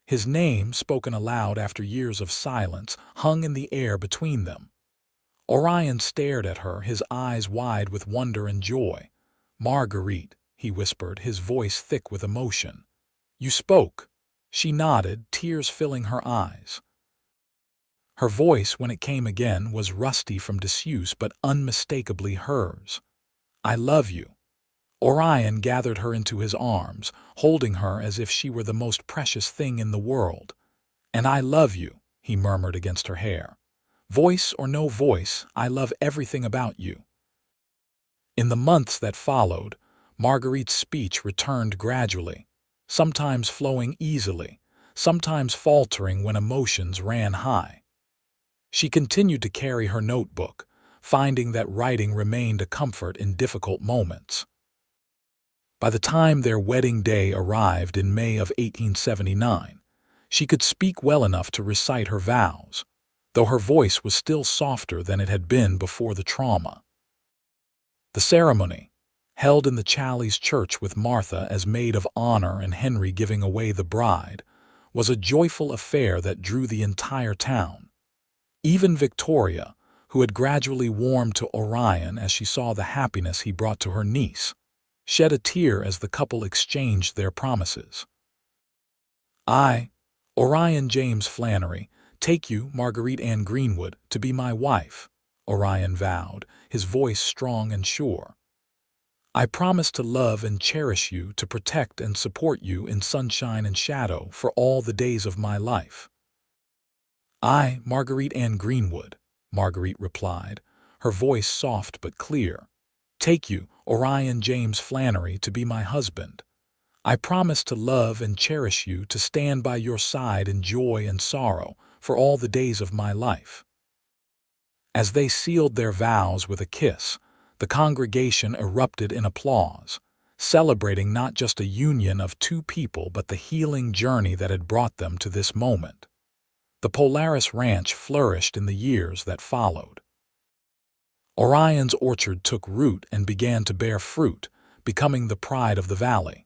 His name, spoken aloud after years of silence, hung in the air between them. Orion stared at her, his eyes wide with wonder and joy. "Marguerite," he whispered, his voice thick with emotion. "You spoke." She nodded, tears filling her eyes. Her voice, when it came again, was rusty from disuse but unmistakably hers. "I love you." Orion gathered her into his arms, holding her as if she were the most precious thing in the world. "And I love you," he murmured against her hair. "Voice or no voice, I love everything about you." In the months that followed, Marguerite's speech returned gradually, sometimes flowing easily, sometimes faltering when emotions ran high. She continued to carry her notebook, finding that writing remained a comfort in difficult moments. By the time their wedding day arrived in May of 1879, she could speak well enough to recite her vows, though her voice was still softer than it had been before the trauma. The ceremony, held in the Challis church with Martha as maid of honor and Henry giving away the bride, was a joyful affair that drew the entire town. Even Victoria, who had gradually warmed to Orion as she saw the happiness he brought to her niece, shed a tear as the couple exchanged their promises. "I, Orion James Flannery, take you, Marguerite Ann Greenwood, to be my wife," Orion vowed, his voice strong and sure. "I promise to love and cherish you, to protect and support you in sunshine and shadow for all the days of my life." "I, Marguerite Ann Greenwood," Marguerite replied, her voice soft but clear, "take you, Orion James Flannery, to be my husband. I promise to love and cherish you, to stand by your side in joy and sorrow for all the days of my life." As they sealed their vows with a kiss, the congregation erupted in applause, celebrating not just a union of two people but the healing journey that had brought them to this moment. The Polaris Ranch flourished in the years that followed. Orion's orchard took root and began to bear fruit, becoming the pride of the valley.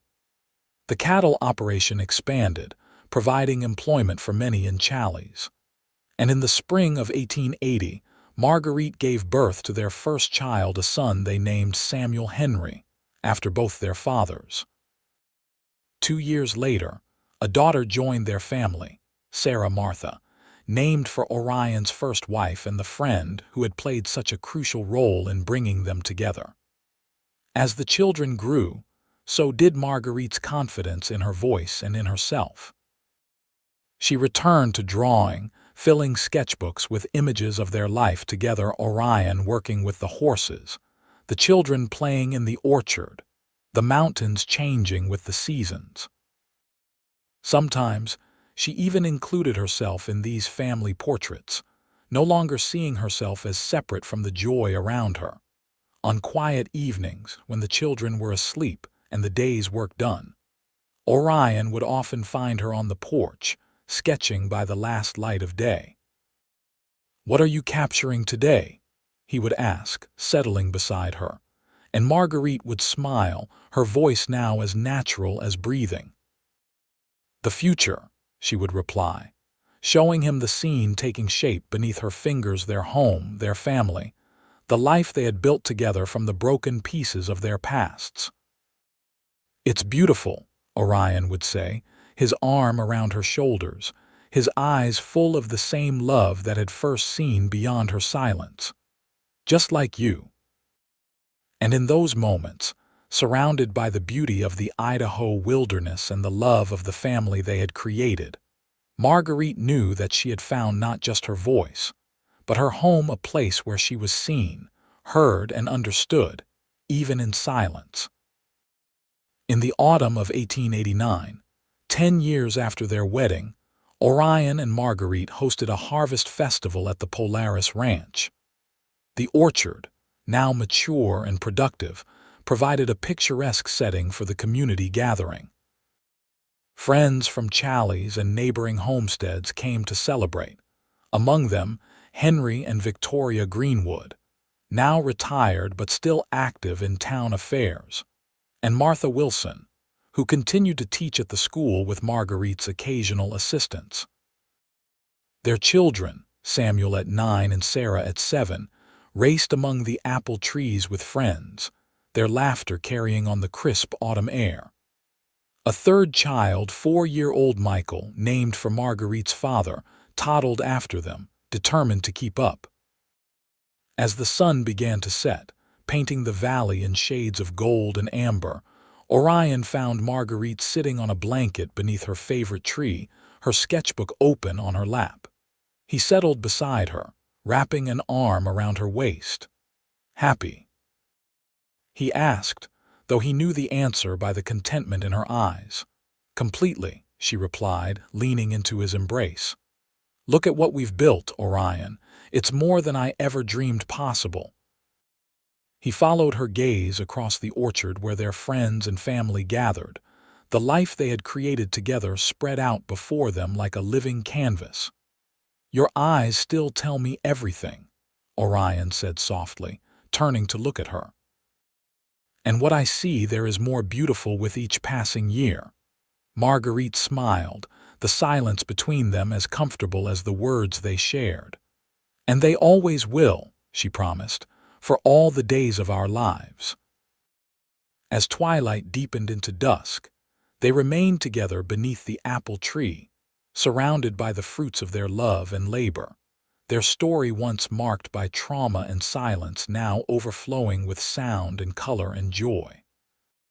The cattle operation expanded, providing employment for many in Challis. And in the spring of 1880, Marguerite gave birth to their first child, a son they named Samuel Henry, after both their fathers. 2 years later, a daughter joined their family, Sarah Martha, named for Orion's first wife and the friend who had played such a crucial role in bringing them together. As the children grew, so did Marguerite's confidence in her voice and in herself. She returned to drawing, filling sketchbooks with images of their life together, Orion working with the horses, the children playing in the orchard, the mountains changing with the seasons. Sometimes, she even included herself in these family portraits, no longer seeing herself as separate from the joy around her. On quiet evenings, when the children were asleep and the day's work done, Orion would often find her on the porch, sketching by the last light of day. "What are you capturing today?" he would ask, settling beside her, and Marguerite would smile, her voice now as natural as breathing. "The future," she would reply, showing him the scene taking shape beneath her fingers, their home, their family, the life they had built together from the broken pieces of their pasts. "It's beautiful," Orion would say, his arm around her shoulders, his eyes full of the same love that had first seen beyond her silence. "Just like you." And in those moments, surrounded by the beauty of the Idaho wilderness and the love of the family they had created. Marguerite knew that she had found not just her voice, but her home, a place where she was seen, heard, and understood, even in silence. In the autumn of 1889, 10 years after their wedding, Orion and Marguerite hosted a harvest festival at the Polaris Ranch. The orchard, now mature and productive, provided a picturesque setting for the community gathering. Friends from Challis and neighboring homesteads came to celebrate, among them Henry and Victoria Greenwood, now retired but still active in town affairs, and Martha Wilson, who continued to teach at the school with Marguerite's occasional assistance. Their children, Samuel at 9 and Sarah at 7, raced among the apple trees with friends, their laughter carrying on the crisp autumn air. A third child, 4-year-old Michael, named for Marguerite's father, toddled after them, determined to keep up. As the sun began to set, painting the valley in shades of gold and amber, Orion found Marguerite sitting on a blanket beneath her favorite tree, her sketchbook open on her lap. He settled beside her, wrapping an arm around her waist. "Happy?" he asked, though he knew the answer by the contentment in her eyes. "Completely," she replied, leaning into his embrace. "Look at what we've built, Orion. It's more than I ever dreamed possible." He followed her gaze across the orchard where their friends and family gathered. The life they had created together spread out before them like a living canvas. "Your eyes still tell me everything," Orion said softly, turning to look at her. "And what I see there is more beautiful with each passing year." Marguerite smiled, the silence between them as comfortable as the words they shared. "And they always will," she promised, "for all the days of our lives." As twilight deepened into dusk, they remained together beneath the apple tree, surrounded by the fruits of their love and labor, their story once marked by trauma and silence now overflowing with sound and color and joy.